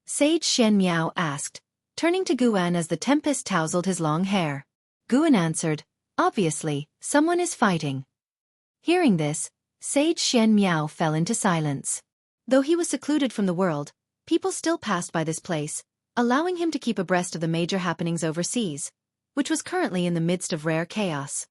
Sage Xian Miao asked, turning to Guan as the tempest tousled his long hair. Guan answered, Obviously, someone is fighting. Hearing this, Sage Xian Miao fell into silence. Though he was secluded from the world, people still passed by this place, allowing him to keep abreast of the major happenings overseas, which was currently in the midst of rare chaos.